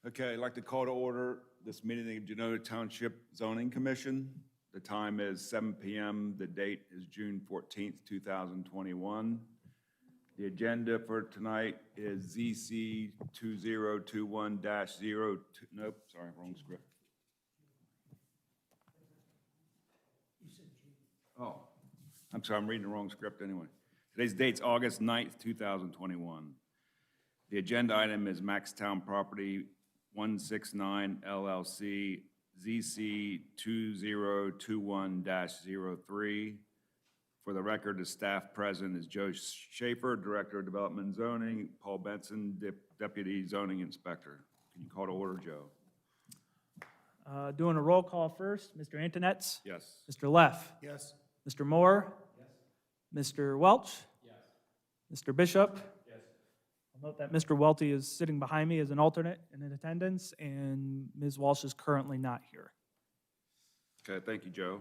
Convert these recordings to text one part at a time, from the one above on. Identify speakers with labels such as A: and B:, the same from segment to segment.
A: Okay, I'd like to call to order this meeting of the Genoa Township Zoning Commission. The time is 7 p.m. The date is June 14th, 2021. The agenda for tonight is ZC 2021-02. Nope, sorry, wrong script. Oh, I'm sorry, I'm reading the wrong script anyway. Today's date's August 9th, 2021. The agenda item is Maxtown Property 169 LLC ZC 2021-03. For the record, the staff present is Joe Schaefer, Director of Development and Zoning, Paul Benson, Deputy Zoning Inspector. Can you call to order, Joe?
B: Doing a roll call first. Mr. Antonetz?
A: Yes.
B: Mr. Leff?
C: Yes.
B: Mr. Moore? Yes. Mr. Welch?
C: Yes.
B: Mr. Bishop?
C: Yes.
B: I'll note that Mr. Welty is sitting behind me as an alternate and in attendance, and Ms. Walsh is currently not here.
A: Okay, thank you, Joe.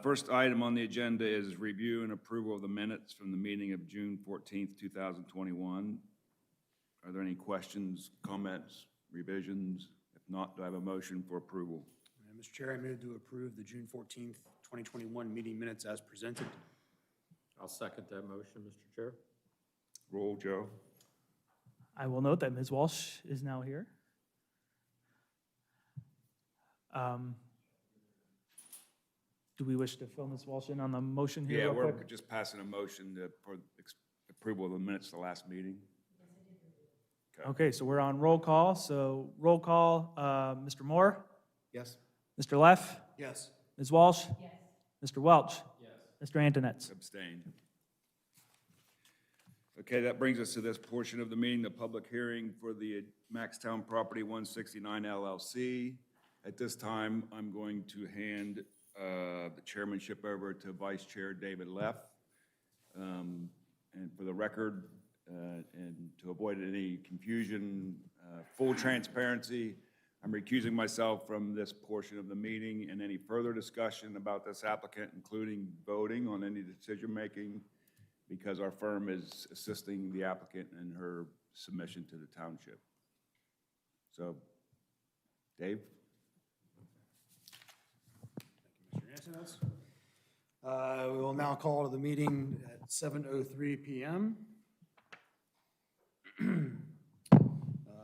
A: First item on the agenda is review and approval of the minutes from the meeting of June 14th, 2021. Are there any questions, comments, revisions? If not, do I have a motion for approval?
C: Mr. Chair, I move to approve the June 14th, 2021 meeting minutes as presented.
D: I'll second that motion, Mr. Chair.
A: Roll, Joe.
B: I will note that Ms. Walsh is now here. Do we wish to fill Ms. Walsh in on the motion here?
A: Yeah,
B: real
A: we're
B: quick?
A: just passing a motion for approval of the minutes of the last meeting.
B: Okay, so we're on roll call. So roll call, Mr. Moore?
C: Yes.
B: Mr. Leff?
C: Yes.
B: Ms. Walsh? Yes. Mr. Welch?
D: Yes.
B: Mr. Antonetz?
A: Abstain. Okay, that brings us to this portion of the meeting, the public hearing for the Maxtown Property 169 LLC. At this time, I'm going to hand the chairmanship over to Vice Chair David Leff. And for the record, and to avoid any confusion, full transparency, I'm recusing myself from this portion of the meeting and any further discussion about this applicant, including voting on any decision-making, because our firm is assisting the applicant in her submission to the township. So, Dave?
C: Thank you, Mr. Antonetz. We will now call to the meeting at 7:03 p.m.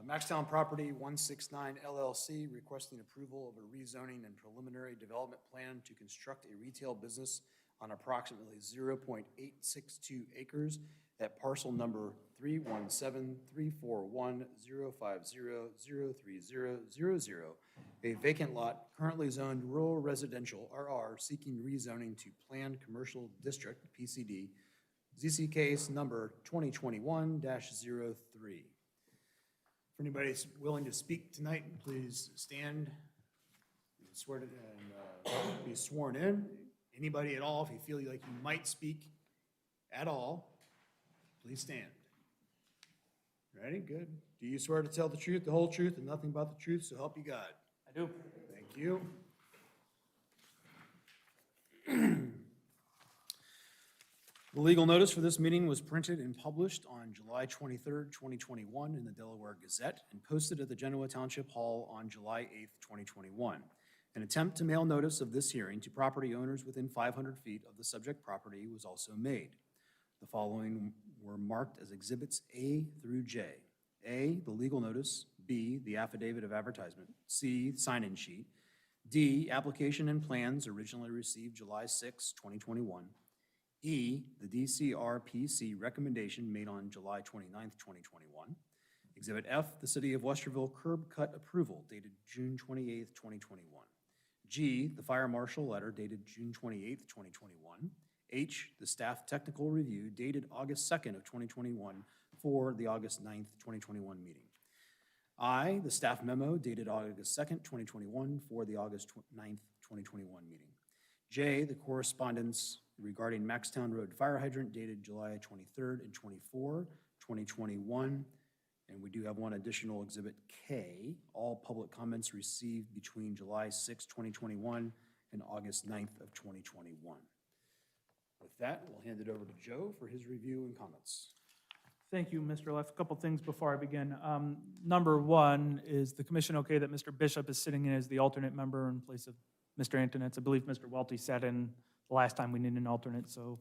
C: Maxtown Property 169 LLC requesting approval of a rezoning and preliminary development plan to construct a retail business on approximately 0.862 acres at parcel number 317-341-050-03000, a vacant lot currently zoned rural residential RR, seeking rezoning to planned commercial district PCD, ZC case number 2021-03. If anybody's willing to speak tonight, please stand and swear to, and be sworn in. Anybody at all, if you feel like you might speak at all, please stand. Ready? Good. Do you swear to tell the truth, the whole truth, and nothing but the truth, so help you God?
B: I do.
C: Thank you. The legal notice for this meeting was printed and published on July 23rd, 2021 in the Delaware Gazette and posted at the Genoa Township Hall on July 8th, 2021. An attempt to mail notice of this hearing to property owners within 500 feet of the subject property was also made. The following were marked as Exhibits A through J. A, the legal notice. B, the affidavit of advertisement. C, sign-in sheet. D, application and plans originally received July 6, 2021. E, the DCRPC recommendation made on July 29, 2021. Exhibit F, the City of Westerville curb cut approval dated June 28, 2021. G, the Fire Marshal letter dated June 28, 2021. H, the staff technical review dated August 2nd of 2021 for the August 9th, 2021 meeting. I, the staff memo dated August 2nd, 2021 for the August 9th, 2021 meeting. J, the correspondence regarding Maxtown Road fire hydrant dated July 23rd and 24, 2021. And we do have one additional Exhibit K, all public comments received between July 6, 2021 and August 9th of 2021. With that, we'll hand it over to Joe for his review and comments.
B: Thank you, Mr. Leff. A couple things before I begin. Number one, is the commission okay that Mr. Bishop is sitting in as the alternate member in place of Mr. Antonetz? I believe Mr. Welty sat in the last time we needed an alternate, so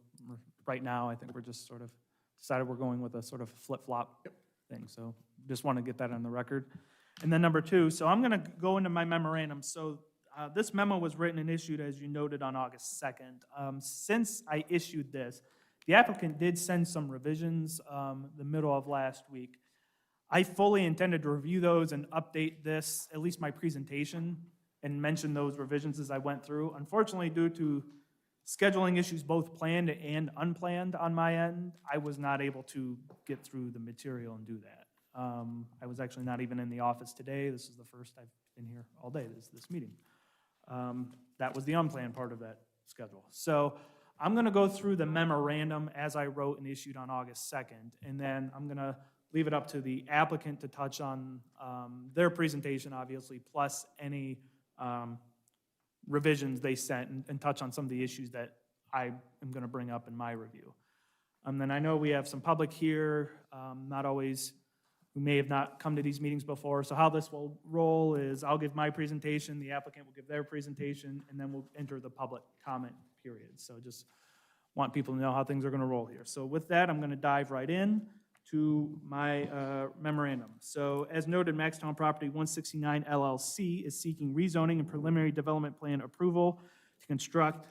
B: right now, I think we're just sort of decided we're going with a sort of flip-flop thing, so just want to get that on the record. And then number two, so I'm going to go into my memorandum. So this memo was written and issued, as you noted, on August 2nd. Since I issued this, the applicant did send some revisions the middle of last week. I fully intended to review those and update this, at least my presentation, and mention those revisions as I went through. Unfortunately, due to scheduling issues, both planned and unplanned on my end, I was not able to get through the material and do that. I was actually not even in the office today. This is the first I've been here all day, this meeting. That was the unplanned part of that schedule. So I'm going to go through the memorandum as I wrote and issued on August 2nd, and then I'm going to leave it up to the applicant to touch on their presentation, obviously, plus any revisions they sent and touch on some of the issues that I am going to bring up in my review. Then I know we have some public here, not always, who may have not come to these meetings before. So how this will roll is I'll give my presentation, the applicant will give their presentation, and then we'll enter the public comment period. So just want people to know how things are going to roll here. So with that, I'm going to dive right in to my memorandum. So as noted, Maxtown Property 169 LLC is seeking rezoning and preliminary development plan approval to construct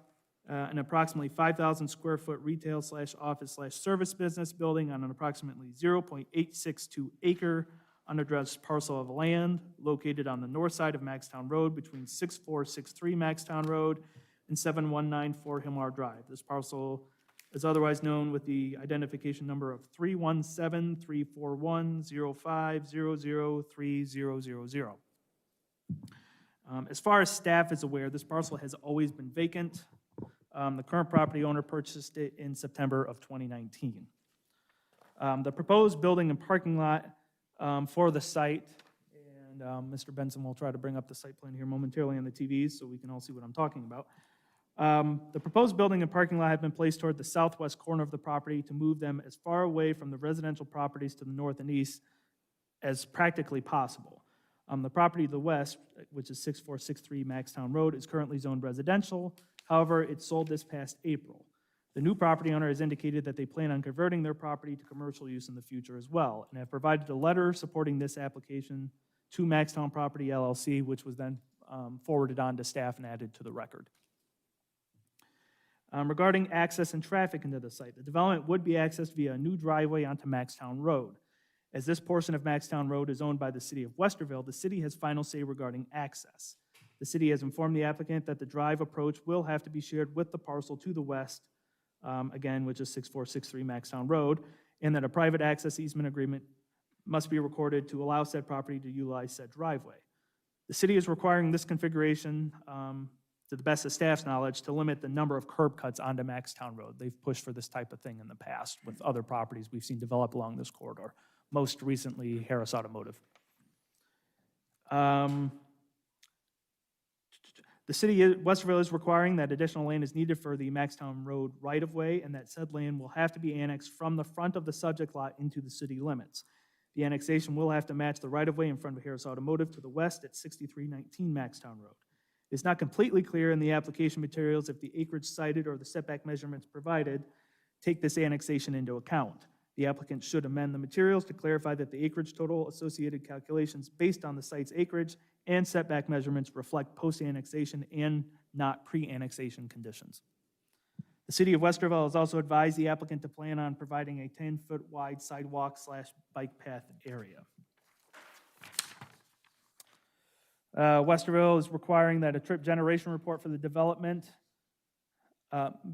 B: an approximately 5,000 square foot retail / office / service business building on an approximately 0.862 acre unaddressed parcel of land located on the north side of Maxtown Road between 6463 Maxtown Road and 7194 Himlar Drive. This parcel is otherwise known with the identification number of 317-341-05003000. As far as staff is aware, this parcel has always been vacant. The current property owner purchased it in September of 2019. The proposed building and parking lot for the site, and Mr. Benson will try to bring up the site plan here momentarily on the TVs so we can all see what I'm talking about. The proposed building and parking lot have been placed toward the southwest corner of the property to move them as far away from the residential properties to the north and east as practically possible. The property to the west, which is 6463 Maxtown Road, is currently zoned residential. However, it sold this past April. The new property owner has indicated that they plan on converting their property to commercial use in the future as well, and have provided a letter supporting this application to Maxtown Property LLC, which was then forwarded on to staff and added to the record. Regarding access and traffic into the site, the development would be accessed via a new driveway onto Maxtown Road. As this portion of Maxtown Road is owned by the city of Westerville, the city has final say regarding access. The city has informed the applicant that the drive approach will have to be shared with the parcel to the west, again, which is 6463 Maxtown Road, and that a private access easement agreement must be recorded to allow said property to utilize said driveway. The city is requiring this configuration, to the best of staff's knowledge, to limit the number of curb cuts onto Maxtown Road. They've pushed for this type of thing in the past with other properties we've seen develop along this corridor, most recently Harris Automotive. The city of Westerville is requiring that additional land is needed for the Maxtown Road right-of-way, and that said land will have to be annexed from the front of the subject lot into the city limits. The annexation will have to match the right-of-way in front of Harris Automotive to the west at 6319 Maxtown Road. It's not completely clear in the application materials if the acreage cited or the setback measurements provided take this annexation into account. The applicant should amend the materials to clarify that the acreage total associated calculations based on the site's acreage and setback measurements reflect post-annexation and not pre-annexation conditions. The city of Westerville has also advised the applicant to plan on providing a 10-foot wide sidewalk / bike path area. Westerville is requiring that a trip generation report for the development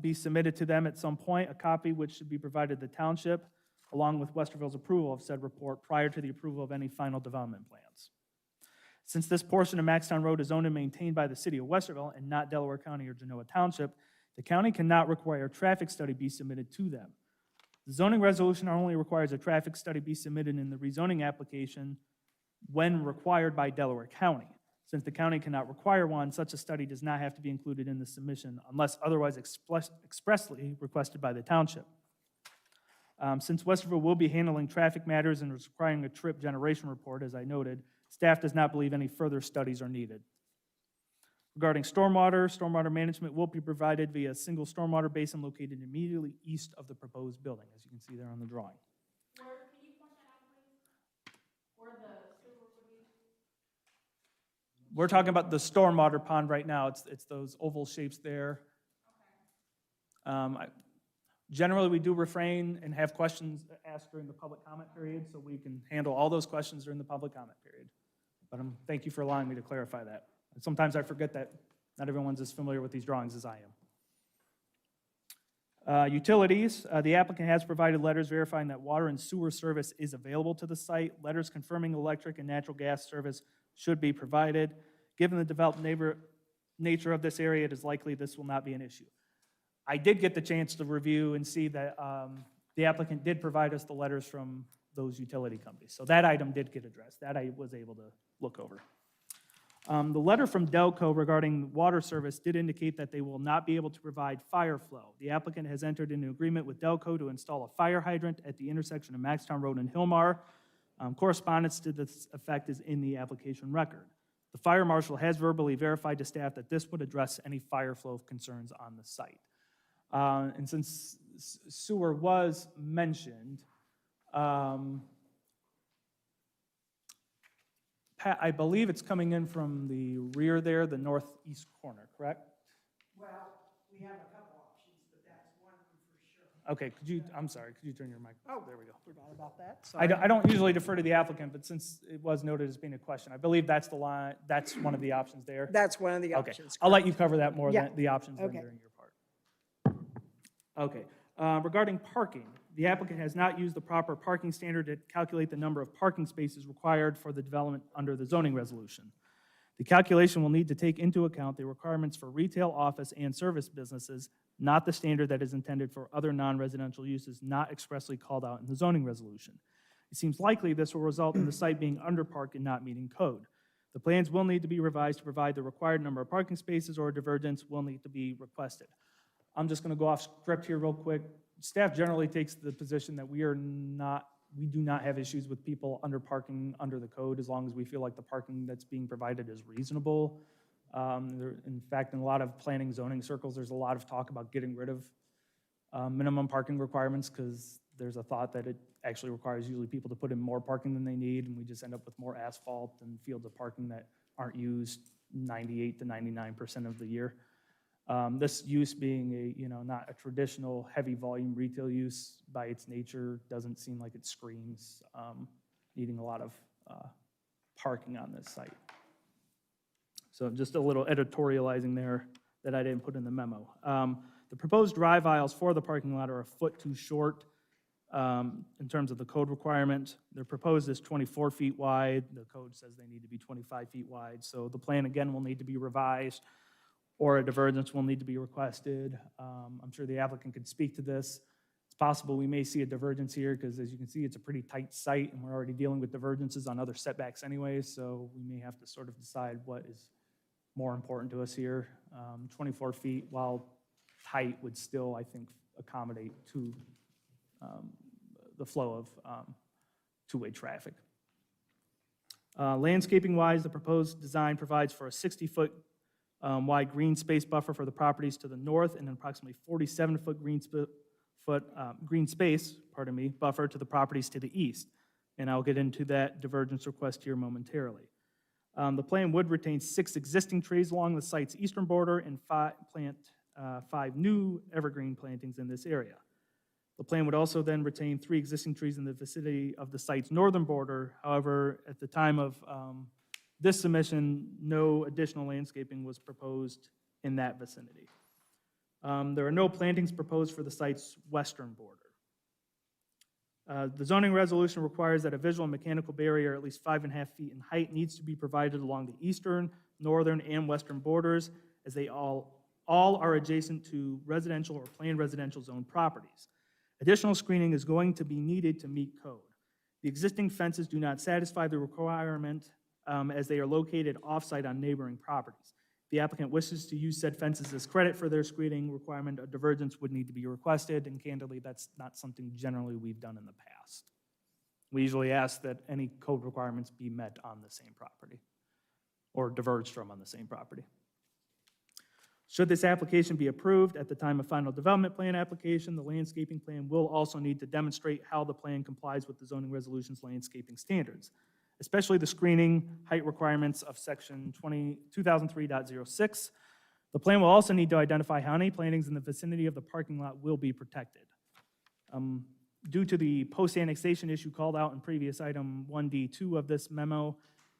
B: be submitted to them at some point, a copy which should be provided to the township, along with Westerville's approval of said report prior to the approval of any final development plans. Since this portion of Maxtown Road is owned and maintained by the city of Westerville and not Delaware County or Genoa Township, the county cannot require a traffic study be submitted to them. The zoning resolution only requires a traffic study be submitted in the rezoning application when required by Delaware County. Since the county cannot require one, such a study does not have to be included in the submission unless otherwise expressly requested by the township. Since Westerville will be handling traffic matters and is requiring a trip generation report, as I noted, staff does not believe any further studies are needed. Regarding stormwater management will be provided via a single stormwater basin located immediately east of the proposed building, as you can see there on the drawing.
E: Can you point that out, please? Where the sewer would be?
B: We're talking about the stormwater pond right now. It's those oval shapes there. Generally, we do refrain and have questions asked during the public comment period, so we can handle all those questions during the public comment period. But thank you for allowing me to clarify that. And sometimes I forget that not everyone's as familiar with these drawings as I am. Utilities, the applicant has provided letters verifying that water and sewer service is available to the site. Letters confirming electric and natural gas service should be provided. Given the developed nature of this area, it is likely this will not be an issue. I did get the chance to review and see that the applicant did provide us the letters from those utility companies. So that item did get addressed. That I was able to look over. The letter from Delco regarding water service did indicate that they will not be able to provide fire flow. The applicant has entered into agreement with Delco to install a fire hydrant at the intersection of Maxtown Road and Hillmar. Correspondence to this effect is in the application record. The fire marshal has verbally verified to staff that this would address any fire flow concerns on the site. And since sewer was mentioned, Pat, I believe it's coming in from the rear there, the northeast corner, correct?
F: Well, we have a couple options, but that's one for sure.
B: Okay, I'm sorry, could you turn your mic? Oh, there we go.
F: Forgot about that.
B: I don't usually defer to the applicant, but since it was noted as being a question, I believe that's the line, that's one of the options there.
F: That's one of the
B: Okay,
F: options.
B: I'll let you cover that more
F: Yeah.
B: than the options than
F: Okay.
B: during your part. Okay, regarding parking, the applicant has not used the proper parking standard to calculate the number of parking spaces required for the development under the zoning resolution. The calculation will need to take into account the requirements for retail, office, and service businesses, not the standard that is intended for other non-residential uses not expressly called out in the zoning resolution. It seems likely this will result in the site being underparked and not meeting code. The plans will need to be revised to provide the required number of parking spaces, or a divergence will need to be requested. I'm just going to go off script here real quick. Staff generally takes the position that we do not have issues with people underparking under the code as long as we feel like the parking that's being provided is reasonable. In fact, in a lot of planning zoning circles, there's a lot of talk about getting rid of minimum parking requirements because there's a thought that it actually requires usually people to put in more parking than they need, and we just end up with more asphalt and fields of parking that aren't used 98 to 99% of the year. This use being not a traditional heavy volume retail use by its nature doesn't seem like it screams needing a lot of parking on this site. So just a little editorializing there that I didn't put in the memo. The proposed drive aisles for the parking lot are a foot too short in terms of the code requirement. They're proposed as 24 feet wide. The code says they need to be 25 feet wide. So the plan again will need to be revised, or a divergence will need to be requested. I'm sure the applicant could speak to this. It's possible we may see a divergence here because, as you can see, it's a pretty tight site and we're already dealing with divergences on other setbacks anyways, so we may have to sort of decide what is more important to us here. 24 feet, while tight, would still, I think, accommodate the flow of two-way traffic. Landscaping-wise, the proposed design provides for a 60-foot wide green space buffer for the properties to the north and an approximately 47-foot green space buffer to the properties to the east. And I'll get into that divergence request here momentarily. The plan would retain 6 existing trees along the site's eastern border and plant 5 new evergreen plantings in this area. The plan would also then retain 3 existing trees in the vicinity of the site's northern border. However, at the time of this submission, no additional landscaping was proposed in that vicinity. There are no plantings proposed for the site's western border. The zoning resolution requires that a visual and mechanical barrier at least 5.5 feet in height needs to be provided along the eastern, northern, and western borders, as they all are adjacent to residential or planned residential zone properties. Additional screening is going to be needed to meet code. The existing fences do not satisfy the requirement as they are located off-site on neighboring properties. If the applicant wishes to use said fences as credit for their screening requirement, a divergence would need to be requested, and candidly, that's not something generally we've done in the past. We usually ask that any code requirements be met on the same property, or diverged from on the same property. Should this application be approved at the time of final development plan application, the landscaping plan will also need to demonstrate how the plan complies with the zoning resolution's landscaping standards, especially the screening height requirements of section 2003.06. The plan will also need to identify how many plantings in the vicinity of the parking lot will be protected. Due to the post-annexation issue called out in previous item 1D2 of this memo,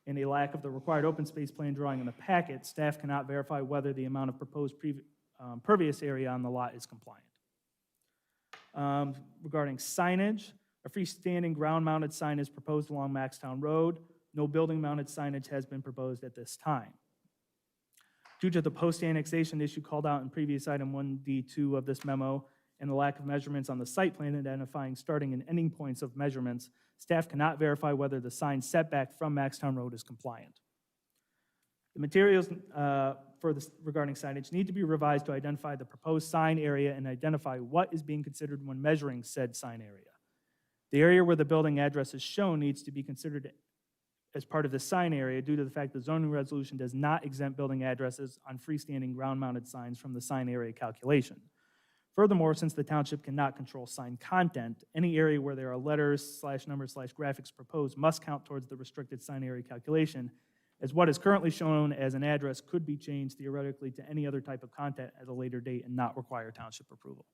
B: and a lack of the required open space plan drawing in the packet, staff cannot verify whether the amount of proposed pervious area on the lot is compliant. Regarding signage, a freestanding ground-mounted sign is proposed along Maxtown Road. No building-mounted signage has been proposed at this time. Due to the post-annexation issue called out in previous item 1D2 of this memo, and the lack of measurements on the site plan identifying starting and ending points of measurements, staff cannot verify whether the sign setback from Maxtown Road is compliant. The materials regarding signage need to be revised to identify the proposed sign area and identify what is being considered when measuring said sign area. The area where the building address is shown needs to be considered as part of the sign area due to the fact the zoning resolution does not exempt building addresses on freestanding ground-mounted signs from the sign area calculation. Furthermore, since the township cannot control sign content, any area where there are letters, /numbers, /graphics proposed must count towards the restricted sign area calculation, as what is currently shown as an address could be changed theoretically to any other type of content at a later date and not require township approval.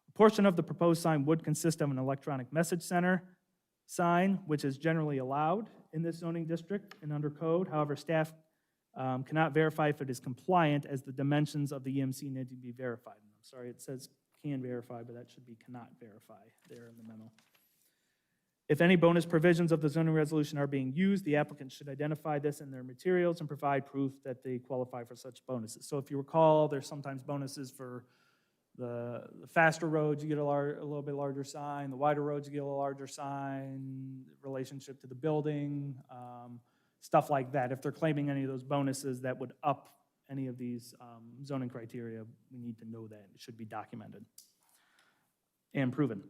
B: A portion of the proposed sign would consist of an electronic message center sign, which is generally allowed in this zoning district and under code. However, staff cannot verify if it is compliant, as the dimensions of the EMC need to be verified. I'm sorry, it says can verify, but that should be cannot verify there in the memo. If any bonus provisions of the zoning resolution are being used, the applicant should identify this in their materials and provide proof that they qualify for such bonuses. So if you recall, there's sometimes bonuses for the faster roads, you get a little bit larger sign. The wider roads, you get a little larger sign, relationship to the building, stuff like that. If they're claiming any of those bonuses that would up any of these zoning criteria, we need to know that. It should be documented and proven.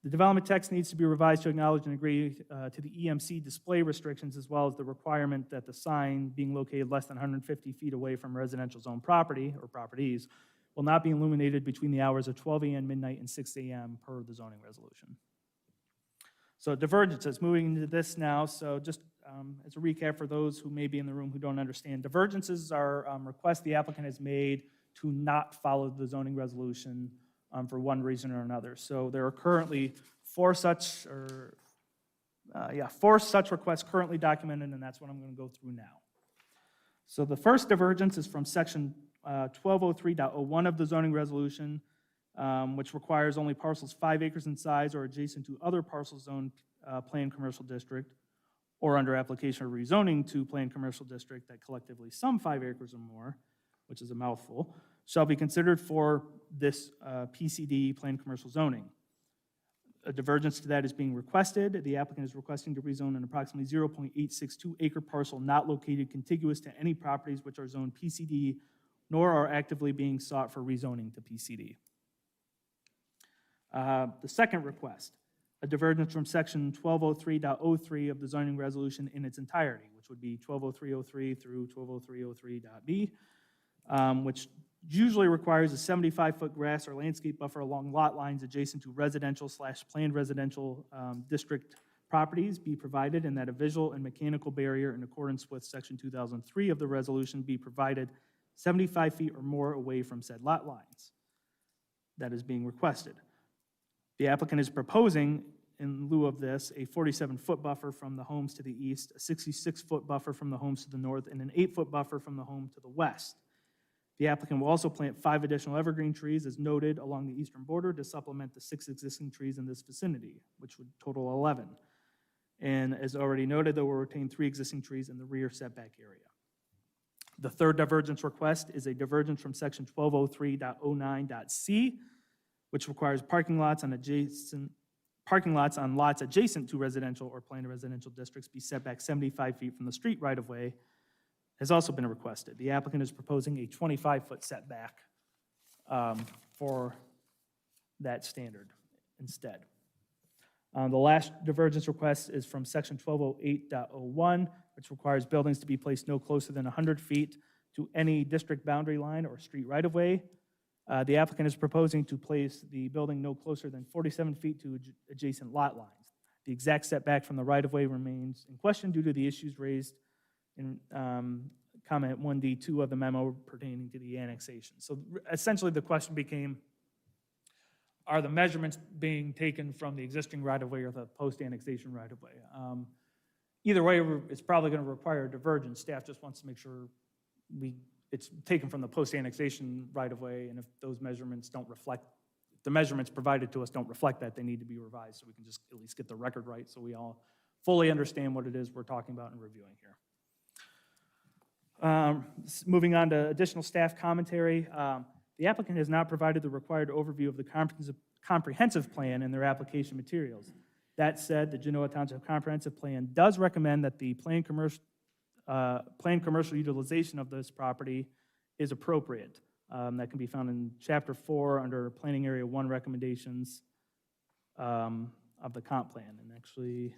B: The development text needs to be revised to acknowledge and agree to the EMC display restrictions, as well as the requirement that the sign being located less than 150 feet away from residential zone property or properties will not be illuminated between the hours of 12 a.m., midnight, and 6 a.m. per the zoning resolution. So divergences, moving into this now. So just as a recap for those who may be in the room who don't understand, divergences are requests the applicant has made to not follow the zoning resolution for one reason or another. So there are currently four such requests currently documented, and that's what I'm going to go through now. So the first divergence is from section 1203.01 of the zoning resolution, which requires only parcels 5 acres in size or adjacent to other parcels zoned planned commercial district, or under application of rezoning to planned commercial district that collectively sum 5 acres or more, which is a mouthful, shall be considered for this PCD, planned commercial zoning. A divergence to that is being requested. The applicant is requesting to rezone an approximately 0.862 acre parcel not located contiguous to any properties which are zoned PCD, nor are actively being sought for rezoning to PCD. The second request, a divergence from section 1203.03 of the zoning resolution in its entirety, which would be 1203.03 through 1203.03.b, which usually requires a 75-foot grass or landscape buffer along lot lines adjacent to residential/planned residential district properties be provided, and that a visual and mechanical barrier in accordance with section 2003 of the resolution be provided 75 feet or more away from said lot lines. That is being requested. The applicant is proposing, in lieu of this, a 47-foot buffer from the homes to the east, a 66-foot buffer from the homes to the north, and an 8-foot buffer from the home to the west. The applicant will also plant 5 additional evergreen trees, as noted, along the eastern border to supplement the 6 existing trees in this vicinity, which would total 11. And as already noted, they will retain 3 existing trees in the rear setback area. The third divergence request is a divergence from section 1203.09.c, which requires parking lots on lots adjacent to residential or planned residential districts be set back 75 feet from the street right-of-way, has also been requested. The applicant is proposing a 25-foot setback for that standard instead. The last divergence request is from section 1208.01, which requires buildings to be placed no closer than 100 feet to any district boundary line or street right-of-way. The applicant is proposing to place the building no closer than 47 feet to adjacent lot lines. The exact setback from the right-of-way remains in question due to the issues raised in comment 1D2 of the memo pertaining to the annexation. So essentially, the question became, are the measurements being taken from the existing right-of-way or the post-annexation right-of-way? Either way, it's probably going to require a divergence. Staff just wants to make sure it's taken from the post-annexation right-of-way, and if those measurements don't reflect, if the measurements provided to us don't reflect that, they need to be revised so we can just at least get the record right so we all fully understand what it is we're talking about and reviewing here. Moving on to additional staff commentary. The applicant has not provided the required overview of the comprehensive plan in their application materials. That said, the Genoa Township Comprehensive Plan does recommend that the planned commercial utilization of this property is appropriate. That can be found in Chapter 4 under Planning Area 1 recommendations of the comp plan. And actually,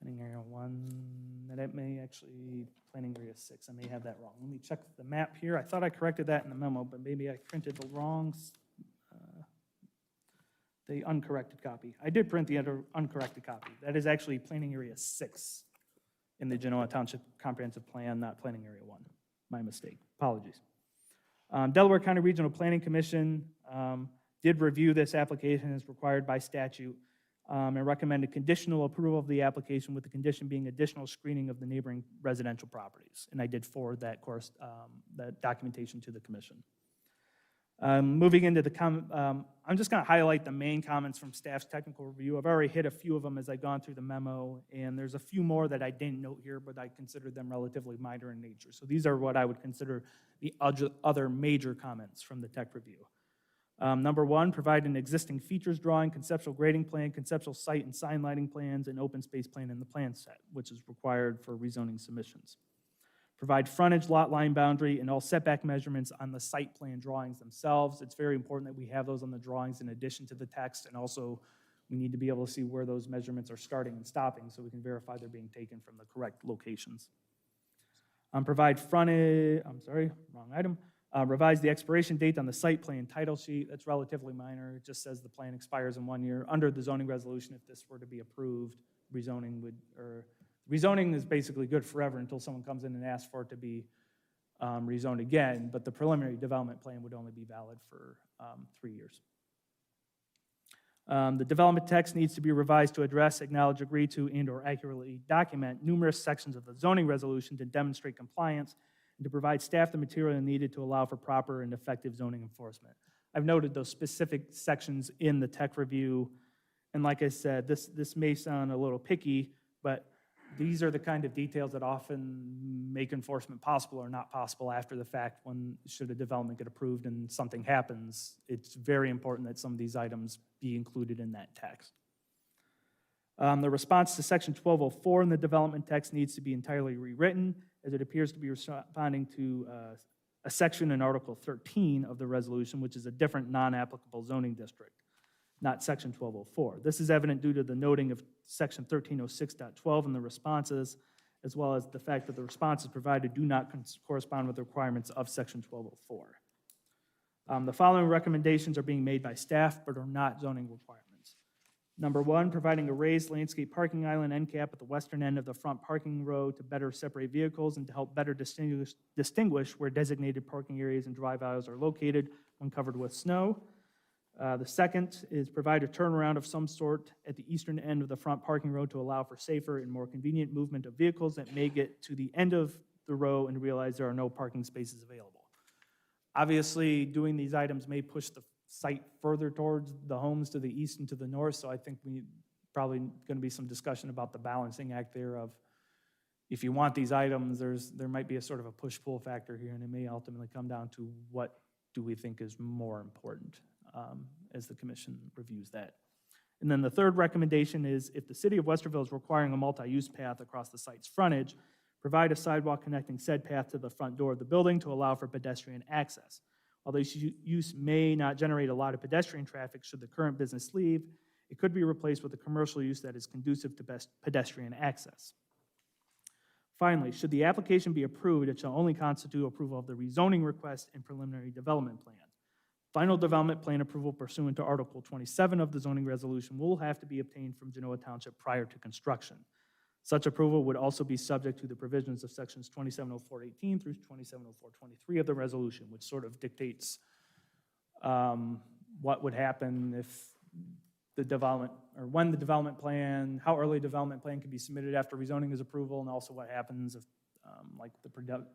B: Planning Area 1, that may actually, Planning Area 6, I may have that wrong. Let me check the map here. I thought I corrected that in the memo, but maybe I printed the wrong, the uncorrected copy. I did print the uncorrected copy. That is actually Planning Area 6 in the Genoa Township Comprehensive Plan, not Planning Area 1. My mistake. Apologies. Delaware County Regional Planning Commission did review this application as required by statute and recommended conditional approval of the application with the condition being additional screening of the neighboring residential properties. And I did forward that that documentation to the commission. Moving into the I'm just going to highlight the main comments from staff's technical review. I've already hit a few of them as I've gone through the memo, and there's a few more that I didn't note here, but I considered them relatively minor in nature. So these are what I would consider the other major comments from the tech review. Number one, provide an existing features drawing, conceptual grading plan, conceptual site and sign lighting plans, and open space plan in the plan set, which is required for rezoning submissions. Provide frontage, lot line boundary, and all setback measurements on the site plan drawings themselves. It's very important that we have those on the drawings in addition to the text, and also we need to be able to see where those measurements are starting and stopping so we can verify they're being taken from the correct locations. Provide frontage, wrong item. Revise the expiration date on the site plan title sheet. That's relatively minor. It just says the plan expires in 1 year. Under the zoning resolution, if this were to be approved, rezoning is basically good forever until someone comes in and asks for it to be rezoned again, but the preliminary development plan would only be valid for 3 years. The development text needs to be revised to address, acknowledge, agree to, and/or accurately document numerous sections of the zoning resolution to demonstrate compliance and to provide staff the material needed to allow for proper and effective zoning enforcement. I've noted those specific sections in the tech review, and like I said, this may sound a little picky, but these are the kind of details that often make enforcement possible or not possible after the fact when should a development get approved and something happens. It's very important that some of these items be included in that text. The response to section 1204 in the development text needs to be entirely rewritten as it appears to be responding to a section in Article 13 of the resolution, which is a different non-applicable zoning district, not section 1204. This is evident due to the noting of section 1306.12 in the responses, as well as the fact that the responses provided do not correspond with the requirements of section 1204. The following recommendations are being made by staff but are not zoning requirements. Number one, providing a raised landscape parking island end cap at the western end of the front parking row to better separate vehicles and to help better distinguish where designated parking areas and drive aisles are located when covered with snow. The second is provide a turnaround of some sort at the eastern end of the front parking row to allow for safer and more convenient movement of vehicles that may get to the end of the row and realize there are no parking spaces available. Obviously, doing these items may push the site further towards the homes to the east and to the north, so I think we probably going to be some discussion about the balancing act there of if you want these items, there might be a sort of a push-pull factor here, and it may ultimately come down to what do we think is more important as the commission reviews that. And then the third recommendation is if the city of Westerville is requiring a multi-use path across the site's frontage, provide a sidewalk connecting said path to the front door of the building to allow for pedestrian access. While this use may not generate a lot of pedestrian traffic should the current business leave, it could be replaced with a commercial use that is conducive to best pedestrian access. Finally, should the application be approved, it shall only constitute approval of the rezoning request and preliminary development plan. Final development plan approval pursuant to Article 27 of the zoning resolution will have to be obtained from Genoa Township prior to construction. Such approval would also be subject to the provisions of sections 270418 through 270423 of the resolution, which sort of dictates what would happen if the development, or when the development plan, how early a development plan can be submitted after rezoning is approval, and also what happens if, like, the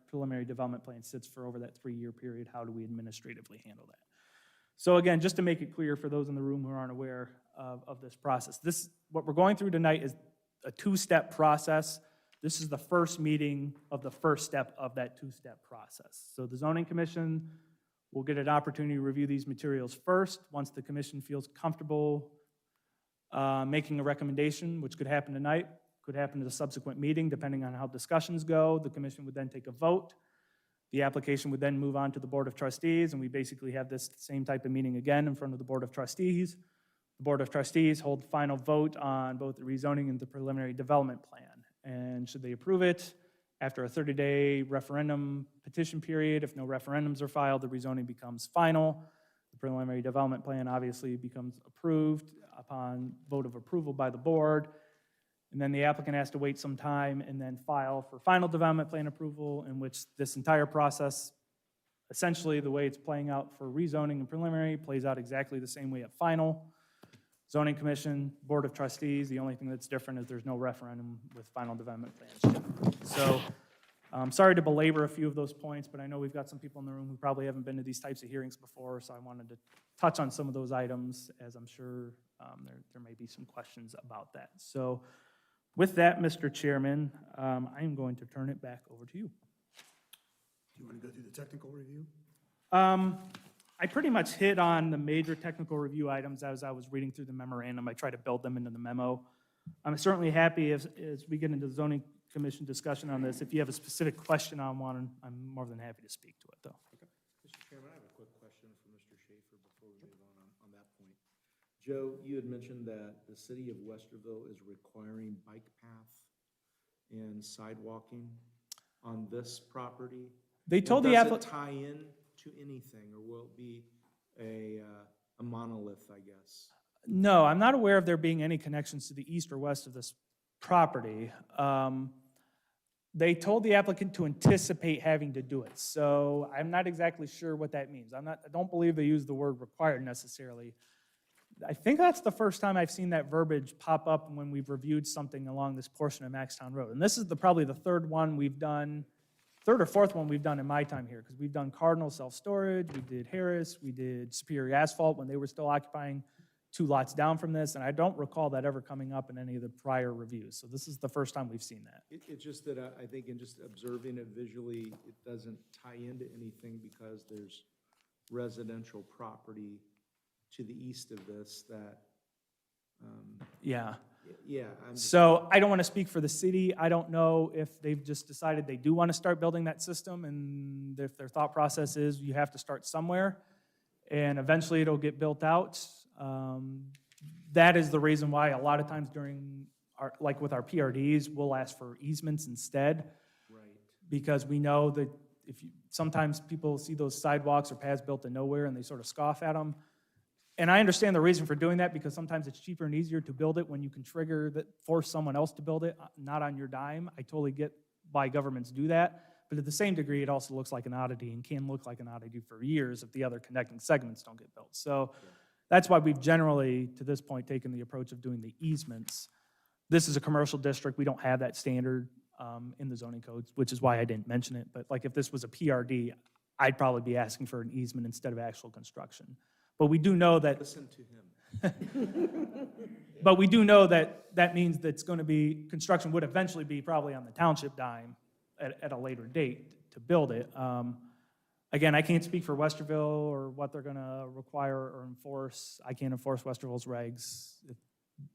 B: preliminary development plan sits for over that 3-year period, how do we administratively handle that? So again, just to make it clear for those in the room who aren't aware of this process, what we're going through tonight is a 2-step process. This is the first meeting of the first step of that 2-step process. So the zoning commission will get an opportunity to review these materials first. Once the commission feels comfortable making a recommendation, which could happen tonight, could happen at a subsequent meeting, depending on how discussions go, the commission would then take a vote. The application would then move on to the Board of Trustees, and we basically have this same type of meeting again in front of the Board of Trustees. The Board of Trustees hold final vote on both the rezoning and the preliminary development plan. And should they approve it, after a 30-day referendum petition period, if no referendums are filed, the rezoning becomes final. The preliminary development plan obviously becomes approved upon vote of approval by the board. And then the applicant has to wait some time and then file for final development plan approval, in which this entire process, essentially the way it's playing out for rezoning and preliminary, plays out exactly the same way at final. Zoning Commission, Board of Trustees, the only thing that's different is there's no referendum with final development plans. So I'm sorry to belabor a few of those points, but I know we've got some people in the room who probably haven't been to these types of hearings before, so I wanted to touch on some of those items, as I'm sure there may be some questions about that. So with that, Mr. Chairman, I am going to turn it back over to you.
C: Do you want to go through the technical review?
B: I pretty much hit on the major technical review items as I was reading through the memorandum. I tried to build them into the memo. I'm certainly happy as we get into the zoning commission discussion on this. If you have a specific question on one, I'm more than happy to speak to it, though.
G: Okay. Mr. Chairman, I have a quick question for Mr. Schaefer before we move on that point. Joe, you had mentioned that the city of Westerville is requiring bike path and sidewalking on this property.
B: They told the
G: Does
B: applicant.
G: it tie in to anything, or will it be a monolith, I guess?
B: No, I'm not aware of there being any connections to the east or west of this property. They told the applicant to anticipate having to do it, so I'm not exactly sure what that means. I don't believe they use the word required necessarily. I think that's the first time I've seen that verbiage pop up when we've reviewed something along this portion of Maxtown Road. And this is probably the third or fourth one we've done in my time here, because we've done Cardinal Self-Storage, we did Harris, we did Superior Asphalt when they were still occupying 2 lots down from this, and I don't recall that ever coming up in any of the prior reviews. So this is the first time we've seen that.
G: It's just that I think in just observing it visually, it doesn't tie into anything because there's residential property to the east of this that,
B: Yeah.
G: yeah.
B: So I don't want to speak for the city. I don't know if they've just decided they do want to start building that system, and if their thought process is you have to start somewhere, and eventually it'll get built out. That is the reason why a lot of times during like with our PRDs, we'll ask for easements instead.
G: Right.
B: Because we know that sometimes people see those sidewalks or paths built to nowhere and they sort of scoff at them. And I understand the reason for doing that, because sometimes it's cheaper and easier to build it when you can force someone else to build it, not on your dime. I totally get why governments do that. But at the same degree, it also looks like an oddity and can look like an oddity for years if the other connecting segments don't get built. So that's why we've generally, to this point, taken the approach of doing the easements. This is a commercial district. We don't have that standard in the zoning codes, which is why I didn't mention it. But like if this was a PRD, I'd probably be asking for an easement instead of actual construction. But we do know that.
G: Listen to him.
B: But we do know that that means that it's going to be, construction would eventually be probably on the township dime at a later date to build it. Again, I can't speak for Westerville or what they're going to require or enforce. I can't enforce Westerville's regs. If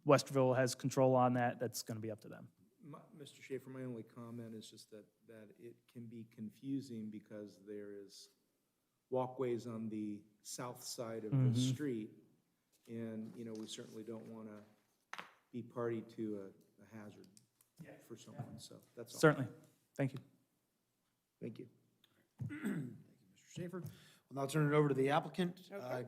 B: Westerville has control on that, that's going to be up to them.
G: Mr. Schaefer, my only comment is just that it can be confusing because there is walkways on the south side of the street. And, you know, we certainly don't want to be party to a hazard for someone, so that's all.
B: Certainly. Thank you.
G: Thank you.
C: Thank you, Mr. Schaefer. We'll now turn it over to the applicant.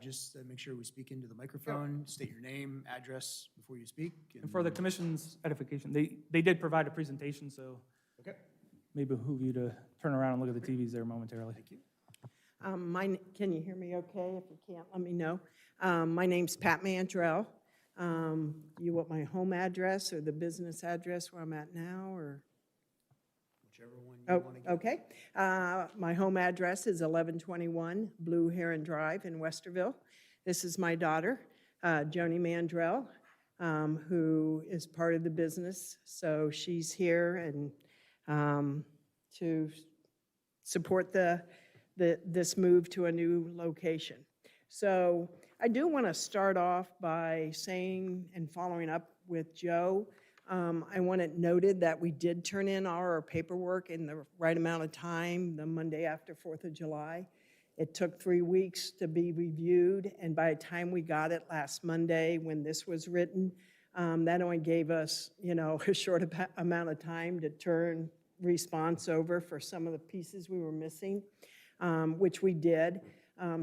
C: Just make sure we speak into the microphone, state your name, address before you speak.
B: And for the commission's edification, they did provide a presentation, so
C: Okay.
B: maybe behoove you to turn around and look at the TVs there momentarily.
C: Thank you.
F: Can you hear me okay? If you can't, let me know. My name's Pat Mandrell. You want my home address or the business address where I'm at now, or?
C: Whichever one you
F: Oh,
C: want to give.
F: okay. My home address is 1121 Blue Heron Drive in Westerville. This is my daughter, Joni Mandrell, who is part of the business. So she's here and to support this move to a new location. So I do want to start off by saying and following up with Joe. I want it noted that we did turn in our paperwork in the right amount of time, the Monday after 4th of July. It took 3 weeks to be reviewed, and by the time we got it last Monday, when this was written, that only gave us, you know, a short amount of time to turn response over for some of the pieces we were missing, which we did.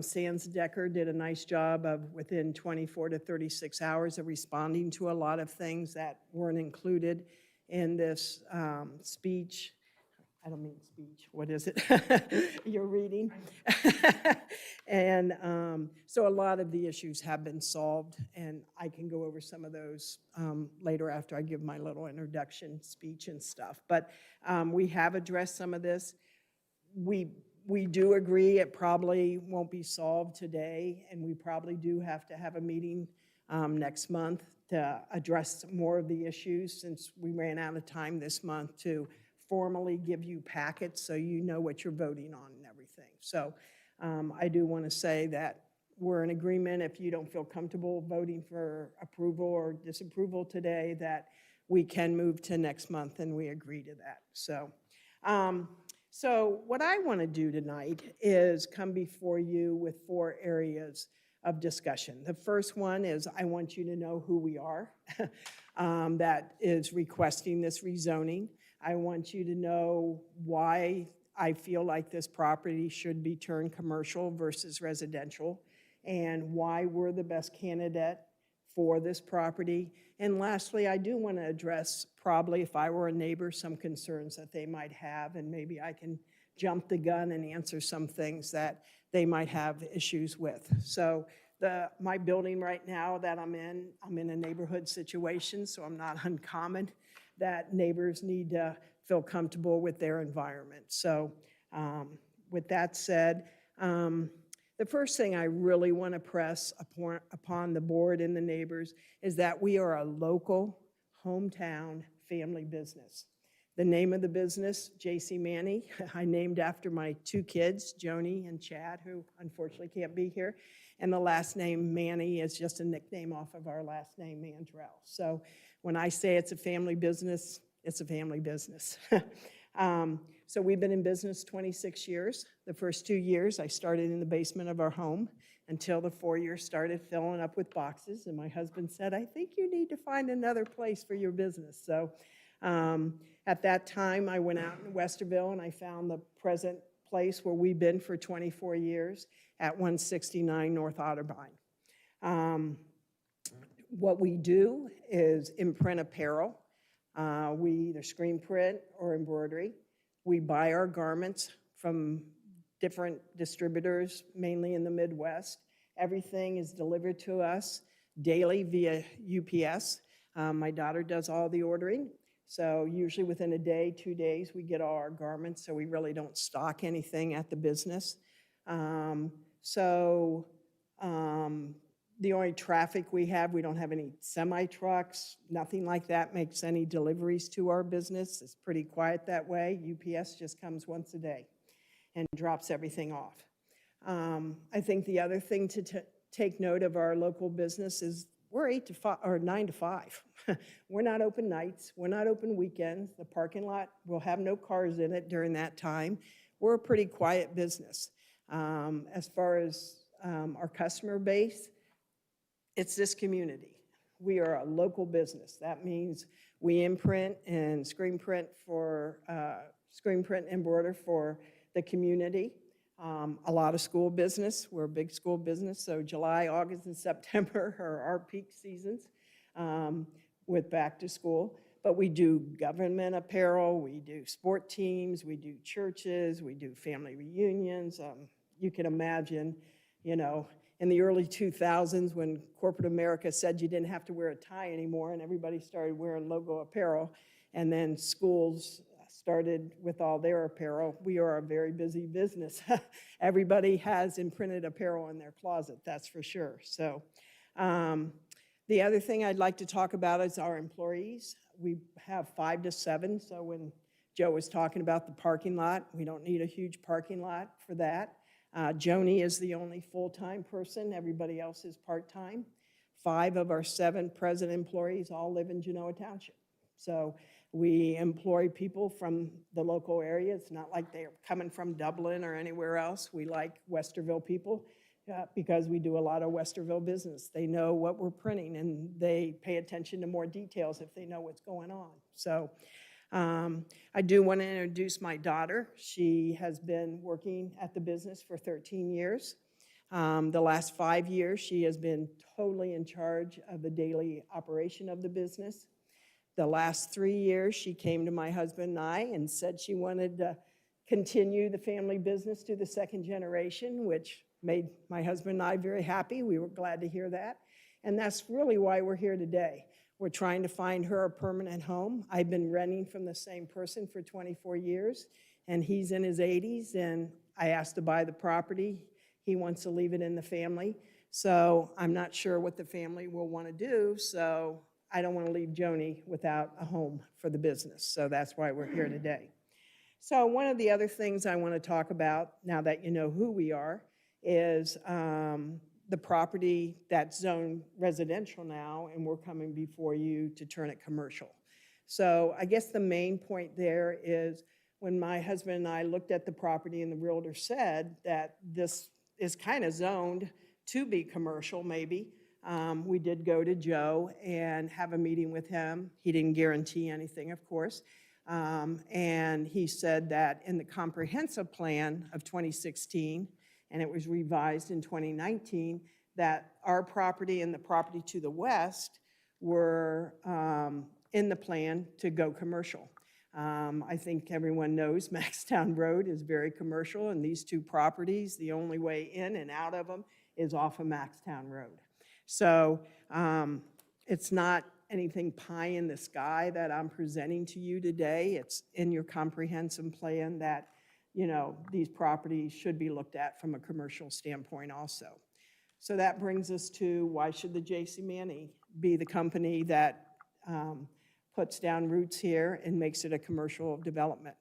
F: Sands Decker did a nice job of within 24 to 36 hours of responding to a lot of things that weren't included in this speech. I don't mean speech, what is it? You're reading. And so a lot of the issues have been solved, and I can go over some of those later after I give my little introduction speech and stuff. But we have addressed some of this. We do agree it probably won't be solved today, and we probably do have to have a meeting next month to address more of the issues, since we ran out of time this month to formally give you packets so you know what you're voting on and everything. So I do want to say that we're in agreement. If you don't feel comfortable voting for approval or disapproval today, that we can move to next month, and we agree to that. So what I want to do tonight is come before you with 4 areas of discussion. The first one is I want you to know who we are that is requesting this rezoning. I want you to know why I feel like this property should be turned commercial versus residential, and why we're the best candidate for this property. And lastly, I do want to address, probably if I were a neighbor, some concerns that they might have, and maybe I can jump the gun and answer some things that they might have issues with. So my building right now that I'm in a neighborhood situation, so I'm not uncommon that neighbors need to feel comfortable with their environment. So with that said, the first thing I really want to press upon the board and the neighbors is that we are a local, hometown family business. The name of the business, J.C. Manny, I named after my 2 kids, Joni and Chad, who unfortunately can't be here. And the last name Manny is just a nickname off of our last name, Mandrell. So when I say it's a family business, it's a family business. So we've been in business 26 years. The first 2 years, I started in the basement of our home until the 4 years started filling up with boxes. And my husband said, I think you need to find another place for your business. So at that time, I went out in Westerville and I found the present place where we've been for 24 years at 169 North Otterbein. What we do is imprint apparel. We either screen print or embroidery. We buy our garments from different distributors, mainly in the Midwest. Everything is delivered to us daily via UPS. My daughter does all the ordering. So usually within a day, 2 days, we get all our garments, so we really don't stock anything at the business. The only traffic we don't have any semi-trucks, nothing like that makes any deliveries to our business. It's pretty quiet that way. UPS just comes once a day and drops everything off. I think the other thing to take note of our local business is we're 8 to 5, or 9 to 5. We're not open nights, we're not open weekends. The parking lot will have no cars in it during that time. We're a pretty quiet business. As far as our customer base, it's this community. We are a local business. That means we imprint and screen print and embroider for the community. A lot of school business. We're a big school business, so July, August, and September are our peak seasons with back to school. But we do government apparel, we do sport teams, we do churches, we do family reunions. You can imagine, you know, in the early 2000s when corporate America said you didn't have to wear a tie anymore and everybody started wearing logo apparel, and then schools started with all their apparel. We are a very busy business. Everybody has imprinted apparel in their closet, that's for sure. So the other thing I'd like to talk about is our employees. We have 5 to 7, so when Joe was talking about the parking lot, we don't need a huge parking lot for that. Joni is the only full-time person. Everybody else is part-time. 5 of our 7 present employees all live in Genoa Township. So we employ people from the local area. It's not like they're coming from Dublin or anywhere else. We like Westerville people because we do a lot of Westerville business. They know what we're printing and they pay attention to more details if they know what's going on. So I do want to introduce my daughter. She has been working at the business for 13 years. The last 5 years, she has been totally in charge of the daily operation of the business. The last 3 years, she came to my husband and I and said she wanted to continue the family business to the second generation, which made my husband and I very happy. We were glad to hear that. And that's really why we're here today. We're trying to find her a permanent home. I've been renting from the same person for 24 years, and he's in his 80s, and I asked to buy the property. He wants to leave it in the family. So I'm not sure what the family will want to do, so I don't want to leave Joni without a home for the business. So that's why we're here today. So one of the other things I want to talk about, now that you know who we are, is the property that's zoned residential now, and we're coming before you to turn it commercial. So I guess the main point there is when my husband and I looked at the property and the realtor said that this is kind of zoned to be commercial maybe, we did go to Joe and have a meeting with him. He didn't guarantee anything, of course. And he said that in the comprehensive plan of 2016, and it was revised in 2019, that our property and the property to the west were in the plan to go commercial. I think everyone knows Maxtown Road is very commercial, and these 2 properties, the only way in and out of them is off of Maxtown Road. So it's not anything pie in the sky that I'm presenting to you today. It's in your comprehensive plan that, you know, these properties should be looked at from a commercial standpoint also. So that brings us to why should the J.C. Manny be the company that puts down roots here and makes it a commercial development?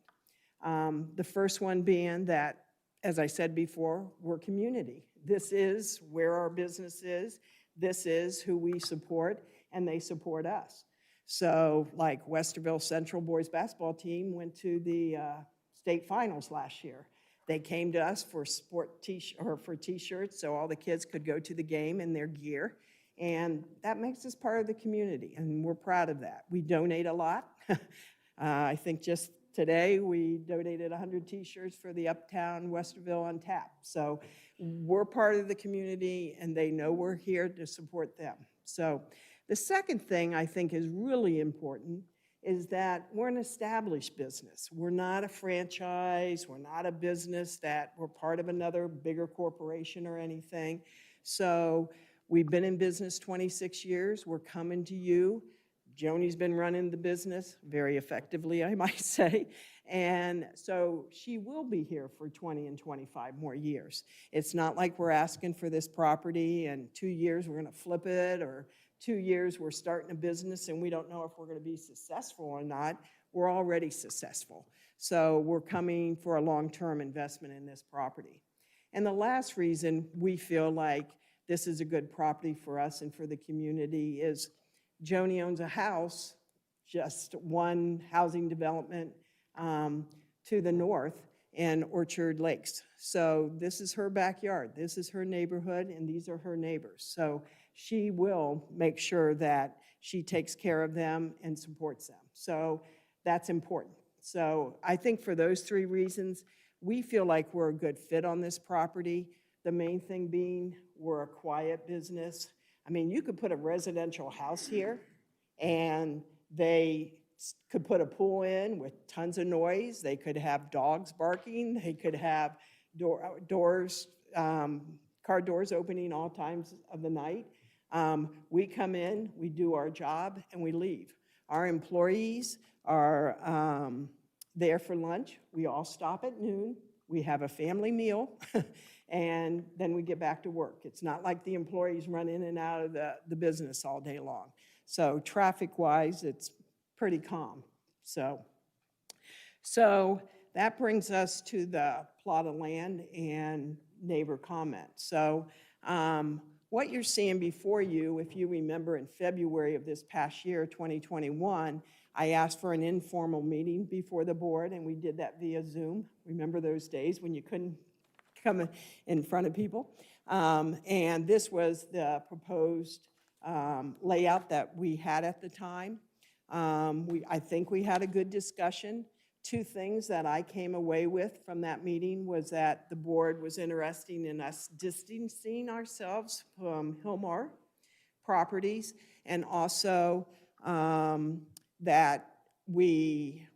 F: The first one being that, as I said before, we're community. This is where our business is. This is who we support, and they support us. So like Westerville Central boys basketball team went to the state finals last year. They came to us for t-shirts so all the kids could go to the game in their gear. And that makes us part of the community, and we're proud of that. We donate a lot. I think just today we donated 100 t-shirts for the Uptown Westerville on Tap. So we're part of the community, and they know we're here to support them. So the second thing I think is really important is that we're an established business. We're not a franchise. We're not a business that we're part of another bigger corporation or anything. So we've been in business 26 years. We're coming to you. Joni's been running the business very effectively, I might say. And so she will be here for 20 and 25 more years. It's not like we're asking for this property and 2 years we're going to flip it, or 2 years we're starting a business and we don't know if we're going to be successful or not. We're already successful. So we're coming for a long-term investment in this property. And the last reason we feel like this is a good property for us and for the community is Joni owns a house, just one housing development to the north in Orchard Lakes. So this is her backyard, this is her neighborhood, and these are her neighbors. So she will make sure that she takes care of them and supports them. So that's important. So I think for those three reasons, we feel like we're a good fit on this property. The main thing being, we're a quiet business. I mean, you could put a residential house here, and they could put a pool in with tons of noise. They could have dogs barking. They could have car doors opening all times of the night. We come in, we do our job, and we leave. Our employees are there for lunch. We all stop at noon. We have a family meal, and then we get back to work. It's not like the employees run in and out of the business all day long. So traffic-wise, it's pretty calm. So that brings us to the plot of land and neighbor comments. So what you're seeing before you, if you remember in February of this past year, 2021, I asked for an informal meeting before the board, and we did that via Zoom. Remember those days when you couldn't come in front of people? And this was the proposed layout that we had at the time. I think we had a good discussion. Two things that I came away with from that meeting was that the board was interested in us distancing ourselves from Hillmar properties, and also that we,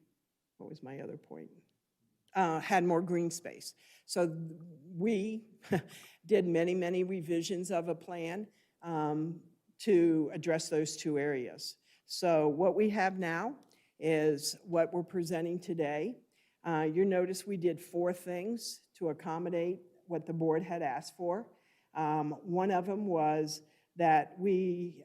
F: what was my other point? Had more green space. So we did many, many revisions of a plan to address those two areas. So what we have now is what we're presenting today. You notice we did 4 things to accommodate what the board had asked for. One of them was that we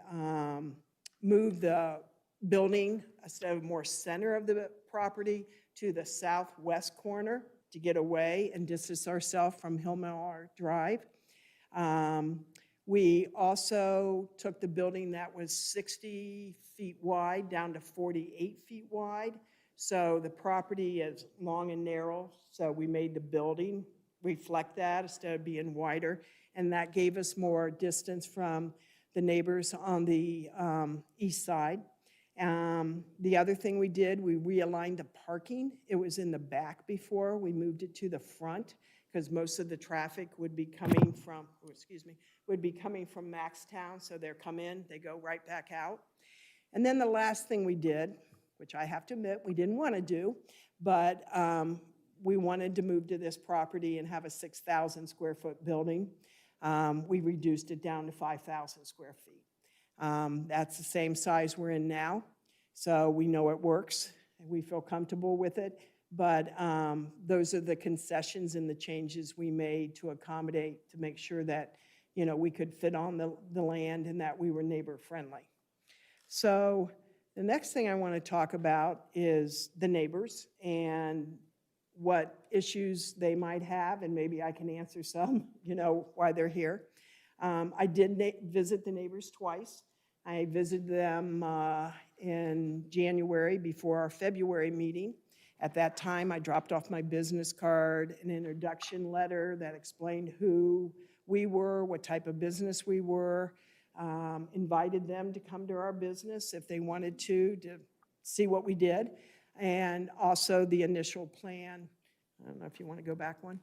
F: moved the building instead of more center of the property to the southwest corner to get away and distance ourselves from Hillmar Drive. We also took the building that was 60 feet wide down to 48 feet wide. So the property is long and narrow, so we made the building reflect that instead of being wider. And that gave us more distance from the neighbors on the east side. The other thing we did, we realigned the parking. It was in the back before. We moved it to the front because most of the traffic would be coming from, Maxtown. So they'll come in, they go right back out. And then the last thing we did, which I have to admit we didn't want to do, but we wanted to move to this property and have a 6,000 square foot building. We reduced it down to 5,000 square feet. That's the same size we're in now, so we know it works. We feel comfortable with it, but those are the concessions and the changes we made to accommodate, to make sure that, you know, we could fit on the land and that we were neighbor friendly. So the next thing I want to talk about is the neighbors and what issues they might have, and maybe I can answer some, you know, why they're here. I did visit the neighbors twice. I visited them in January before our February meeting. At that time, I dropped off my business card, an introduction letter that explained who we were, what type of business we were, invited them to come to our business if they wanted to see what we did, and also the initial plan. I don't know if you want to go back one.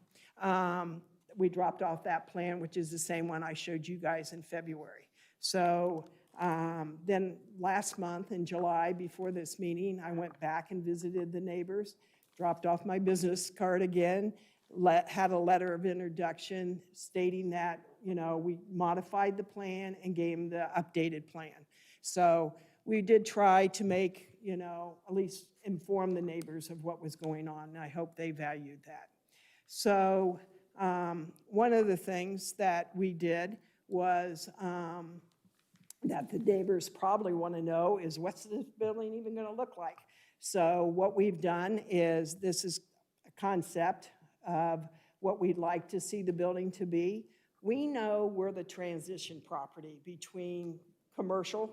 F: We dropped off that plan, which is the same one I showed you guys in February. So then last month in July, before this meeting, I went back and visited the neighbors, dropped off my business card again, had a letter of introduction stating that, you know, we modified the plan and gave them the updated plan. So we did try to make, you know, at least inform the neighbors of what was going on, and I hope they valued that. So one of the things that we did was that the neighbors probably want to know is, what's this building even going to look like? So what we've done is, this is a concept of what we'd like to see the building to be. We know we're the transition property between commercial,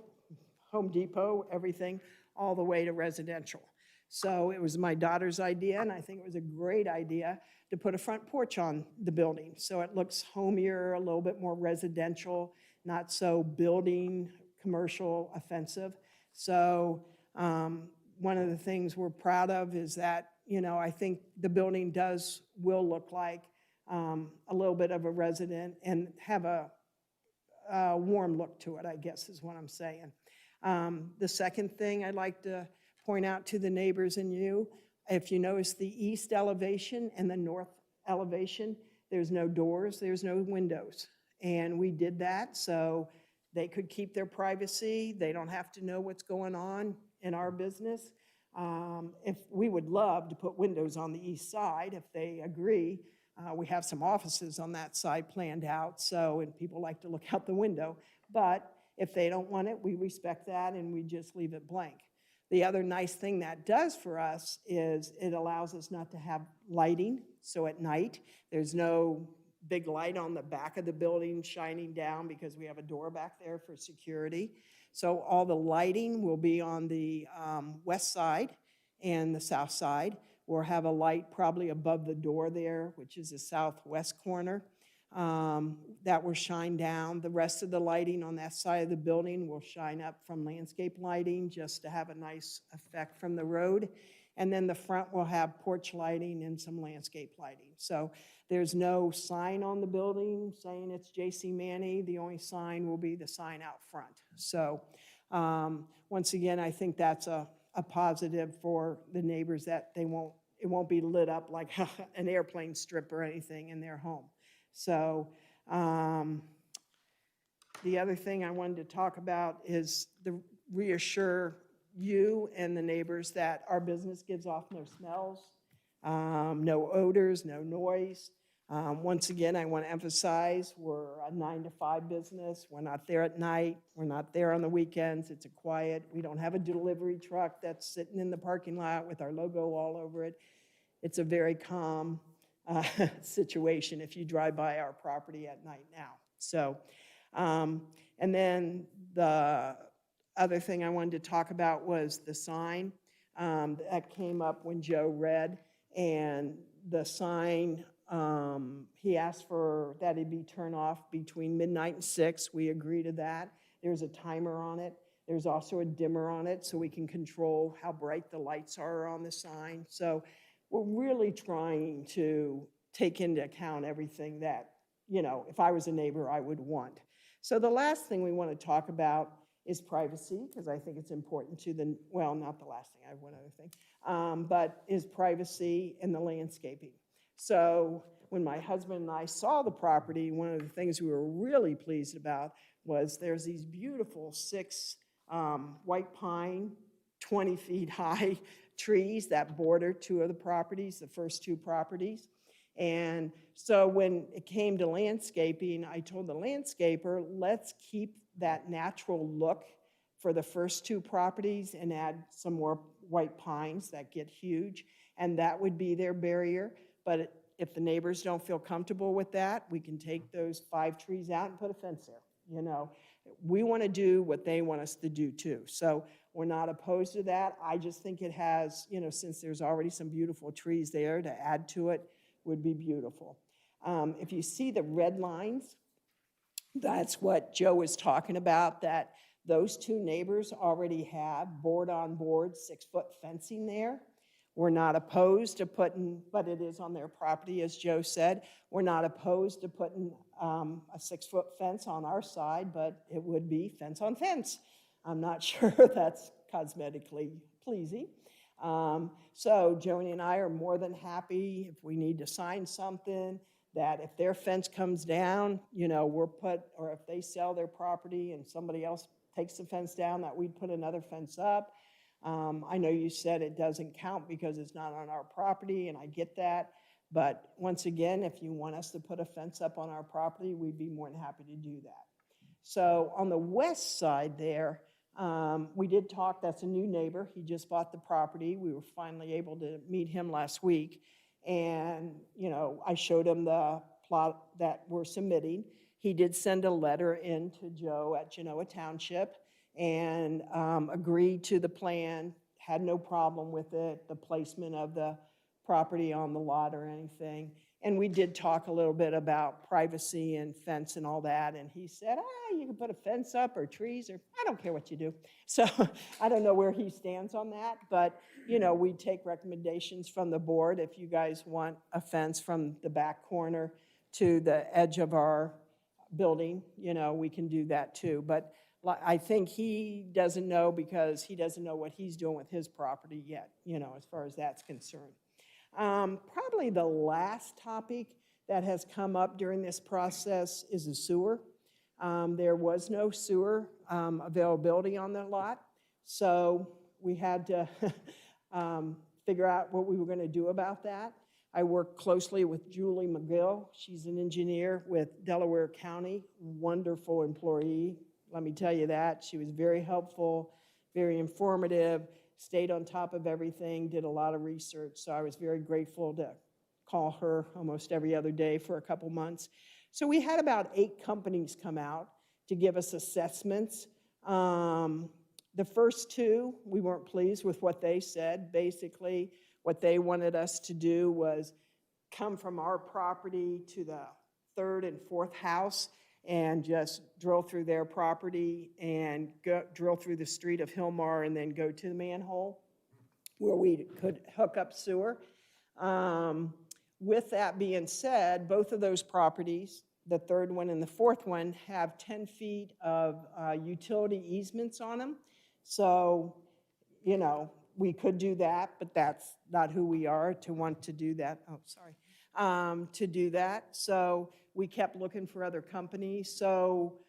F: Home Depot, everything, all the way to residential. So it was my daughter's idea, and I think it was a great idea to put a front porch on the building. So it looks homier, a little bit more residential, not so building, commercial offensive. So one of the things we're proud of is that, I think the building will look like a little bit of a resident and have a warm look to it, I guess is what I'm saying. The second thing I'd like to point out to the neighbors and you, if you notice the east elevation and the north elevation, there's no doors, there's no windows. And we did that so they could keep their privacy. They don't have to know what's going on in our business. If we would love to put windows on the east side, if they agree. We have some offices on that side planned out, and people like to look out the window. But if they don't want it, we respect that and we just leave it blank. The other nice thing that does for us is it allows us not to have lighting. So at night, there's no big light on the back of the building shining down because we have a door back there for security. So all the lighting will be on the west side and the south side. We'll have a light probably above the door there, which is the southwest corner, that will shine down. The rest of the lighting on that side of the building will shine up from landscape lighting just to have a nice effect from the road. And then the front will have porch lighting and some landscape lighting. So there's no sign on the building saying it's J.C. Manny. The only sign will be the sign out front. So once again, I think that's a positive for the neighbors that it won't be lit up like an airplane strip or anything in their home. So the other thing I wanted to talk about is to reassure you and the neighbors that our business gives off no smells, no odors, no noise. Once again, I want to emphasize we're a 9 to 5 business. We're not there at night. We're not there on the weekends. It's a quiet. We don't have a delivery truck that's sitting in the parking lot with our logo all over it. It's a very calm situation if you drive by our property at night now. So, and then the other thing I wanted to talk about was the sign that came up when Joe read, and the sign, he asked for that it be turned off between midnight and 6. We agree to that. There's a timer on it. There's also a dimmer on it so we can control how bright the lights are on the sign. So we're really trying to take into account everything that, if I was a neighbor, I would want. So the last thing we want to talk about is privacy, because I think it's important to not the last thing, I have one other thing, but is privacy and the landscaping. So when my husband and I saw the property, one of the things we were really pleased about was there's these beautiful 6 white pine, 20 feet high trees that border 2 of the properties, the first 2 properties. And so when it came to landscaping, I told the landscaper, let's keep that natural look for the first 2 properties and add some more white pines that get huge, and that would be their barrier. But if the neighbors don't feel comfortable with that, we can take those 5 trees out and put a fence there. We want to do what they want us to do too. So we're not opposed to that. I just think it has, since there's already some beautiful trees there, to add to it would be beautiful. If you see the red lines, that's what Joe was talking about, that those 2 neighbors already have board-on-board 6-foot fencing there. We're not opposed to putting, but it is on their property, as Joe said. We're not opposed to putting a 6-foot fence on our side, but it would be fence on fence. I'm not sure that's cosmetically pleasing. So Joni and I are more than happy if we need to sign something that if their fence comes down, or if they sell their property and somebody else takes the fence down, that we'd put another fence up. I know you said it doesn't count because it's not on our property, and I get that. But once again, if you want us to put a fence up on our property, we'd be more than happy to do that. So on the west side there, we did talk, that's a new neighbor. He just bought the property. We were finally able to meet him last week. And, I showed him the plot that we're submitting. He did send a letter in to Joe at Genoa Township and agreed to the plan, had no problem with it, the placement of the property on the lot or anything. And we did talk a little bit about privacy and fence and all that, and he said, you can put a fence up or trees, or I don't care what you do. So I don't know where he stands on that, but, you know, we take recommendations from the board. If you guys want a fence from the back corner to the edge of our building, you know, we can do that too. But I think he doesn't know because he doesn't know what he's doing with his property yet, you know, as far as that's concerned. Probably the last topic that has come up during this process is the sewer. There was no sewer availability on the lot, so we had to figure out what we were going to do about that. I worked closely with Julie McGill. She's an engineer with Delaware County, wonderful employee. Let me tell you that. She was very helpful, very informative, stayed on top of everything, did a lot of research. So I was very grateful to call her almost every other day for a couple months. So we had about 8 companies come out to give us assessments. The first 2, we weren't pleased with what they said. Basically, what they wanted us to do was come from our property to the 3rd and 4th house and just drill through their property and drill through the street of Hillmar and then go to the manhole where we could hook up sewer. With that being said, both of those properties, the 3rd one and the 4th one, have 10 feet of utility easements on them. So, you know, we could do that, but that's not who we are to want to do that. Oh, sorry. To do that. So we kept looking for other companies. So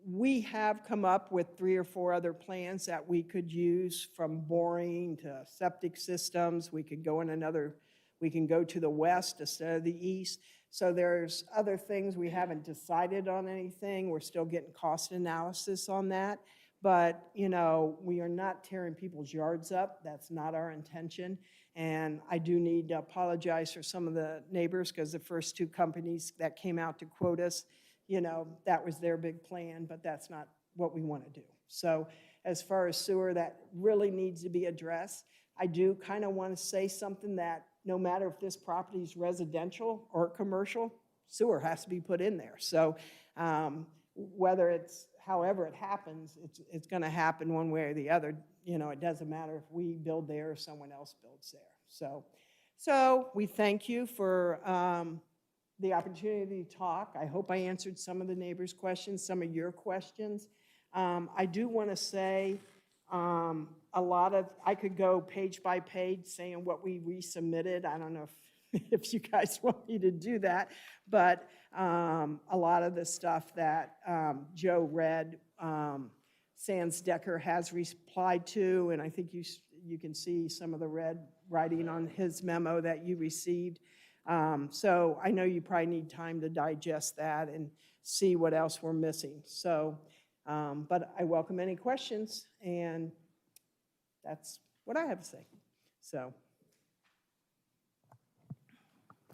F: we have come up with 3 or 4 other plans that we could use, from boring to septic systems. We could go in we can go to the west instead of the east. So there's other things. We haven't decided on anything. We're still getting cost analysis on that. But, you know, we are not tearing people's yards up. That's not our intention. And I do need to apologize for some of the neighbors, because the first 2 companies that came out to quote us, you know, that was their big plan, but that's not what we want to do. So as far as sewer, that really needs to be addressed. I do kind of want to say something that no matter if this property is residential or commercial, sewer has to be put in there. So however it happens, it's going to happen one way or the other. You know, it doesn't matter if we build there or someone else builds there. So we thank you for the opportunity to talk. I hope I answered some of the neighbors' questions, some of your questions. I do want to say I could go page by page saying what we resubmitted. I don't know if you guys want me to do that, but a lot of the stuff that Joe read, Sands Decker has replied to, and I think you can see some of the red writing on his memo that you received. So I know you probably need time to digest that and see what else we're missing. So, but I welcome any questions, and that's what I have to say. So.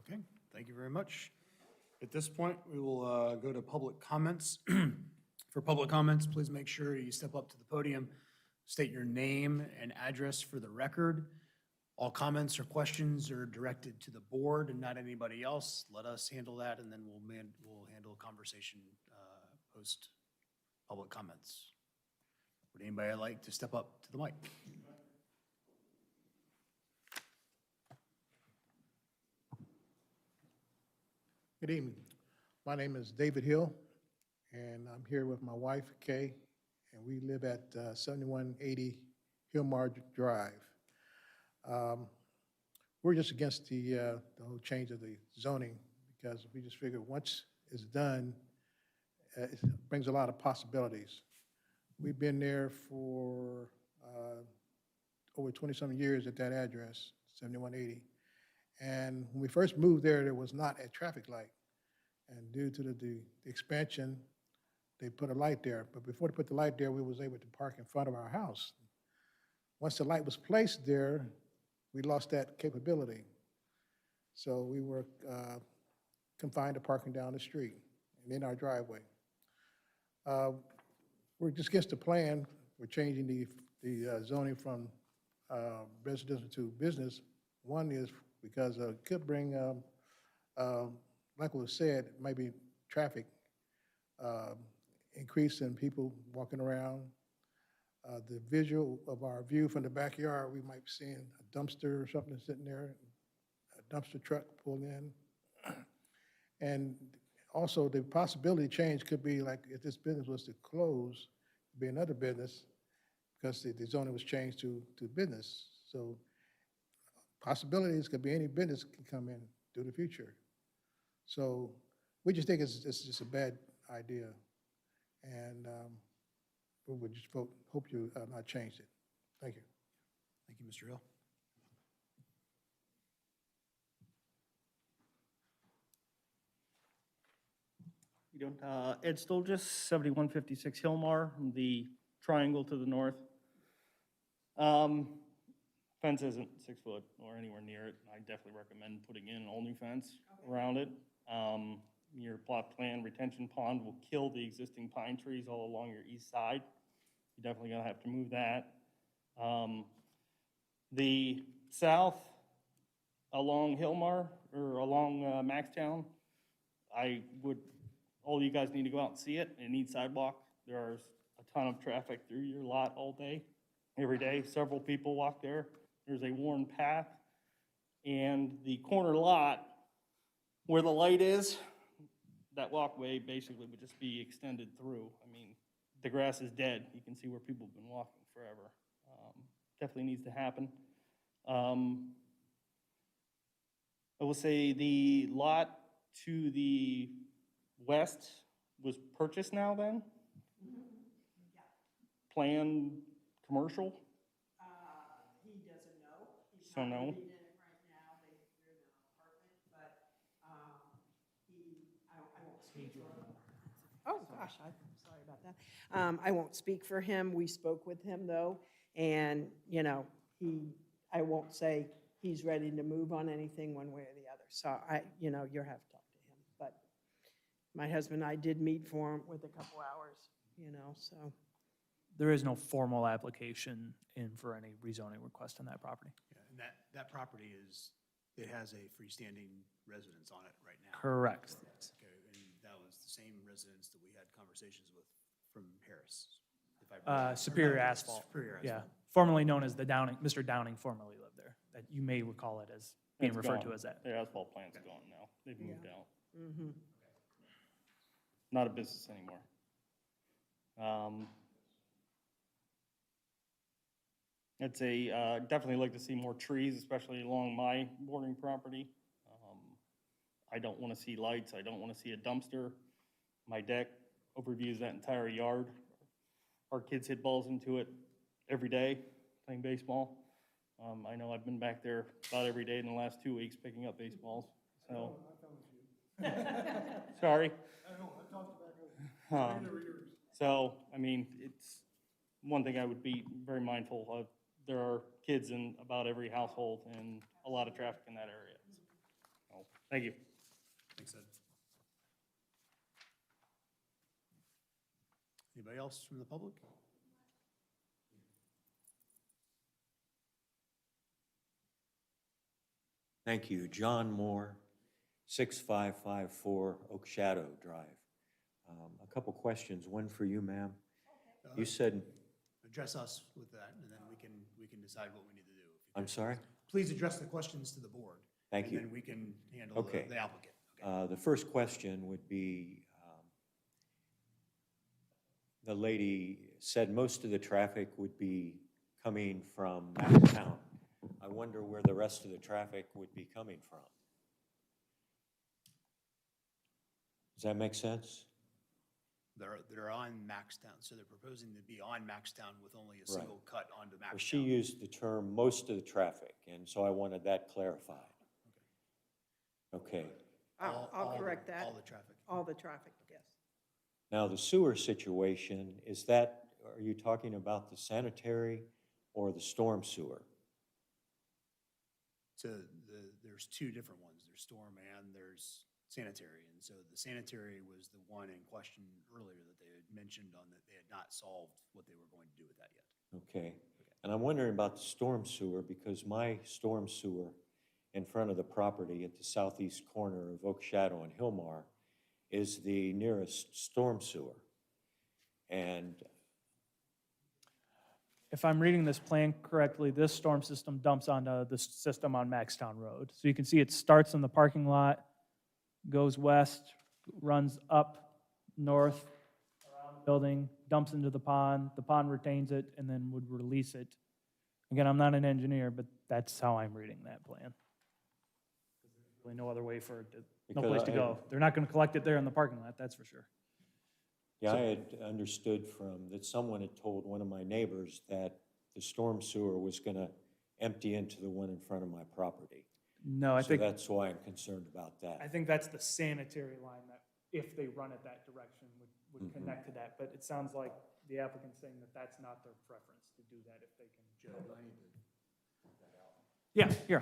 C: Okay, thank you very much. At this point, we will go to public comments. For public comments, please make sure you step up to the podium, state your name and address for the record. All comments or questions are directed to the board and not anybody else. Let us handle that, and then we'll handle a conversation post public comments. Would anybody like to step up to the mic?
H: Good evening. My name is David Hill, and I'm here with my wife, Kay, and we live at 7180 Hillmar Drive. We're just against the whole change of the zoning, because we just figure once it's done, it brings a lot of possibilities. We've been there for over 20-some years at that address, 7180. And when we first moved there was not a traffic light. And due to the expansion, they put a light there. But before they put the light there, we was able to park in front of our house. Once the light was placed there, we lost that capability. So we were confined to parking down the street and in our driveway. We're just against the plan. We're changing the zoning from residential to business. One is because it could bring, like was said, maybe traffic, increase in people walking around. The visual of our view from the backyard, we might be seeing a dumpster or something sitting there, a dumpster truck pulled in. And also the possibility change could be like if this business was to close, it'd be another business because the zoning was changed to business. So possibilities could be any business can come in to the future. So we just think it's just a bad idea. And we would just hope you not change it. Thank you.
C: Thank you, Mr. Hill.
I: You don't, Ed Stolgis, 7156 Hillmar, the triangle to the north. Fence isn't 6 foot or anywhere near it. I definitely recommend putting in an all-new fence around it. Your plot plan retention pond will kill the existing pine trees all along your east side. You're definitely gonna have to move that. The south along Hillmar, or along Maxtown, all you guys need to go out and see it. It needs sidewalk. There's a ton of traffic through your lot all day, every day. Several people walk there. There's a worn path. And the corner lot, where the light is, that walkway basically would just be extended through. I mean, the grass is dead. You can see where people have been walking forever. Definitely needs to happen. I will say the lot to the west was purchased now then? Planned commercial?
F: He doesn't know. He's
I: So
F: not
I: no.
F: reading it right now. They're in an apartment, but I won't speak for him. Oh, gosh, I'm sorry about that. I won't speak for him. We spoke with him, though, and, I won't say he's ready to move on anything one way or the other. So you'll have to talk to him. But my husband and I did meet for him with a couple hours, so.
B: There is no formal application in for any rezoning request on that property.
C: Yeah, and that property it has a freestanding residence on it right now.
B: Correct.
C: Okay, and that was the same residence that we had conversations with from Harris. if I remember.
B: Superior Asphalt.
C: Superior
B: Yeah,
C: Asphalt.
B: formerly known as the Downing, Mr. Downing formerly lived there. That you may recall it as being
I: It's
B: referred
I: gone.
B: to as that.
I: The asphalt plant's gone now. They've moved out.
F: Mm-hmm.
I: Not a business anymore. I'd say, definitely like to see more trees, especially along my bordering property. I don't want to see lights. I don't want to see a dumpster. My deck overviews that entire yard. Our kids hit balls into it every day playing baseball. I know I've been back there about every day in the last 2 weeks picking up baseballs, so. Sorry? So, I mean, it's one thing I would be very mindful of. There are kids in about every household and a lot of traffic in that area. So, thank you.
C: Thanks, Ed. Anybody else from the public?
J: Thank you. John Moore, 6554 Oak Shadow Drive. A couple questions, one for you, ma'am. You said,
C: Address us with that, and then we can decide what we need to do.
J: I'm sorry?
C: Please address the questions to the board.
J: Thank you.
C: And then we can handle
J: Okay.
C: the applicant. Okay.
J: The first question would be, the lady said most of the traffic would be coming from Maxtown. I wonder where the rest of the traffic would be coming from. Does that make sense?
C: They're on Maxtown, so they're proposing to be on Maxtown with only a single cut onto
J: Well, she
C: Maxtown.
J: used the term most of the traffic, and so I wanted that clarified. Okay.
F: I'll correct that.
C: All the traffic.
F: All the traffic, yes.
J: Now, the sewer situation, are you talking about the sanitary or the storm sewer?
C: So there's two different ones. There's storm and there's sanitary. And so the sanitary was the one in question earlier that they had mentioned on that they had not solved what they were going to do with that yet.
J: Okay. And I'm wondering about the storm sewer, because my storm sewer in front of the property at the southeast corner of Oak Shadow and Hillmar is the nearest storm sewer. And
B: If I'm reading this plan correctly, this storm system dumps onto the system on Maxtown Road. So you can see it starts in the parking lot, goes west, runs up, north, around the building, dumps into the pond retains it, and then would release it. Again, I'm not an engineer, but that's how I'm reading that plan. There's really no other way for it to, no
J: Because
B: place to
J: I-
B: go. They're not gonna collect it there in the parking lot, that's for sure.
J: yeah, I had understood that someone had told one of my neighbors that the storm sewer was going to empty into the one in front of my property.
B: No, I
J: So
B: think,
J: that's why I'm concerned about
B: I
J: that.
B: think that's the sanitary line that, if they run it that direction, would connect to that. But it sounds like the applicant's saying that that's not their preference to do that if they can.
C: Joe, I need to.
B: Yeah, here,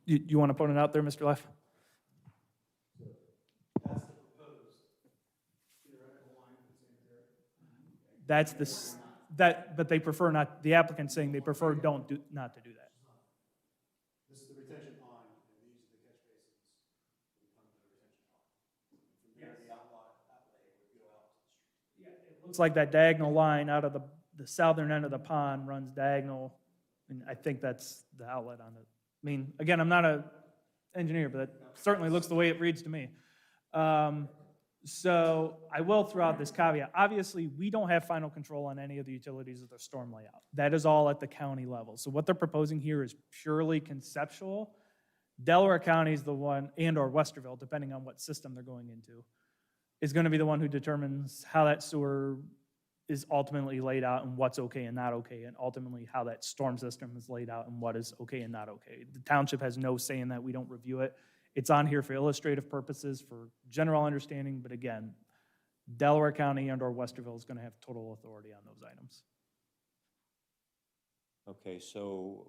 B: you want to point it out there, Mr. Leff?
C: That's the proposed theoretical line for the sanitary.
B: That's but they prefer not, the applicant's saying they prefer not to do that.
C: This is the retention pond, and these are the catch basins that come to the retention pond. From there, the outlay would go out to the street.
B: Looks like that diagonal line out of the southern end of the pond runs diagonal, and I think that's the outlet on it. I mean, again, I'm not an engineer, but it certainly looks the way it reads to me. So I will throw out this caveat. Obviously, we don't have final control on any of the utilities of the storm layout. That is all at the county level. So what they're proposing here is purely conceptual. Delaware County is the one, and/or Westerville, depending on what system they're going into, is going to be the one who determines how that sewer is ultimately laid out and what's okay and not okay, and ultimately how that storm system is laid out and what is okay and not okay. The township has no say in that. We don't review it. It's on here for illustrative purposes, for general understanding, but again, Delaware County and/or Westerville is going to have total authority on those items.
J: Okay, so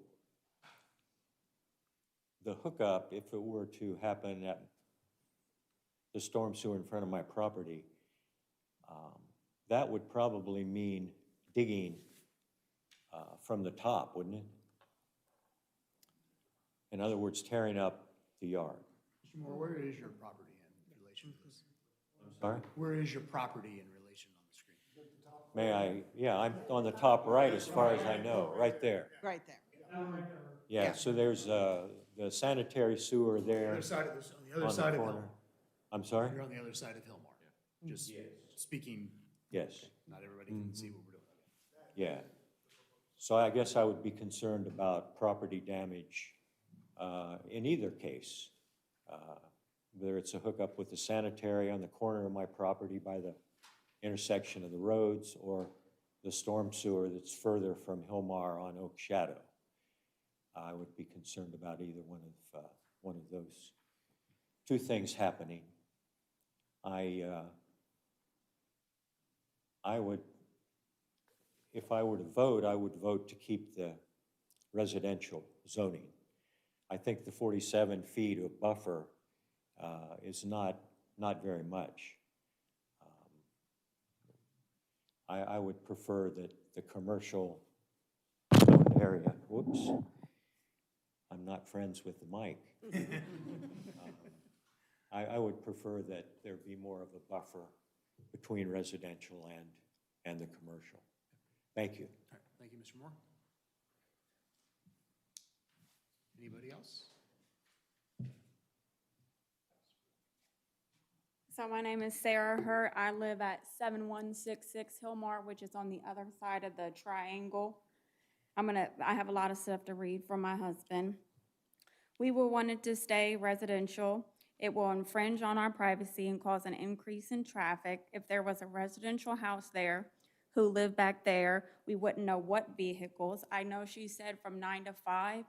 J: the hookup, if it were to happen at the storm sewer in front of my property, that would probably mean digging from the top, wouldn't it? In other words, tearing up the yard.
C: Mr. Moore, where is your property in relation to this?
J: I'm sorry?
C: Where is your property in relation on the screen?
J: May I, yeah, I'm on the top right as far as I know, right there.
F: Right there.
J: Yeah, so there's the sanitary sewer
C: The
J: there
C: other side of this, on the other
J: on
C: side
J: the
C: of
J: corner.
C: Hillmar.
J: I'm sorry?
C: You're on the other side of Hillmar. Just speaking,
J: Yes,
C: not everybody can see what we're doing.
J: yeah. So I guess I would be concerned about property damage in either case. Whether it's a hookup with the sanitary on the corner of my property by the intersection of the roads, or the storm sewer that's further from Hillmar on Oak Shadow. I would be concerned about either one of those two things happening. I would, if I were to vote, I would vote to keep the residential zoning. I think the 47 feet of buffer is not very much. I would prefer that the commercial zone area, whoops, I'm not friends with the mic. I would prefer that there be more of a buffer between residential and the commercial. Thank you.
C: All right, thank you, Mr. Moore. Anybody else?
E: So my name is Sarah Hurt. I live at 7166 Hillmar, which is on the other side of the triangle. I have a lot of stuff to read from my husband. We will want it to stay residential. It will infringe on our privacy and cause an increase in traffic. If there was a residential house there who lived back there, we wouldn't know what vehicles. I know she said from 9 to 5,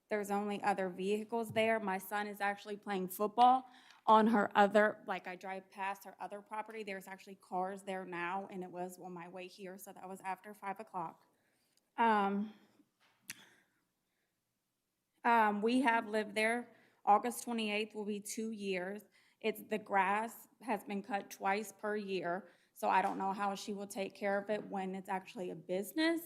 E: there's only other vehicles there. My son is actually playing football on her other, like I drive past her other property. There's actually cars there now, and it was on my way here, so that was after 5 o'clock. We have lived there. August 28th will be 2 years. The grass has been cut twice per year, so I don't know how she will take care of it when it's actually a business.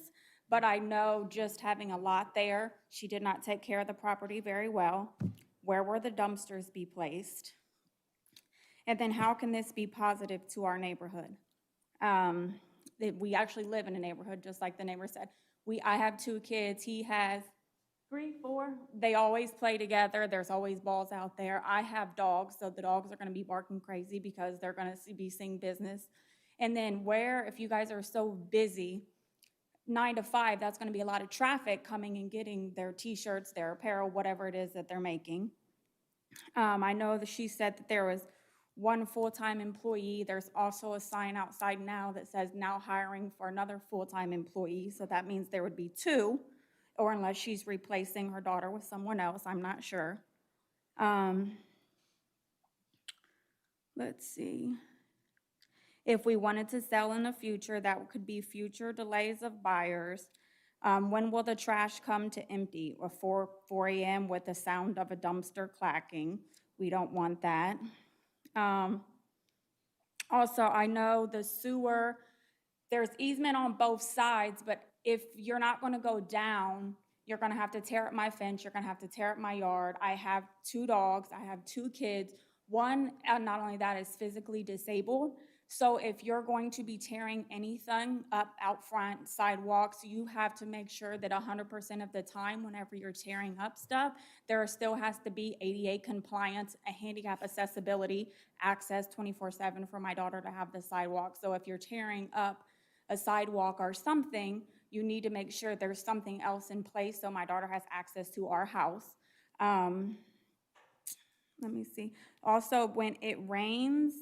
E: But I know just having a lot there, she did not take care of the property very well. Where will the dumpsters be placed? And then how can this be positive to our neighborhood? We actually live in a neighborhood, just like the neighbor said. I have 2 kids. He has 3, 4. They always play together. There's always balls out there. I have dogs, so the dogs are going to be barking crazy because they're going to be seeing business. And then if you guys are so busy, 9 to 5, that's going to be a lot of traffic coming and getting their T-shirts, their apparel, whatever it is that they're making. I know that she said that there was 1 full-time employee. There's also a sign outside now that says now hiring for another full-time employee. So that means there would be 2, or unless she's replacing her daughter with someone else, I'm not sure. Let's see. If we wanted to sell in the future, that could be future delays of buyers. When will the trash come to empty? Or 4 a.m. with the sound of a dumpster clacking. We don't want that. Also, I know the sewer, there's easement on both sides, but if you're not going to go down, you're going to have to tear up my fence. You're going to have to tear up my yard. I have 2 dogs. I have 2 kids. One, not only that, is physically disabled. So if you're going to be tearing anything up out front, sidewalks, you have to make sure that 100% of the time, whenever you're tearing up stuff, there still has to be ADA compliance, a handicap accessibility, access 24/7 for my daughter to have the sidewalk. So if you're tearing up a sidewalk or something, you need to make sure there's something else in place so my daughter has access to our house. Let me see. Also, when it rains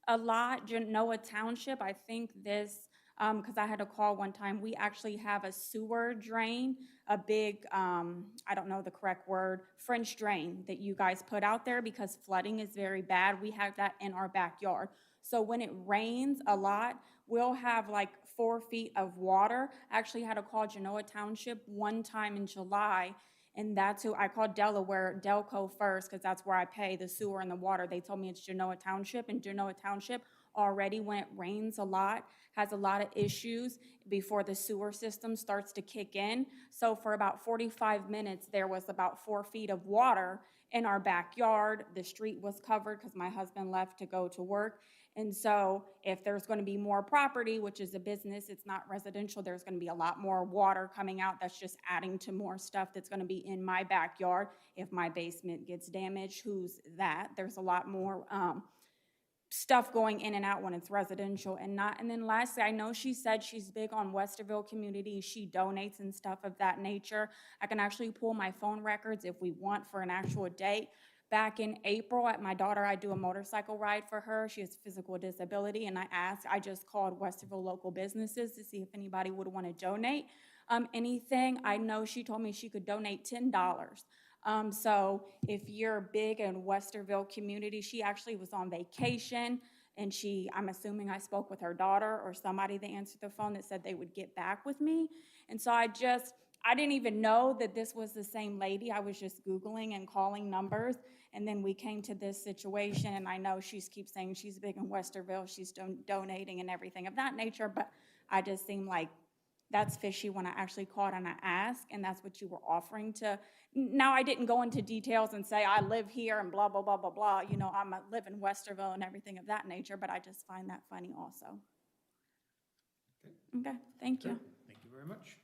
E: a lot, Genoa Township, I think this, because I had a call one time, we actually have a sewer drain, a big, I don't know the correct word, French drain that you guys put out there because flooding is very bad. We have that in our backyard. So when it rains a lot, we'll have like 4 feet of water. I actually had to call Genoa Township one time in July, and that's who I called Delco first, because that's where I pay the sewer and the water. They told me it's Genoa Township, and Genoa Township already, when it rains a lot, has a lot of issues before the sewer system starts to kick in. So for about 45 minutes, there was about 4 feet of water in our backyard. The street was covered because my husband left to go to work. And so if there's going to be more property, which is a business, it's not residential, there's going to be a lot more water coming out. That's just adding to more stuff that's going to be in my backyard. If my basement gets damaged, who's that? There's a lot more stuff going in and out when it's residential and not. And then lastly, I know she said she's big on Westerville community. She donates and stuff of that nature. I can actually pull my phone records if we want for an actual date. Back in April, at my daughter, I do a motorcycle ride for her. She has physical disability, and I just called Westerville local businesses to see if anybody would want to donate anything. I know she told me she could donate $10. So if you're big in Westerville community, she actually was on vacation, and I'm assuming I spoke with her daughter or somebody that answered the phone that said they would get back with me. And so I didn't even know that this was the same lady. I was just Googling and calling numbers, and then we came to this situation, and I know she keeps saying she's big in Westerville, she's donating and everything of that nature, but I just seemed like that's fishy when I actually called and I asked, and that's what you were offering to. Now, I didn't go into details and say I live here and blah, blah, blah, blah, blah. You know, I live in Westerville and everything of that nature, but I just find that funny also. Okay, thank you.
C: Thank you very much.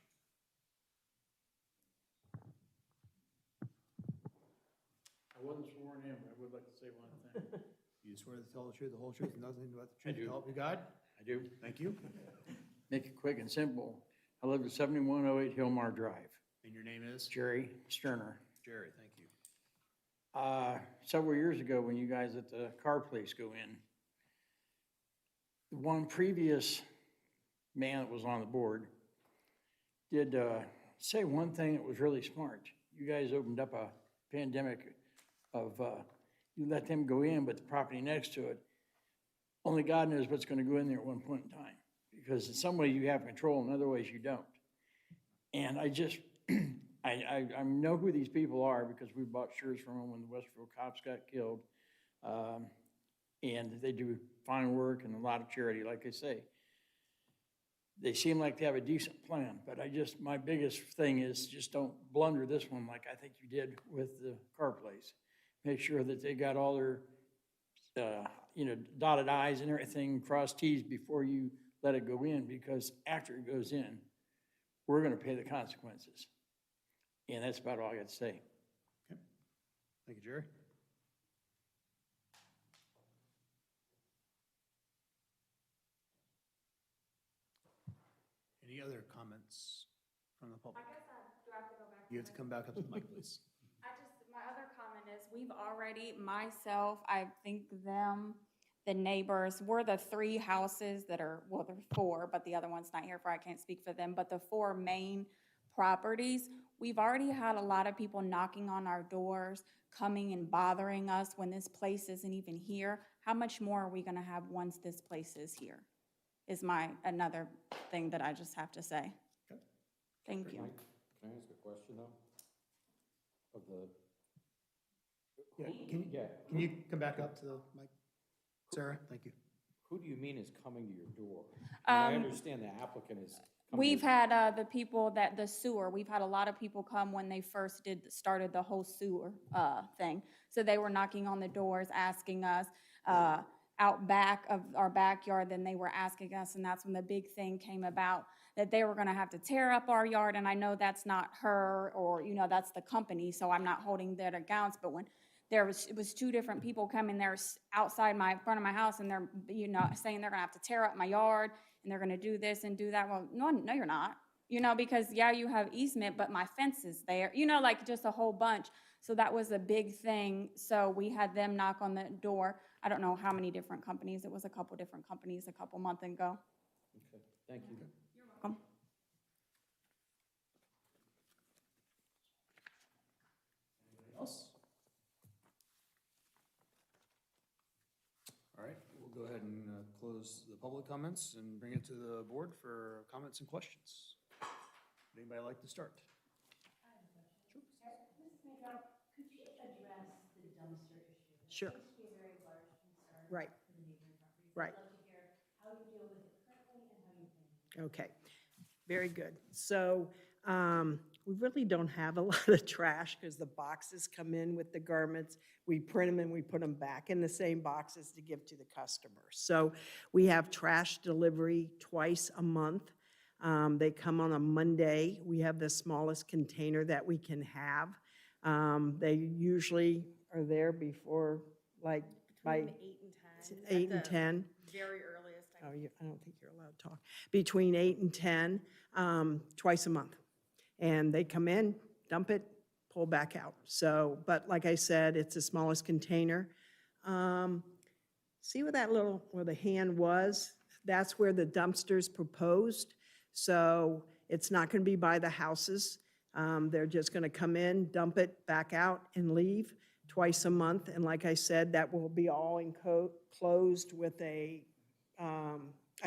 I: I wasn't sworn in, but I would like to say one thing.
C: You swear to tell the truth, the whole truth, and nothing but the truth
K: do.
C: to help you God?
K: I do.
C: Thank you.
K: Make it quick and simple. I live at 7108 Hillmar Drive.
C: And your name is?
K: Jerry Sterner.
C: Jerry, thank you.
K: Several years ago, when you guys at the car place go in, the one previous man that was on the board did say one thing that was really smart. You guys opened up a pandemic of you let them go in, but the property next to it, only God knows what's going to go in there at one point in time. Because in some ways you have control, in other ways you don't. And I just, I know who these people are because we bought shirts from them when the Westerville cops got killed. And they do fine work and a lot of charity, like I say. They seem like they have a decent plan, but my biggest thing is just don't blunder this one like I think you did with the car place. Make sure that they got all their, dotted i's and everything, crossed t's before you let it go in, because after it goes in, we're gonna pay the consequences. And that's about all I got to say.
C: Thank you, Jerry. Any other comments from the public?
E: Do I have to go back?
C: You have to come back up to the mic, please.
E: My other comment is, we've already, myself, I think them, the neighbors, we're the 3 houses that are, well, there's 4, but the other one's not here, for I can't speak for them, but the 4 main properties, we've already had a lot of people knocking on our doors, coming and bothering us when this place isn't even here. How much more are we gonna have once this place is here? Is another thing that I just have to say.
C: Okay.
E: Thank you.
D: Can I ask a question, though? Of the,
C: Yeah, can you come back up to the mic? Sarah, thank you.
D: who do you mean is coming to your door? I understand the applicant is coming.
E: We've had the people the sewer, we've had a lot of people come when they first started the whole sewer thing. So they were knocking on the doors, asking us out back of our backyard, then they were asking us, and that's when the big thing came about, that they were gonna have to tear up our yard, and I know that's not her, or, that's the company, so I'm not holding that against, but when it was 2 different people coming there outside front of my house, and they're, saying they're gonna have to tear up my yard, and they're gonna do this and do that. Well, no, you're not. Because yeah, you have easement, but my fence is there, like just a whole bunch. So that was a big thing. So we had them knock on the door. I don't know how many different companies. It was a couple different companies a couple months ago.
D: Okay, thank you.
E: You're welcome.
C: Anything else? All right, we'll go ahead and close the public comments and bring it to the board for comments and questions. Would anybody like to start?
L: Mrs. Major, could you address the dumpster issue?
F: Sure.
L: It seems to be a very large concern.
F: Right.
L: For the neighboring properties.
F: Right.
L: I'd love to hear how you deal with it currently and how you plan.
F: Okay, very good. So we really don't have a lot of trash because the boxes come in with the garments. We print them and we put them back in the same boxes to give to the customer. So we have trash delivery twice a month. They come on a Monday. We have the smallest container that we can have. They usually are there before, like, by
L: Between 8 and 10.
F: 8 and 10.
L: Very earliest.
F: Oh, I don't think you're allowed to talk. Between 8 and 10, twice a month. And they come in, dump it, pull back out. So, but like I said, it's the smallest container. See where where the hand was? That's where the dumpster's proposed. So it's not going to be by the houses. They're just going to come in, dump it, back out, and leave twice a month. And like I said, that will be all enclosed with a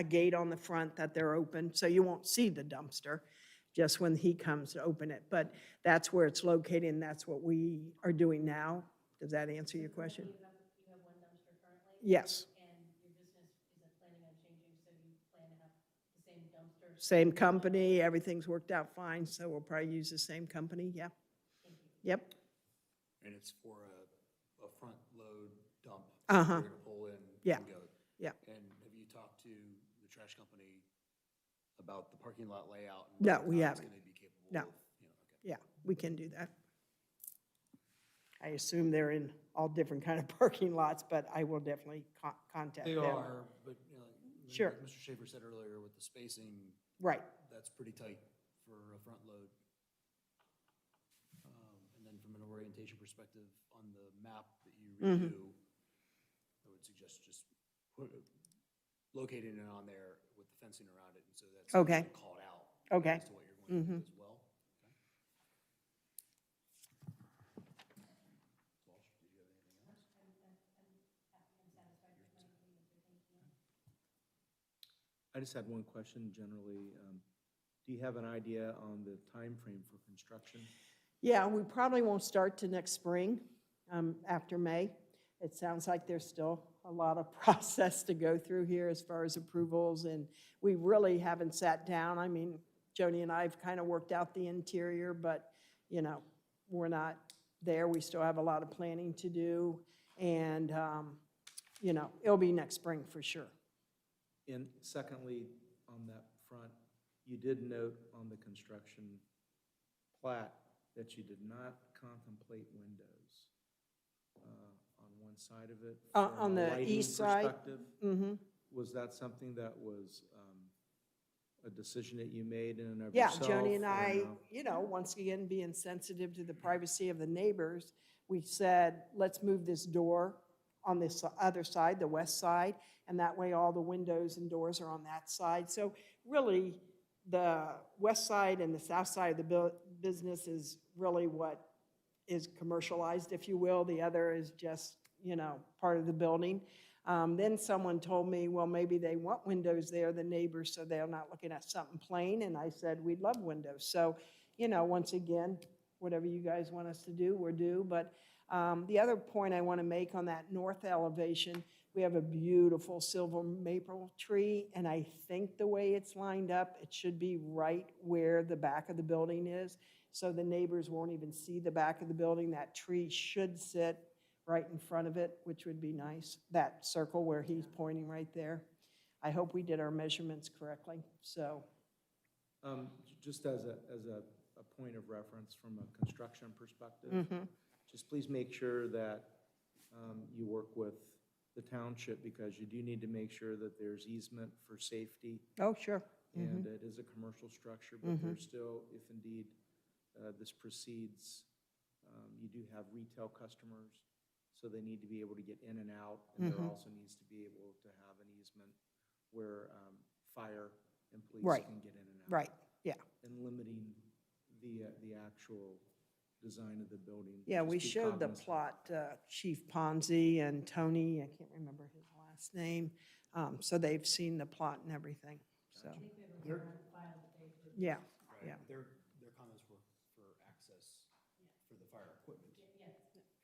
F: gate on the front that they're open. So you won't see the dumpster just when he comes to open it. But that's where it's located, and that's what we are doing now. Does that answer your question?
L: You have one dumpster currently?
F: Yes.
L: And your business isn't planning on changing, so you plan to have the same dumpster?
F: Same company, everything's worked out fine, so we'll probably use the same company, yeah.
L: Thank you.
F: Yep.
C: And it's for a front load dump.
F: Uh-huh.
C: You're gonna pull in
F: Yeah.
C: and go.
F: Yeah.
C: And have you talked to the trash company about the parking lot layout? And
F: No,
C: whether or
F: we
C: not it's
F: haven't.
C: gonna be capable
F: No.
C: of, okay.
F: Yeah, we can do that. I assume they're in all different kind of parking lots, but I will definitely contact
C: They
F: them.
C: are, but,
F: Sure.
C: like Mr. Schaefer said earlier, with the spacing,
F: Right,
C: that's pretty tight for a front load. And then from an orientation perspective, on the map that you
F: Mm-hmm.
C: review, I would suggest just locating it on there with the fencing around it, and so that's
F: Okay.
C: actually called out
F: okay.
C: as to what you're going to do as well. Okay. Walsh, did you have anything else?
G: I just had one question generally. Do you have an idea on the time frame for construction?
F: Yeah, we probably won't start till next spring, after May. It sounds like they're still a lot of process to go through here as far as approvals, and we really haven't sat down. I mean, Joni and I have kind of worked out the interior, but, you know, we're not there. We still have a lot of planning to do, and, you know, it'll be next spring for sure.
G: And secondly, on that front, you did note on the construction plat that you did not contemplate windows on one side of it.
F: On
G: from a
F: the
G: lighting
F: east side?
G: perspective.
F: Mm-hmm.
G: Was that something that was a decision that you made in and of
F: Yeah,
G: yourself?
F: Joni and
G: or
F: I,
G: no?
F: you know, once again, being sensitive to the privacy of the neighbors, we said, let's move this door on this other side, the west side, and that way all the windows and doors are on that side. So really, the west side and the south side of the business is really what is commercialized, if you will. The other is just, you know, part of the building. Then someone told me, well, maybe they want windows there, the neighbors, so they're not looking at something plain, and I said, we'd love windows. So, you know, once again, whatever you guys want us to do, we'll do. But the other point I want to make on that north elevation, we have a beautiful silver maple tree, and I think the way it's lined up, it should be right where the back of the building is, so the neighbors won't even see the back of the building. That tree should sit right in front of it, which would be nice, that circle where he's pointing right there. I hope we did our measurements correctly, so.
G: Just as a point of reference from a construction perspective,
F: Mm-hmm.
G: just please make sure that you work with the township, because you do need to make sure that there's easement for safety.
F: Oh, sure.
G: And it is a commercial structure, but there's still, if indeed this proceeds, you do have retail customers, so they need to be able to get in and out. And there also needs to be able to have an easement where fire and police
F: Right.
G: can get in and out.
F: Right, yeah.
G: And limiting the actual design of the building.
F: Yeah,
G: Just
F: we
G: be
F: showed the
G: cognizant.
F: plot, Chief Ponzi and Tony, I can't remember his last name, so they've seen the plot and everything, so,
L: They're filed the date.
F: yeah,
C: Right.
F: yeah.
C: Their comments were for access for the fire equipment.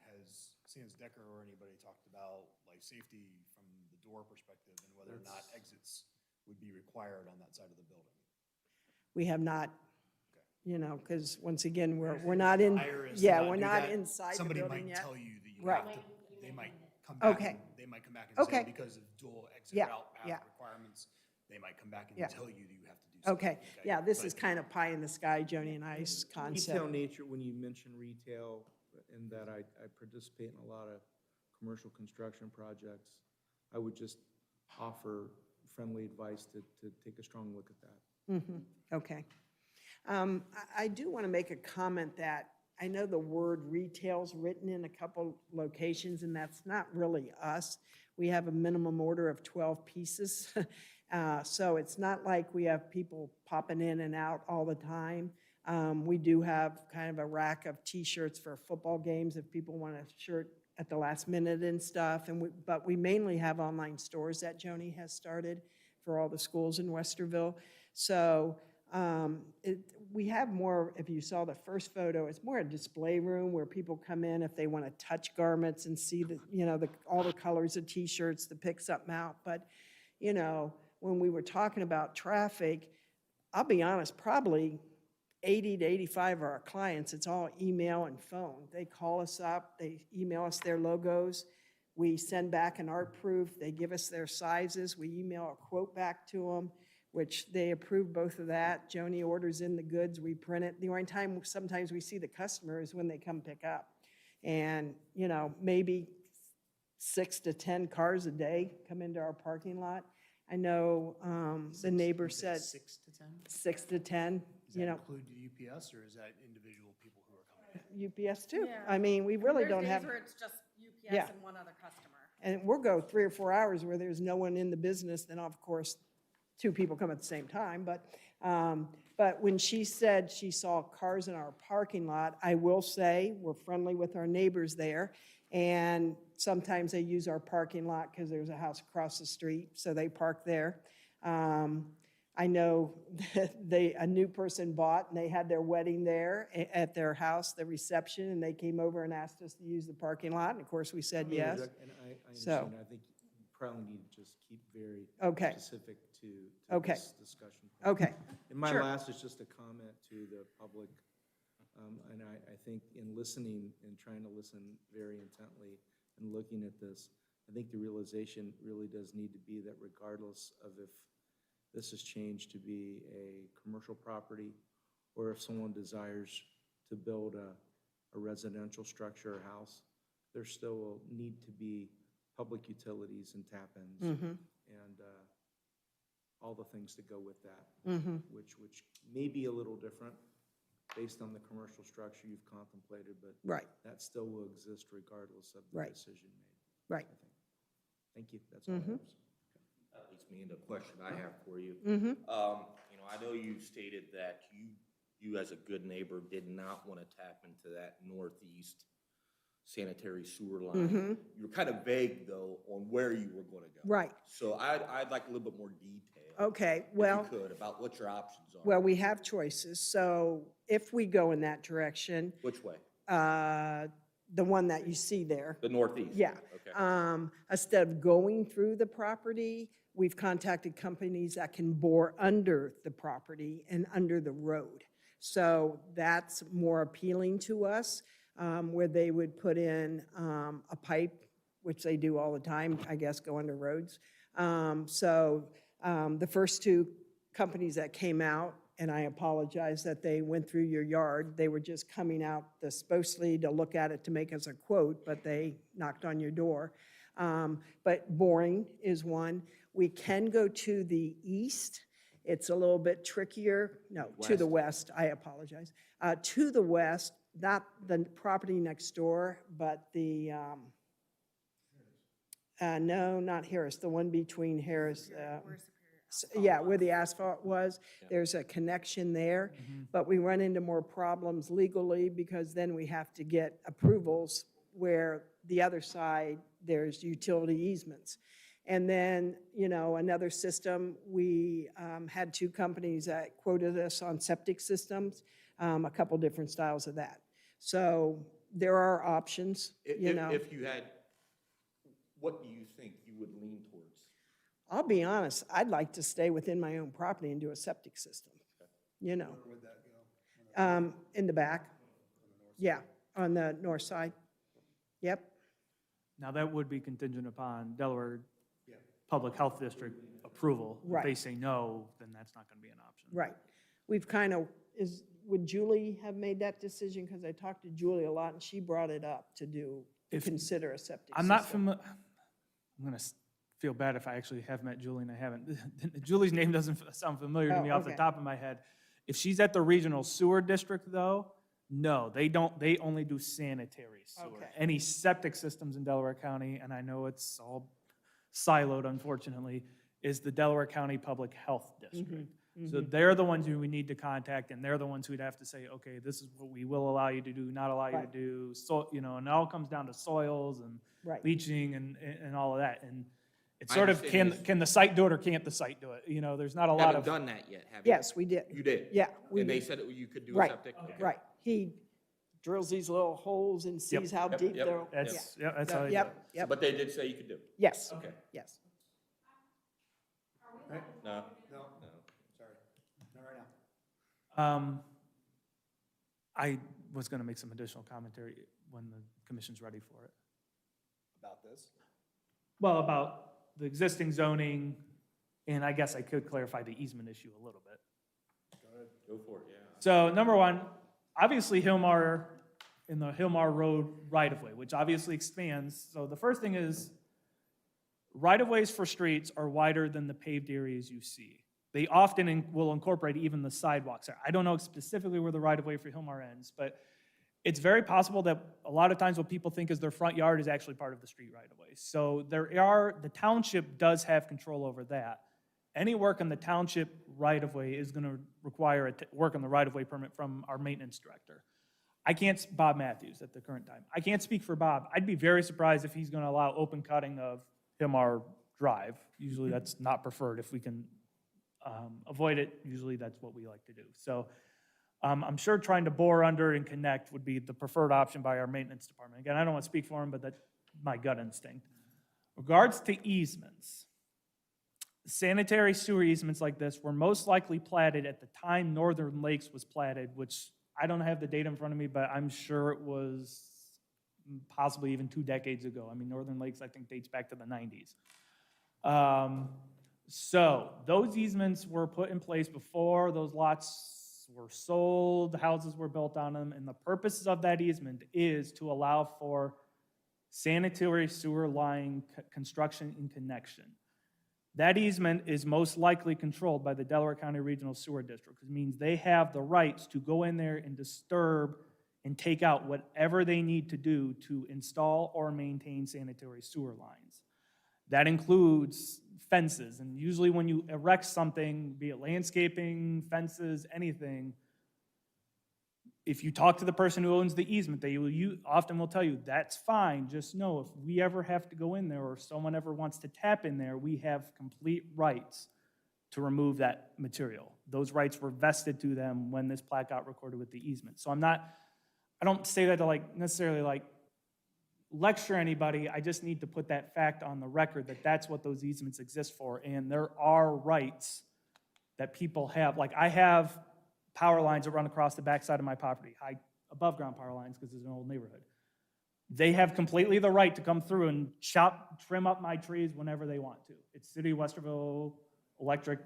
C: Has Sands Decker or anybody talked about like safety from the door perspective and whether or not exits would be required on that side of the building?
F: We have not, you know, because once again, we're not in,
C: Desire is to
F: yeah,
C: not
F: we're
C: do
F: not
C: that.
F: inside the
C: Somebody
F: building
C: might
F: yet.
C: tell you that you
F: Right.
C: have to, they might come back.
F: Okay.
C: They might come back and say,
F: Okay.
C: because of dual exit
F: Yeah,
C: route
F: yeah.
C: path requirements, they might come back and
F: Yeah.
C: tell you that you have to do something.
F: Okay, yeah, this
C: But-
F: is kind of pie in the sky, Joni and I's
G: Retail
F: concept.
G: nature, when you mention retail, in that I participate in a lot of commercial construction projects, I would just offer friendly advice to take a strong look at that.
F: Okay. I do want to make a comment that I know the word retail's written in a couple locations, and that's not really us. We have a minimum order of 12 pieces. So it's not like we have people popping in and out all the time. We do have kind of a rack of T-shirts for football games if people want a shirt at the last minute and stuff. But we mainly have online stores that Joni has started for all the schools in Westerville. So we have more, if you saw the first photo, it's more a display room where people come in if they want to touch garments and see the, you know, all the colors of T-shirts to pick something out. But, you know, when we were talking about traffic, I'll be honest, probably 80 to 85 of our clients, it's all email and phone. They call us up, they email us their logos. We send back an art proof. They give us their sizes. We email a quote back to them, which they approve both of that. Joni orders in the goods, we print it. The only time sometimes we see the customer is when they come pick up. And, you know, maybe 6 to 10 cars a day come into our parking lot. I know the neighbor said
C: 6 to 10?
F: 6 to 10,
C: Does
F: you
C: that
F: know,
C: include the UPS, or is that individual people who are coming in?
F: UPS too.
L: Yeah.
F: I mean, we really don't have.
L: There's days where it's just
F: Yeah.
L: UPS and one other customer.
F: And we'll go 3 or 4 hours where there's no one in the business, then of course, 2 people come at the same time. But when she said she saw cars in our parking lot, I will say, we're friendly with our neighbors there. And sometimes they use our parking lot because there's a house across the street, so they park there. I know that a new person bought and they had their wedding there at their house, the reception, and they came over and asked us to use the parking lot, and of course we said yes.
G: And I
F: So-
G: understand, I think probably need to just keep very
F: Okay.
G: specific to
F: Okay.
G: this discussion point.
F: Okay,
G: And my
F: Sure.
G: last is just a comment to the public. And I think in listening and trying to listen very intently and looking at this, I think the realization really does need to be that regardless of if this is changed to be a commercial property, or if someone desires to build a residential structure or house, there still will need to be public utilities and tap-ins and all the things that go with that, which may be a little different based on the commercial structure you've contemplated, but
F: right,
G: that still will exist regardless of the
F: Right.
G: decision made,
F: right.
G: I think. Thank you, that's all I have.
M: That leads me into a question I have for you.
F: Mm-hmm.
M: You know, I know you stated that you as a good neighbor did not want to tap into that northeast sanitary sewer line. You were kind of vague, though, on where you were going to go.
F: Right.
M: So I'd like a little bit more detail.
F: Okay, well.
M: If you could, about what your options are.
F: Well, we have choices, so if we go in that direction,
M: Which way?
F: the one that you see there,
M: The northeast?
F: yeah.
M: Okay.
F: Instead of going through the property, we've contacted companies that can bore under the property and under the road. So that's more appealing to us, where they would put in a pipe, which they do all the time, I guess, go under roads. The first two companies that came out, and I apologize that they went through your yard, they were just coming out supposedly to look at it to make us a quote, but they knocked on your door. But boring is one. We can go to the east. It's a little bit trickier. No, to the west, I apologize. To the west, not the property next door, but the, no, not Harris, the one between Harris. Yeah, where the asphalt was, there's a connection there, but we run into more problems legally because then we have to get approvals where the other side, there's utility easements. And then, you know, another system, we had two companies that quoted us on septic systems, a couple different styles of that. So there are options, you know.
M: If you had, what do you think you would lean towards?
F: I'll be honest, I'd like to stay within my own property and do a septic system, you know. In the back. Yeah, on the north side. Yep,
B: Now, that would be contingent upon Delaware Public Health District approval. If they
F: Right.
B: say no, then that's not going to be an option.
F: right. We've kind of, would Julie have made that decision? Because I talked to Julie a lot and she brought it up to consider a septic system.
B: I'm not familiar, I'm going to feel bad if I actually have met Julie and I haven't. Julie's name doesn't sound familiar to me off the
F: okay.
B: top of my head. If she's at the regional sewer district, though, no, they don't, they only do sanitary sewer.
F: Okay.
B: Any septic systems in Delaware County, and I know it's all siloed, unfortunately, is the Delaware County Public Health District. So they're the ones who we need to contact, and they're the ones who'd have to say, okay, this is what we will allow you to do, not allow you to
F: Right.
B: do. So, you know, and it all comes down to soils and
F: Right.
B: leaching and all of that. And it's
M: My
B: sort of,
M: understanding
B: can the site do it or can't the site do it? You know, there's not a lot
M: Haven't
B: of.
M: done that yet, have you?
F: Yes, we did.
M: You did?
F: Yeah. we
M: And they
F: did.
M: said that you could do a
F: Right,
M: septic? Okay.
F: right. He drills these little holes and sees how
M: Yep,
F: deep
M: yep.
F: they're.
B: That's, yeah, that's how they do it.
F: Yep, yep,
M: But they did say you could do it?
F: yes,
M: Okay.
F: yes.
M: No?
C: No, sorry, not right now.
B: I was going to make some additional commentary when the commission's ready for it.
C: About this?
B: Well, about the existing zoning, and I guess I could clarify the easement issue a little bit.
M: Go for it, yeah.
B: So number one, obviously Hillmar, in the Hillmar Road right-of-way, which obviously expands. So the first thing is, right-of-ways for streets are wider than the paved areas you see. They often will incorporate even the sidewalks there. I don't know specifically where the right-of-way for Hillmar ends, but it's very possible that a lot of times what people think is their front yard is actually part of the street right-of-way. So the township does have control over that. Any work on the township right-of-way is going to require a work on the right-of-way permit from our maintenance director. Bob Matthews at the current time. I can't speak for Bob. I'd be very surprised if he's going to allow open cutting of Hillmar Drive. Usually that's not preferred. If we can avoid it, usually that's what we like to do. So I'm sure trying to bore under and connect would be the preferred option by our maintenance department. Again, I don't want to speak for him, but that's my gut instinct. Regards to easements, sanitary sewer easements like this were most likely platted at the time Northern Lakes was platted, which I don't have the date in front of me, but I'm sure it was possibly even 2 decades ago. I mean, Northern Lakes, I think, dates back to the 90s. So those easements were put in place before those lots were sold, houses were built on them, and the purpose of that easement is to allow for sanitary sewer line construction and connection. That easement is most likely controlled by the Delaware County Regional Sewer District, which means they have the rights to go in there and disturb and take out whatever they need to do to install or maintain sanitary sewer lines. That includes fences, and usually when you erect something, be it landscaping, fences, anything, if you talk to the person who owns the easement, they often will tell you, that's fine, just know if we ever have to go in there or someone ever wants to tap in there, we have complete rights to remove that material. Those rights were vested to them when this plat got recorded with the easement. So I don't say that to necessarily lecture anybody, I just need to put that fact on the record that that's what those easements exist for, and there are rights that people have. Like, I have power lines that run across the backside of my property, high above ground power lines because it's an old neighborhood. They have completely the right to come through and trim up my trees whenever they want to. It's City of Westerville electric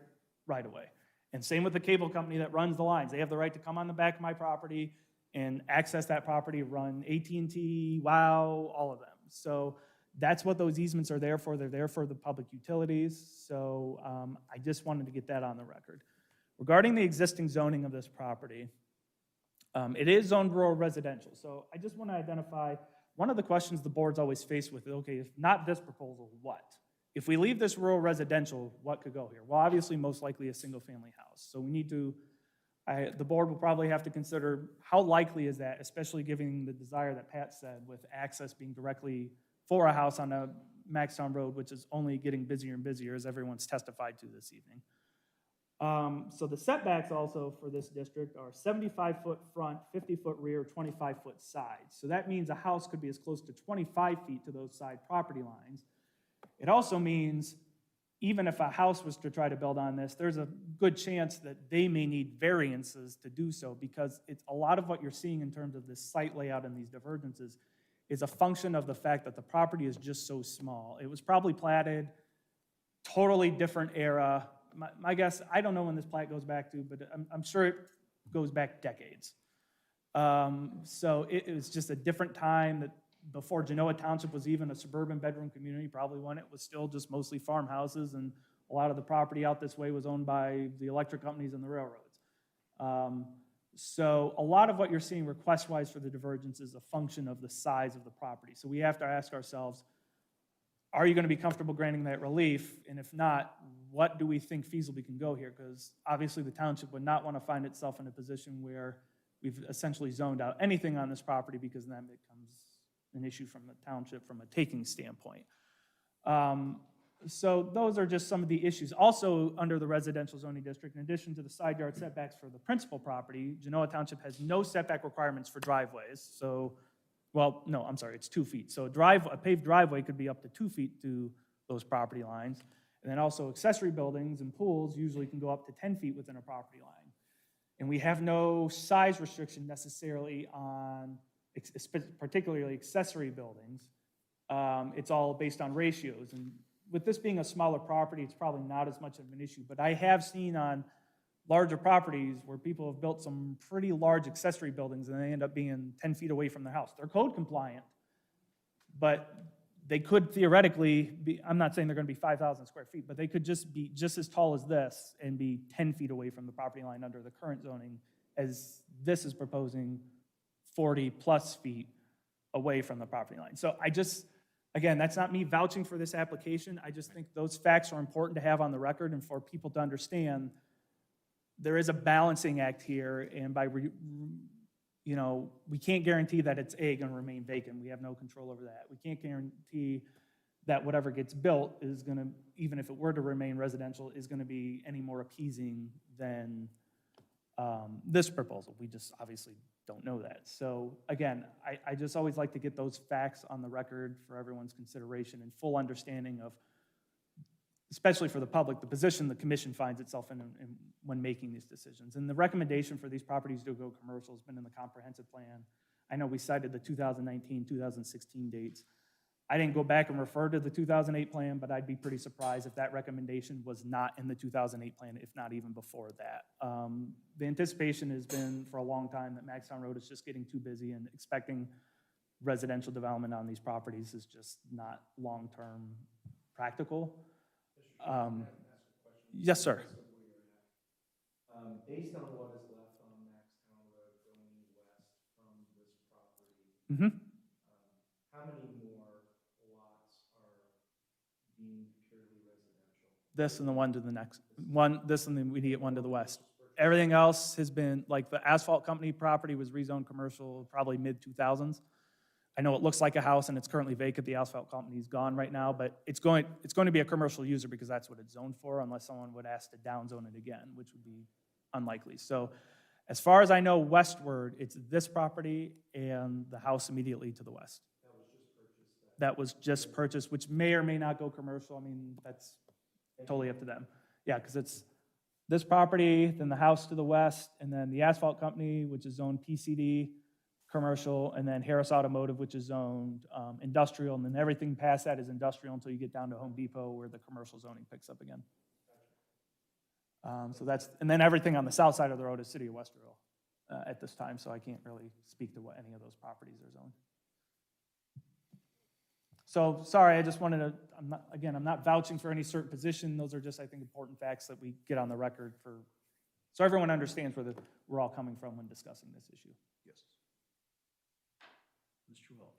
B: right away. And same with the cable company that runs the lines. They have the right to come on the back of my property and access that property, run AT&T, WOW, all of them. So that's what those easements are there for. They're there for the public utilities. So I just wanted to get that on the record. Regarding the existing zoning of this property, it is zoned rural residential. So I just want to identify one of the questions the board's always faced with, okay, if not this proposal, what? If we leave this rural residential, what could go here? Well, obviously, most likely a single-family house. So we need to, the board will probably have to consider how likely is that, especially given the desire that Pat said with access being directly for a house on a Maxtown Road, which is only getting busier and busier as everyone's testified to this evening. So the setbacks also for this district are 75-foot front, 50-foot rear, 25-foot sides. So that means a house could be as close to 25 feet to those side property lines. It also means even if a house was to try to build on this, there's a good chance that they may need variances to do so, because it's a lot of what you're seeing in terms of this site layout and these divergences is a function of the fact that the property is just so small. It was probably platted, totally different era. My guess, I don't know when this plat goes back to, but I'm sure it goes back decades. So it was just a different time that before Genoa Township was even a suburban bedroom community, probably when it was still just mostly farmhouses, and a lot of the property out this way was owned by the electric companies and the railroads. So a lot of what you're seeing request-wise for the divergence is a function of the size of the property. So we have to ask ourselves, are you going to be comfortable granting that relief? And if not, what do we think feasibly can go here? Because obviously the township would not want to find itself in a position where we've essentially zoned out anything on this property, because then it becomes an issue from the township from a taking standpoint. So those are just some of the issues. Also, under the residential zoning district, in addition to the side yard setbacks for the principal property, Genoa Township has no setback requirements for driveways. So, well, no, I'm sorry, it's 2 feet. So a paved driveway could be up to 2 feet to those property lines. And then also accessory buildings and pools usually can go up to 10 feet within a property line. And we have no size restriction necessarily on particularly accessory buildings. It's all based on ratios. And with this being a smaller property, it's probably not as much of an issue. But I have seen on larger properties where people have built some pretty large accessory buildings and they end up being 10 feet away from their house. They're code compliant, but they could theoretically be, I'm not saying they're going to be 5,000 square feet, but they could just be just as tall as this and be 10 feet away from the property line under the current zoning, as this is proposing 40 plus feet away from the property line. So again, that's not me vouching for this application. I just think those facts are important to have on the record and for people to understand there is a balancing act here, and by, we can't guarantee that it's going to remain vacant. We have no control over that. We can't guarantee that whatever gets built is going to, even if it were to remain residential, is going to be any more appeasing than this proposal. We just obviously don't know that. So again, I just always like to get those facts on the record for everyone's consideration and full understanding of, especially for the public, the position the commission finds itself in when making these decisions. And the recommendation for these properties to go commercial has been in the comprehensive plan. I know we cited the 2019, 2016 dates. I didn't go back and refer to the 2008 plan, but I'd be pretty surprised if that recommendation was not in the 2008 plan, if not even before that. The anticipation has been for a long time that Maxtown Road is just getting too busy, and expecting residential development on these properties is just not long-term practical. Yes, sir.
G: Based on what is left on Maxtown Road going west from this property,
B: Mm-hmm.
G: how many more lots are deemed purely residential?
B: This and the one to the next, this and the immediate one to the west. Everything else has been, like the asphalt company property was rezoned commercial probably mid-2000s. I know it looks like a house and it's currently vacant. The asphalt company's gone right now, but it's going to be a commercial user because that's what it's zoned for, unless someone would ask to downzone it again, which would be unlikely. So as far as I know, westward, it's this property and the house immediately to the west. That was just purchased, which may or may not go commercial. I mean, that's totally up to them. Yeah, because it's this property, then the house to the west, and then the asphalt company, which is zoned PCD, commercial, and then Harris Automotive, which is zoned industrial, and then everything past that is industrial until you get down to Home Depot where the commercial zoning picks up again. So that's, and then everything on the south side of the road is City of Westerville at this time, so I can't really speak to what any of those properties are zoned. So, sorry, I just wanted to, I'm not vouching for any certain position. Those are just, I think, important facts that we get on the record for, so everyone understands where we're all coming from when discussing this issue.
C: Yes. Mr. Welch.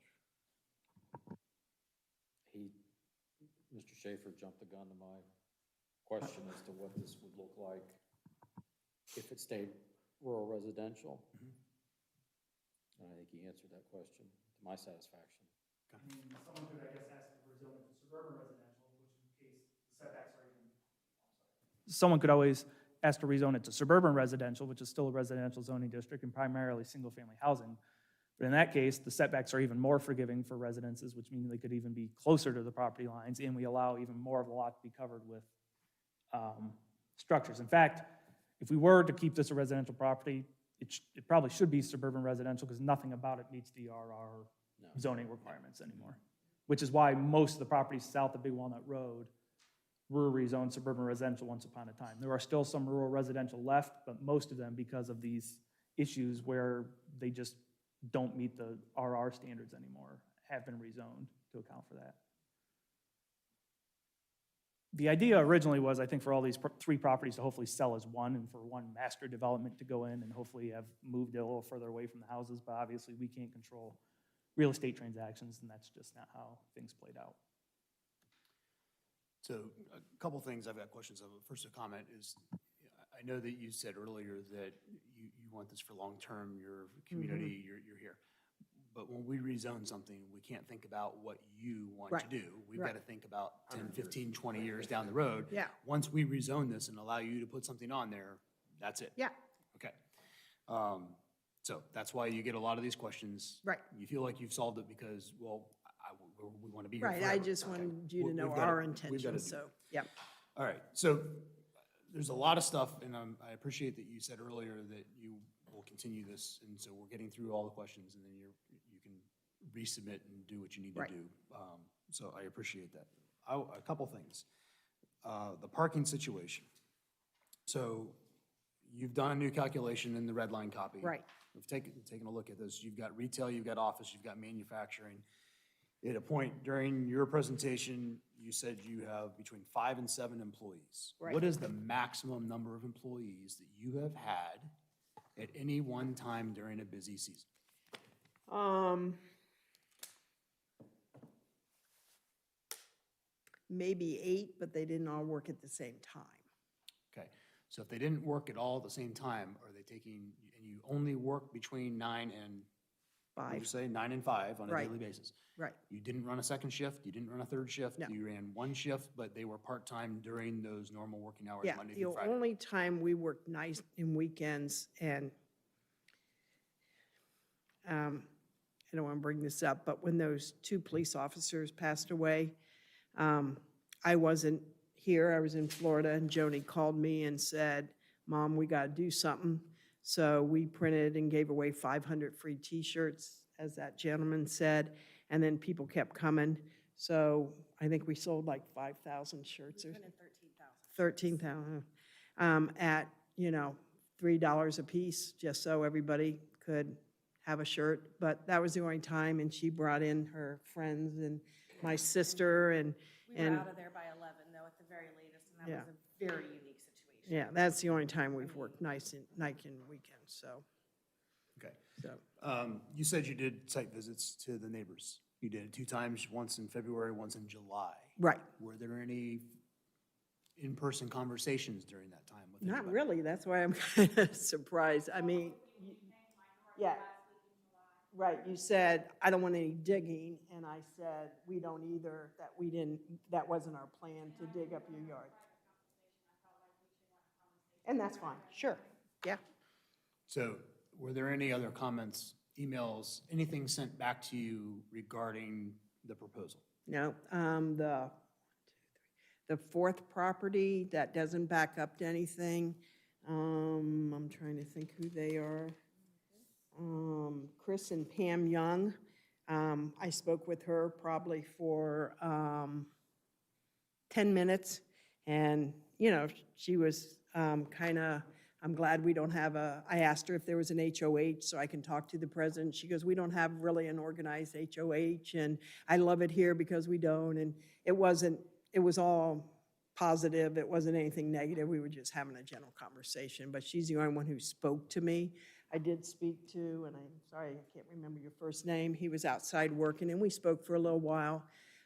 D: Mr. Schaefer jumped the gun to my question as to what this would look like if it stayed rural residential. And I think he answered that question to my satisfaction.
B: Someone could, I guess, ask to rezone it to suburban residential, which in case the setbacks are even, someone could always ask to rezone it to suburban residential, which is still a residential zoning district and primarily single-family housing. But in that case, the setbacks are even more forgiving for residences, which means they could even be closer to the property lines, and we allow even more of the lot to be covered with structures. In fact, if we were to keep this a residential property, it probably should be suburban residential because nothing about it meets the RR zoning requirements anymore, which is why most of the properties south of Big Walnut Road were rezoned suburban residential once upon a time. There are still some rural residential left, but most of them, because of these issues where they just don't meet the RR standards anymore, have been rezoned to account for that. The idea originally was, I think, for all these three properties to hopefully sell as one and for one master development to go in and hopefully have moved a little further away from the houses, but obviously we can't control real estate transactions, and that's just not how things played out.
C: So a couple things I've got questions of. First, a comment is, I know that you said earlier that you want this for long-term, your community, you're here. But when we rezone something, we can't think about what you want to do. We've got to think about 10, 15, 20 years down the road.
F: Yeah.
C: Once we rezone this and allow you to put something on there, that's it.
F: Yeah.
C: Okay. So that's why you get a lot of these questions.
F: Right.
C: You feel like you've solved it because, well, we want to be here
F: Right,
C: forever.
F: I just wanted you to
C: We've
F: know
C: gotta-
F: our
C: we've gotta
F: intentions,
C: do
F: so,
C: it.
F: yeah.
C: All right, so there's a lot of stuff, and I appreciate that you said earlier that you will continue this, and so we're getting through all the questions, and then you can resubmit and do what you need to
F: Right.
C: do. So I appreciate that. A couple things. The parking situation. So you've done a new calculation in the red line copy.
F: Right.
C: We've taken a look at this. You've got retail, you've got office, you've got manufacturing. At a point during your presentation, you said you have between 5 and 7 employees.
F: Right.
C: What is the maximum number of employees that you have had at any one time during a busy season?
F: Maybe 8, but they didn't all work at the same time.
C: Okay, so if they didn't work at all at the same time, are they taking, and you only work between 9 and We'll
F: 5,
C: just say 9 and 5 on a
F: Right.
C: daily basis.
F: right.
C: You didn't run a second shift, you didn't run a third shift.
F: No.
C: You ran one shift, but they were part-time during those normal working hours,
F: Yeah,
C: Monday
F: the
C: through Friday.
F: only time we worked nights and weekends, and I don't want to bring this up, but when those 2 police officers passed away, I wasn't here, I was in Florida, and Joni called me and said, Mom, we got to do something. So we printed and gave away 500 free T-shirts, as that gentleman said, and then people kept coming. So I think we sold like 5,000 shirts or 13,000 at, $3 a piece, just so everybody could have a shirt. But that was the only time, and she brought in her friends and my sister, and
L: We were out of there by 11, though, at the very latest, and that
F: Yeah.
L: was a very unique situation.
F: yeah, that's the only time we've worked night and weekends, so.
C: Okay.
F: So,
C: You said you did site visits to the neighbors. You did it 2 times, once in February, once in July.
F: right,
C: Were there any in-person conversations during that time with
F: not
C: anybody?
F: really, that's why I'm kind of surprised, I mean, yeah. Right, you said, I don't want any digging, and I said, we don't either, that wasn't our plan to dig up your yard. And that's fine, sure, yeah.
C: So were there any other comments, emails, anything sent back to you regarding the proposal?
F: No, the 4th property, that doesn't back up to anything. I'm trying to think who they are. Chris and Pam Young. I spoke with her probably for 10 minutes, and, she was kind of, I'm glad we don't have I asked her if there was an HOH so I can talk to the president. She goes, we don't have really an organized HOH, and I love it here because we don't, and it was all positive. It wasn't anything negative. We were just having a general conversation, but she's the only one who spoke to me. I did speak to, and I'm sorry, I can't remember your first name. He was outside working, and we spoke for a little while.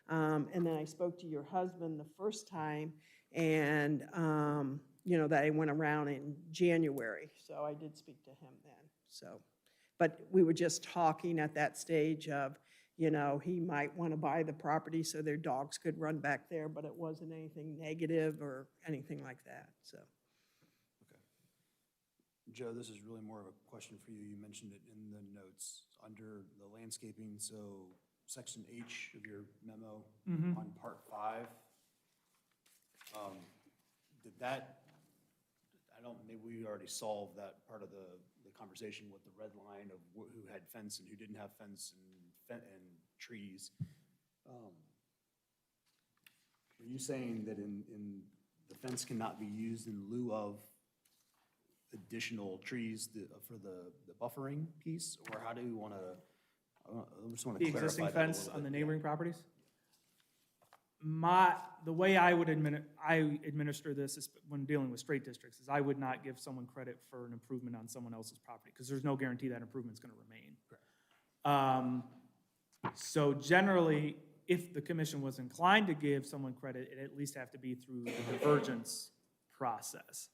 F: And then I spoke to your husband the first time, and, that I went around in January. So I did speak to him then, so. But we were just talking at that stage of, he might want to buy the property so their dogs could run back there, but it wasn't anything negative or anything like that, so.
C: Joe, this is really more of a question for you. You mentioned it in the notes under the landscaping, so section H of your memo on part 5. Did that, maybe we already solved that part of the conversation with the red line of who had fence and who didn't have fence and trees. Are you saying that in the fence cannot be used in lieu of additional trees for the buffering piece, or how do you want to, I just want to
B: The
C: clarify
B: existing
C: that a
B: fence
C: little
B: on the
C: bit.
B: neighboring properties? The way I would administer this is when dealing with straight districts, is I would not give someone credit for an improvement on someone else's property, because there's no guarantee that improvement's gonna remain. So generally, if the commission was inclined to give someone credit, it'd at least have to be through the divergence process.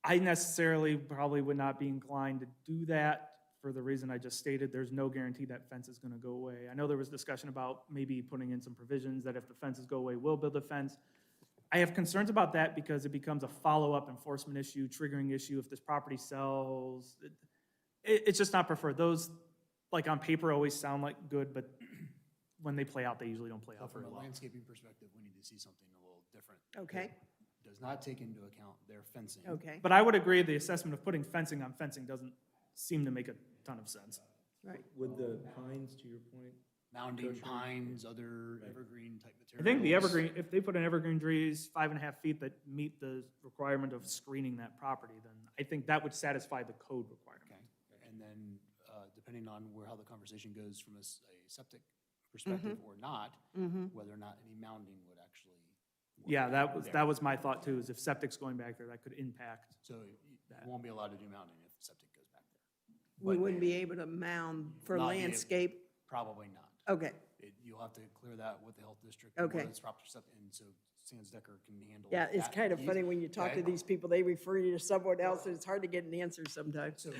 B: I necessarily probably would not be inclined to do that for the reason I just stated. There's no guarantee that fence is going to go away. I know there was discussion about maybe putting in some provisions that if the fences go away, we'll build a fence. I have concerns about that because it becomes a follow-up enforcement issue, triggering issue if this property sells. It's just not preferred. Those, like on paper, always sound like good, but when they play out, they usually don't play
C: So
B: out very
C: from a
B: well.
C: landscaping perspective, we need to see something a little different.
F: Okay,
C: that Does not take into account their fencing.
F: okay,
B: But I would agree the assessment of putting fencing on fencing doesn't seem to make a ton of sense.
F: right.
G: Would the pines, to your point,
C: Mounding pines, other evergreen type materials.
B: I think the evergreen, if they put in evergreen trees 5.5 feet that meet the requirement of screening that property, then I think that would satisfy the code requirement.
C: Okay, and then, depending on how the conversation goes from a septic perspective or not, whether or not any mounding would actually work
B: Yeah,
C: there.
B: that was my thought too, is if septic's going back there, that could impact.
C: So you won't be allowed to do mounding if septic goes back there.
F: We
C: But
F: wouldn't be able to mound for
C: Not be able-
F: landscape?
C: Probably not.
F: Okay,
C: You'll have to clear that with the health district.
F: Okay.
C: whether it's proper septic, and so Sands Decker can handle.
F: yeah, it's
C: that
F: kind of
C: piece.
F: funny when you talk to
C: Okay.
F: these people, they refer you to someone else, and it's hard to get an answer sometimes.
C: So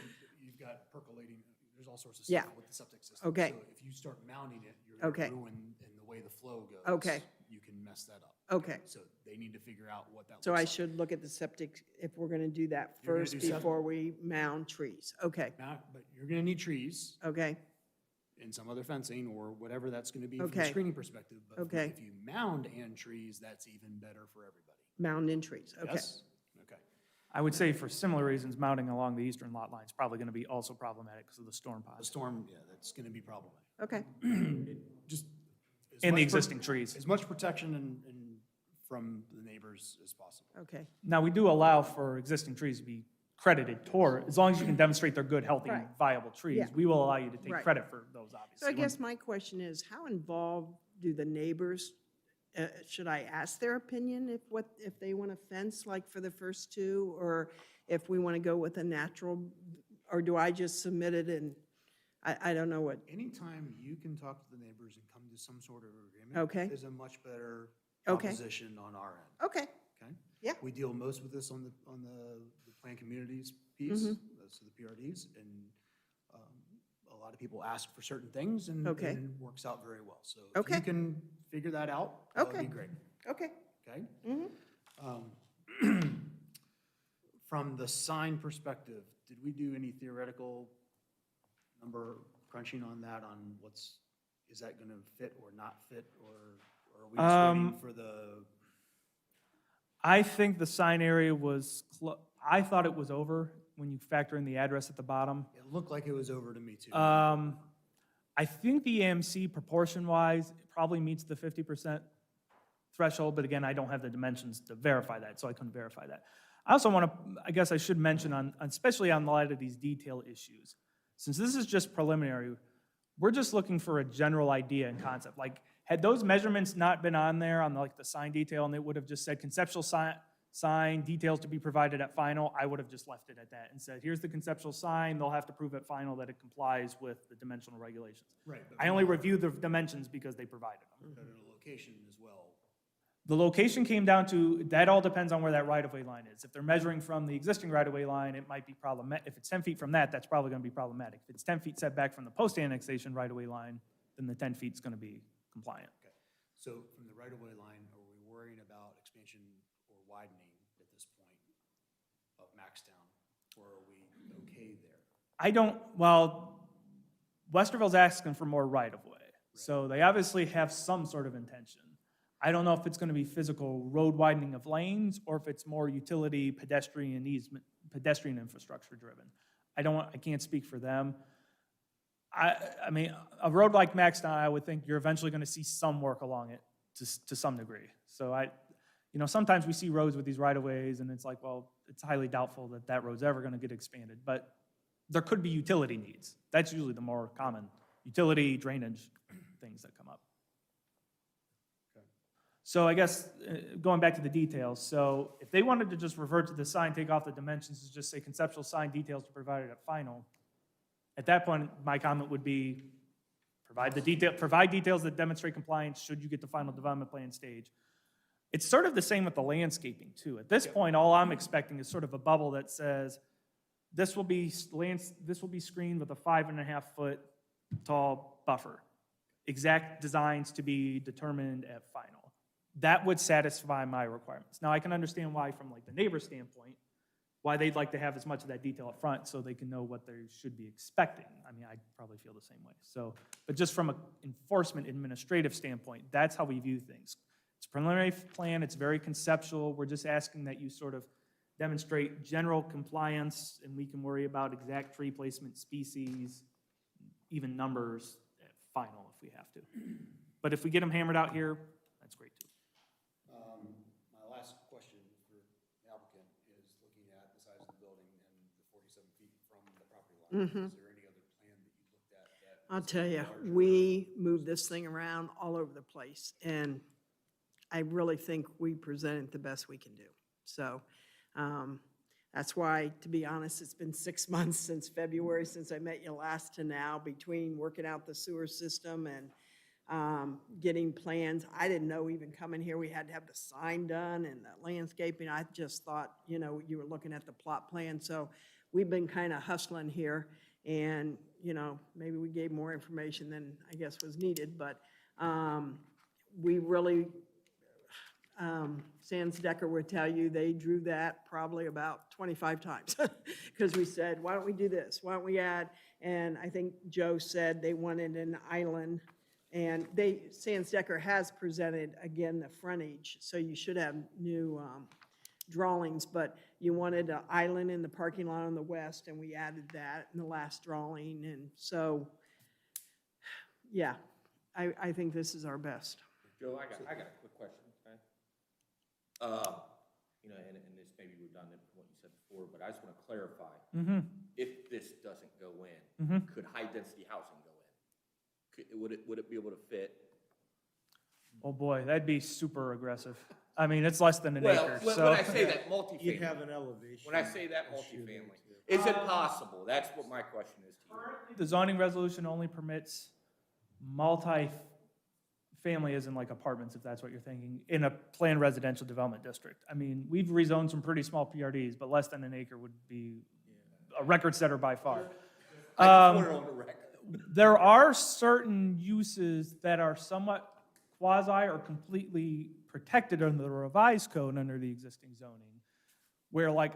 C: you've got percolating, there's all sorts of
F: Yeah.
C: stuff with the septic system.
F: Okay.
C: So if you start mounting it, you're
F: Okay.
C: gonna ruin in the way the flow goes.
F: Okay.
C: You can mess that up.
F: Okay.
C: So they need to figure out what that looks
F: So
C: like.
F: I should look at the septic if we're going to do that
C: You're gonna
F: first
C: do septic.
F: before we mound trees. Okay,
C: But you're gonna need trees
F: okay,
C: and some other fencing or whatever that's gonna be from a
F: Okay.
C: screening perspective. But
F: Okay.
C: if you mound and trees, that's even better for everybody.
F: mound in trees, okay.
C: Yes? Okay.
B: I would say for similar reasons, mounting along the eastern lot line is probably going to be also problematic because of the storm
C: The
B: pods
C: storm, yeah, that's gonna be problematic.
F: Okay,
C: Just. as
B: and the
C: much
B: existing trees.
C: As much protection and from the neighbors as possible.
F: okay,
B: Now, we do allow for existing trees to be credited toward, as long as you can demonstrate they're good, healthy,
F: Right.
B: viable trees,
F: Yeah.
B: we will allow you to take
F: Right.
B: credit for those,
F: so
B: obviously.
F: I guess my question is, how involved do the neighbors, should I ask their opinion if they want a fence like for the first two? Or if we want to go with a natural, or do I just submit it and, I don't know what,
C: Anytime you can talk to the neighbors and come to some sort of agreement.
F: Okay.
C: Is a much better
F: Okay.
C: proposition on our end,
F: okay,
C: okay?
F: Yeah.
C: We deal most with this on the planned communities piece, so the PRDs, and a lot of people ask for certain things and
F: Okay.
C: and it works out very well. So if
F: Okay.
C: you can figure that out, that would
F: Okay.
C: be great,
F: okay.
C: okay?
F: Mhm.
C: From the sign perspective, did we do any theoretical number crunching on that, on is that gonna fit or not fit, or are we just waiting for the?
B: I think the sign area was, I thought it was over when you factor in the address at the bottom.
C: It looked like it was over to me too.
B: I think the AMC proportion-wise probably meets the 50% threshold, but again, I don't have the dimensions to verify that, so I couldn't verify that. I also want to, I guess I should mention especially on the light of these detail issues, since this is just preliminary, we're just looking for a general idea and concept. Like, had those measurements not been on there on like the sign detail and it would have just said conceptual sign details to be provided at final, I would have just left it at that and said, here's the conceptual sign, they'll have to prove at final that it complies with the dimensional regulations.
C: Right.
B: I only reviewed the dimensions because they provided them.
C: But in a location as well.
B: The location came down to, that all depends on where that right-of-way line is. If they're measuring from the existing right-of-way line, it might be problematic. If it's 10 feet from that, that's probably going to be problematic. If it's 10 feet setback from the post-annexation right-of-way line, then the 10 feet's going to be compliant.
C: Okay. So from the right-of-way line, are we worrying about expansion or widening at this point of Maxtown? Or are we okay there?
B: Westerville's asking for more right-of-way. So they obviously have some sort of intention. I don't know if it's going to be physical road widening of lanes or if it's more utility pedestrian easement, pedestrian infrastructure driven. I can't speak for them. I mean, a road like Maxtown, I would think you're eventually going to see some work along it to some degree. So sometimes we see roads with these right-of-ways and it's like, well, it's highly doubtful that that road's ever going to get expanded. But there could be utility needs. That's usually the more common utility drainage things that come up. So I guess, going back to the details, so if they wanted to just revert to the sign, take off the dimensions, and just say conceptual sign details to provide it at final, at that point, my comment would be, provide details that demonstrate compliance should you get the final development plan stage. It's sort of the same with the landscaping too. At this point, all I'm expecting is sort of a bubble that says, this will be screened with a 5.5-foot tall buffer. Exact designs to be determined at final. That would satisfy my requirements. Now, I can understand why, from like the neighbor standpoint, why they'd like to have as much of that detail up front so they can know what they should be expecting. I mean, I probably feel the same way. So, but just from an enforcement administrative standpoint, that's how we view things. It's a preliminary plan, it's very conceptual. We're just asking that you sort of demonstrate general compliance, and we can worry about exact tree placement, species, even numbers at final if we have to. But if we get them hammered out here, that's great too.
C: My last question for the applicant is looking at the size of the building and the 47 feet from the property line. Is there any other plan that you looked at that?
F: I'll
C: is
F: tell you,
C: larger?
F: we move this thing around all over the place, and I really think we presented the best we can do. So that's why, to be honest, it's been 6 months since February, since I met you last to now, between working out the sewer system and getting plans. I didn't know even coming here, we had to have the sign done and the landscaping. I just thought, you were looking at the plot plan. So we've been kind of hustling here. And, you know, maybe we gave more information than I guess was needed, but we really, Sands Decker would tell you, they drew that probably about 25 times. Because we said, why don't we do this? Why don't we add? And I think Joe said they wanted an island. And Sands Decker has presented, again, the frontage, so you should have new drawings, but you wanted an island in the parking lot on the west, and we added that in the last drawing, and so, yeah, I think this is our best.
M: Joe, I got a quick question, okay? You know, and this may be redundant from what you said before, but I just want to clarify. If this doesn't go in, could high-density housing go in? Would it be able to fit?
B: Oh, boy, that'd be super aggressive. I mean, it's less than an
M: Well,
B: acre,
M: when
B: so.
M: I say that multifamily.
G: You'd have an elevation.
M: When I say that multifamily, is it possible? That's what my question is to you.
B: The zoning resolution only permits multi-family as in like apartments, if that's what you're thinking, in a planned residential development district. I mean, we've rezoned some pretty small PRDs, but less than an acre would be a record setter by far.
M: I just want it on the record.
B: There are certain uses that are somewhat quasi or completely protected under the revised code under the existing zoning, where like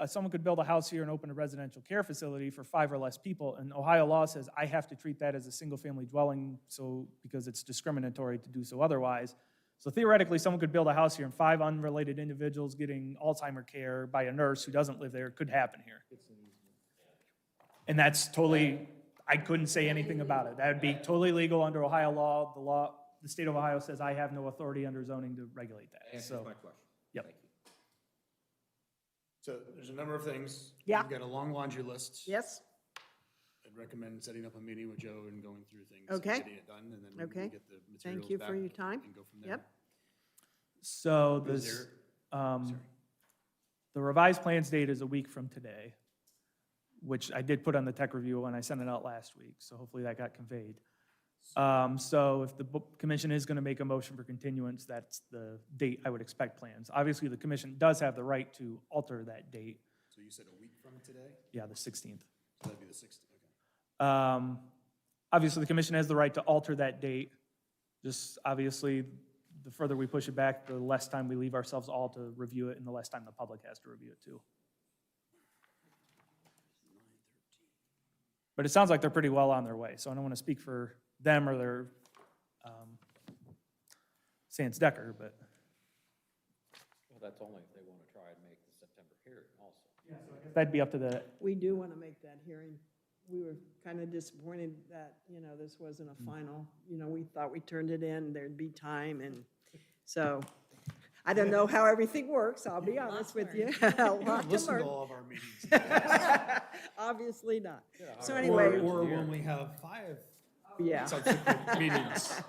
B: someone could build a house here and open a residential care facility for 5 or less people, and Ohio law says I have to treat that as a single-family dwelling, so because it's discriminatory to do so otherwise. So theoretically, someone could build a house here and 5 unrelated individuals getting Alzheimer care by a nurse who doesn't live there could happen here. And that's totally, I couldn't say anything about it. That would be totally legal under Ohio law. The state of Ohio says I have no authority under zoning to regulate that,
M: Answers
B: so.
M: my question.
B: Yep.
M: Thank you.
C: So there's a number of things.
F: Yeah.
C: We've got a long laundry list.
F: Yes?
C: I'd recommend setting up a meeting with Joe and going through things.
F: Okay.
C: And getting it done, and then we
F: Okay.
C: can get the materials
F: Thank you
C: back
F: for your time.
C: and go from there.
F: Yep.
B: So
C: Is
B: this,
C: there-
B: the revised plans date is a week from today, which I did put on the tech review when I sent it out last week, so hopefully that got conveyed. So if the commission is going to make a motion for continuance, that's the date I would expect plans. Obviously, the commission does have the right to alter that date.
C: So you said a week from today?
B: Yeah, the 16th.
C: So that'd be the 16th, okay.
B: Obviously, the commission has the right to alter that date. Just obviously, the further we push it back, the less time we leave ourselves all to review it, and the less time the public has to review it too. But it sounds like they're pretty well on their way, so I don't want to speak for them or their Sands Decker, but.
D: Well, that's only if they want to try and make the September hearing also.
B: That'd be up to the,
F: We do want to make that hearing. We were kind of disappointed that, you know, this wasn't a final, you know, we thought we turned it in, there'd be time, and so, I don't know how everything works, I'll be honest with you. A lot to
C: Listen to
F: learn.
C: all of our meetings.
F: Obviously not. So
C: Or
F: anyway,
C: when we have 5
F: yeah,
C: subsequent meetings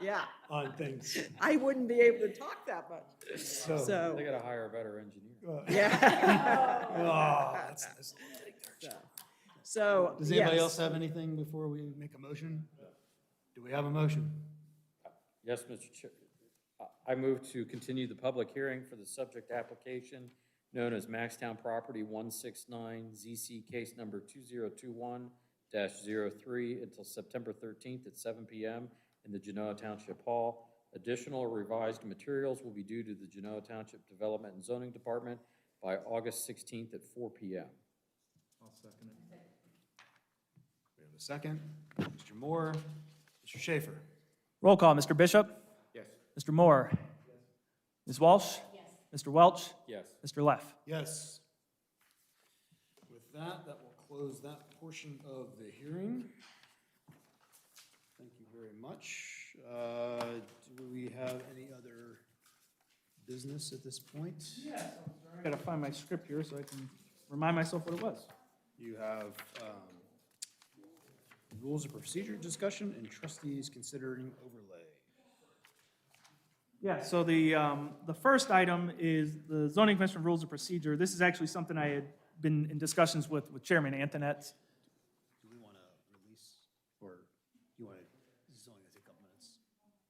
F: yeah,
C: on things.
F: I wouldn't be able to talk that much,
C: So,
F: so,
D: They gotta hire a better engineer.
F: yeah.
C: oh, that's,
F: So,
C: does anybody
F: yes.
C: else have anything before we make a motion? Do we have a motion?
D: Yes, Mr. Chair. I move to continue the public hearing for the subject application known as Maxtown Property 169 ZC case number 2021-03 until September 13th at 7 p.m. in the Genoa Township Hall. Additional or revised materials will be due to the Genoa Township Development and Zoning Department by August 16th at 4 p.m.
G: I'll second it.
C: We have a second. Mr. Moore, Mr. Schaefer.
B: roll call, Mr. Bishop,
M: Yes.
B: Mr. Moore, Ms. Walsh,
L: Yes.
B: Mr. Welch,
D: Yes.
B: Mr. Leff.
C: Yes. With that, that will close that portion of the hearing. Thank you very much. Do we have any other business at this point?
B: I gotta find my script here so I can remind myself what it was.
C: You have rules of procedure discussion and trustees considering overlay.
B: Yeah, so the first item is the zoning commission rules of procedure. This is actually something I had been in discussions with Chairman Antoinette.
C: Do we want to release, or you want to, this is only going to take a couple minutes?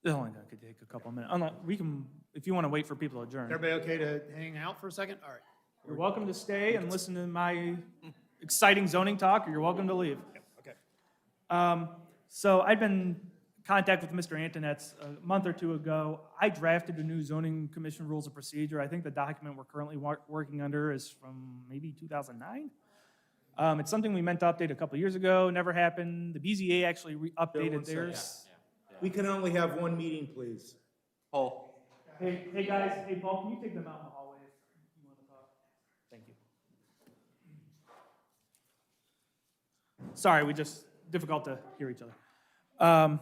B: This only could take a couple of minutes. We can, if you want to wait for people to adjourn.
C: Everybody okay to hang out for a second? All right.
B: You're welcome to stay and listen to my exciting zoning talk, or you're welcome to leave.
C: Okay.
B: So I'd been in contact with Mr. Antonetz a month or two ago. I drafted a new zoning commission rules of procedure. I think the document we're currently working under is from maybe 2009. It's something we meant to update a couple years ago, never happened. The BZA actually updated theirs.
G: We can only have one meeting, please.
D: Paul?
B: Hey guys, hey Paul, can you take them out in the hallway if you want to talk? Thank you. Sorry, difficult to hear each other.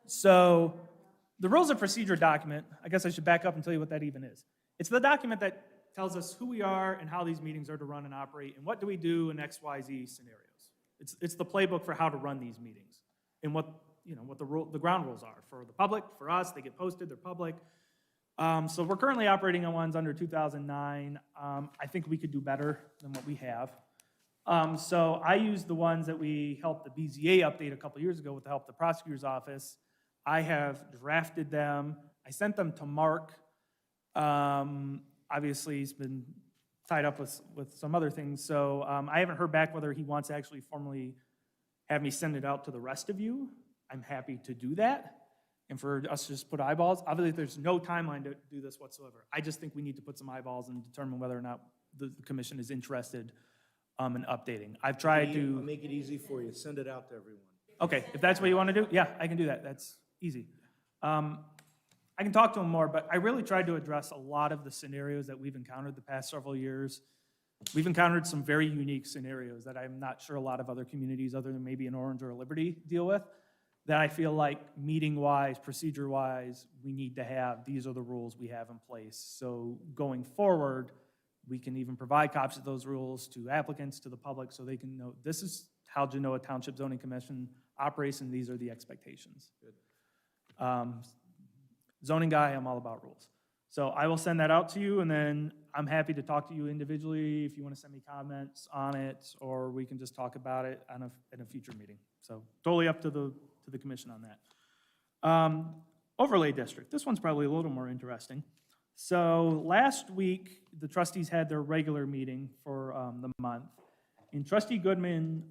B: So the rules of procedure document, I guess I should back up and tell you what that even is. It's the document that tells us who we are and how these meetings are to run and operate and what do we do in X, Y, Z scenarios. It's the playbook for how to run these meetings and what the ground rules are for the public, for us. They get posted, they're public. So we're currently operating on ones under 2009. I think we could do better than what we have. So I used the ones that we helped the BZA update a couple years ago with the help of the prosecutor's office. I have drafted them. I sent them to Mark. Obviously, he's been tied up with some other things. So I haven't heard back whether he wants to actually formally have me send it out to the rest of you. I'm happy to do that. And for us to just put eyeballs, obviously there's no timeline to do this whatsoever. I just think we need to put some eyeballs and determine whether or not the commission is interested in updating. I've tried to.
G: I'll make it easy for you. Send it out to everyone.
B: Okay, if that's what you want to do, yeah, I can do that. That's easy. I can talk to him more, but I really tried to address a lot of the scenarios that we've encountered the past several years. We've encountered some very unique scenarios that I'm not sure a lot of other communities, other than maybe an Orange or a Liberty, deal with, that I feel like meeting-wise, procedure-wise, we need to have, these are the rules we have in place. So going forward, we can even provide copies of those rules to applicants, to the public, so they can know this is how Genoa Township Zoning Commission operates, and these are the expectations. Zoning guy, I'm all about rules. So I will send that out to you, and then I'm happy to talk to you individually if you want to send me comments on it, or we can just talk about it in a future meeting. So totally up to the commission on that. Overlay district. This one's probably a little more interesting. So last week, the trustees had their regular meeting for the month, and Trustee Goodman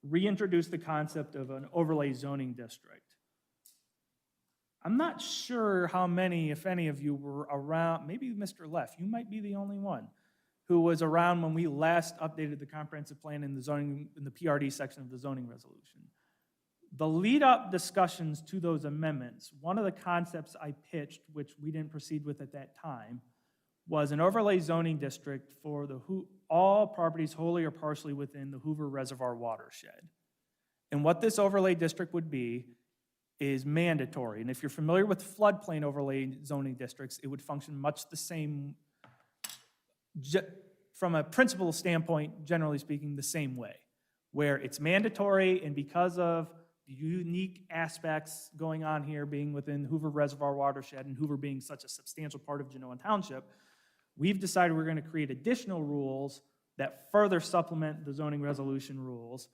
B: reintroduced the concept of an overlay zoning district. I'm not sure how many, if any of you were around, maybe Mr. Leff, you might be the only one who was around when we last updated the comprehensive plan in the zoning, in the PRD section of the zoning resolution. The lead-up discussions to those amendments, one of the concepts I pitched, which we didn't proceed with at that time, was an overlay zoning district for all properties wholly or partially within the Hoover Reservoir watershed. And what this overlay district would be is mandatory. And if you're familiar with floodplain overlay zoning districts, it would function much the same, from a principle standpoint, generally speaking, the same way, where it's mandatory, and because of the unique aspects going on here, being within Hoover Reservoir watershed and Hoover being such a substantial part of Genoa Township, we've decided we're going to create additional rules that further supplement the zoning resolution rules,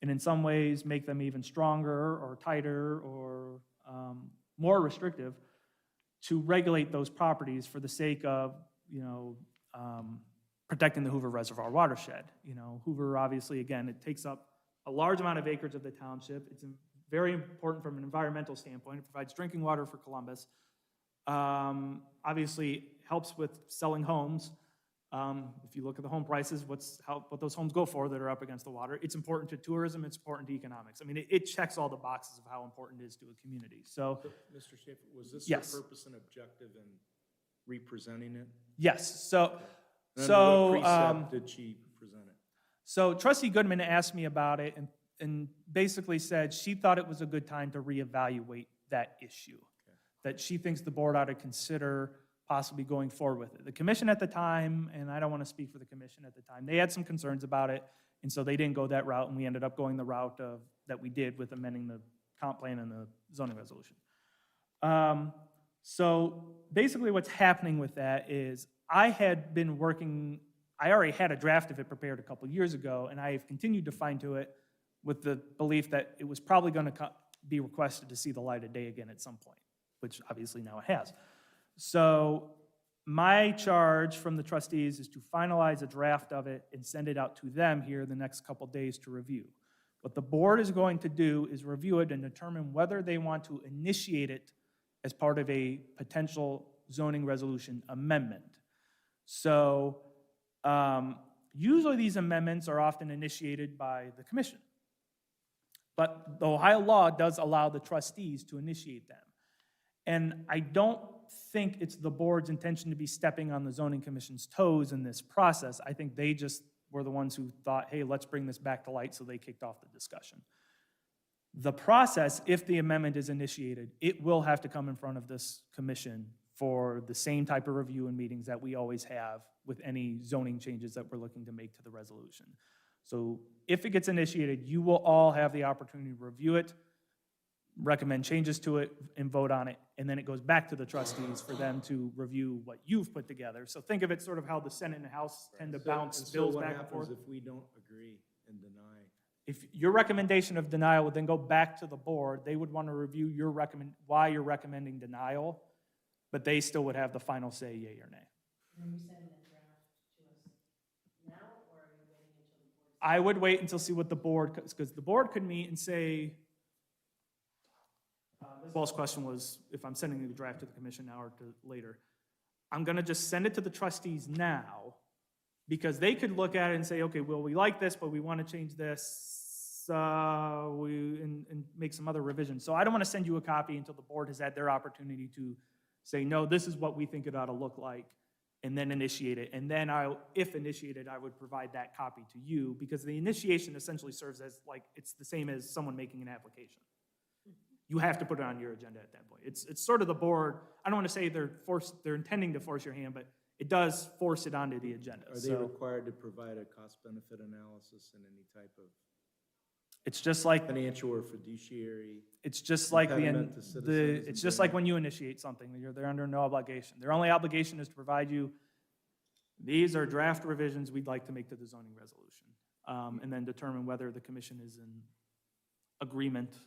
B: and in some ways make them even stronger or tighter or more restrictive to regulate those properties for the sake of, protecting the Hoover Reservoir watershed. Hoover, obviously, again, it takes up a large amount of acreage of the township. It's very important from an environmental standpoint. It provides drinking water for Columbus. Obviously, helps with selling homes. If you look at the home prices, what those homes go for that are up against the water, it's important to tourism, it's important to economics. I mean, it checks all the boxes of how important it is to a community. So,
G: Mr. Schaefer, was this
B: yes.
G: your purpose and objective in representing it?
B: Yes, so,
G: And under what precept did she present it?
B: So Trustee Goodman asked me about it and basically said she thought it was a good time to reevaluate that issue, that she thinks the board ought to consider possibly going forward with it. The commission at the time, and I don't want to speak for the commission at the time, they had some concerns about it, and so they didn't go that route, and we ended up going the route that we did with amending the comp plan and the zoning resolution. So basically what's happening with that is I already had a draft of it prepared a couple years ago, and I have continued to fine tune it with the belief that it was probably going to be requested to see the light of day again at some point, which obviously now it has. So My charge from the trustees is to finalize a draft of it and send it out to them here in the next couple days to review. What the board is going to do is review it and determine whether they want to initiate it as part of a potential zoning resolution amendment. So usually these amendments are often initiated by the commission. But the Ohio law does allow the trustees to initiate them. And I don't think it's the board's intention to be stepping on the zoning commission's toes in this process. I think they just were the ones who thought, hey, let's bring this back to light, so they kicked off the discussion. The process, if the amendment is initiated, it will have to come in front of this commission for the same type of review and meetings that we always have with any zoning changes that we're looking to make to the resolution. So if it gets initiated, you will all have the opportunity to review it, recommend changes to it, and vote on it, and then it goes back to the trustees for them to review what you've put together. So think of it sort of how the Senate and the House tend to bounce bills back and forth.
G: What happens if we don't agree and deny?
B: If your recommendation of denial would then go back to the board, they would want to review your why you're recommending denial, but they still would have the final say, yea or nay.
L: Are you sending that draft to us now, or are you waiting until the board?
B: I would wait until see what the board, because the board could meet and say, Ms. Ball's question was if I'm sending the draft to the commission now or to later. I'm going to just send it to the trustees now, because they could look at it and say, okay, well, we like this, but we want to change this, and make some other revisions. So I don't want to send you a copy until the board has had their opportunity to say, no, this is what we think it ought to look like, and then initiate it. And then if initiated, I would provide that copy to you, because the initiation essentially serves as, like, it's the same as someone making an application. You have to put it on your agenda at that point. It's sort of the board, I don't want to say they're intending to force your hand, but it does force it onto the agenda.
G: Are they required to provide a cost-benefit analysis and any type of
B: It's just like,
G: financial or fiduciary?
B: it's just like
G: impediment to citizens
B: it's
G: in
B: just like
G: general?
B: when you initiate something, they're under no obligation. Their only obligation is to provide you, these are draft revisions we'd like to make to the zoning resolution. And then determine whether the commission is in agreement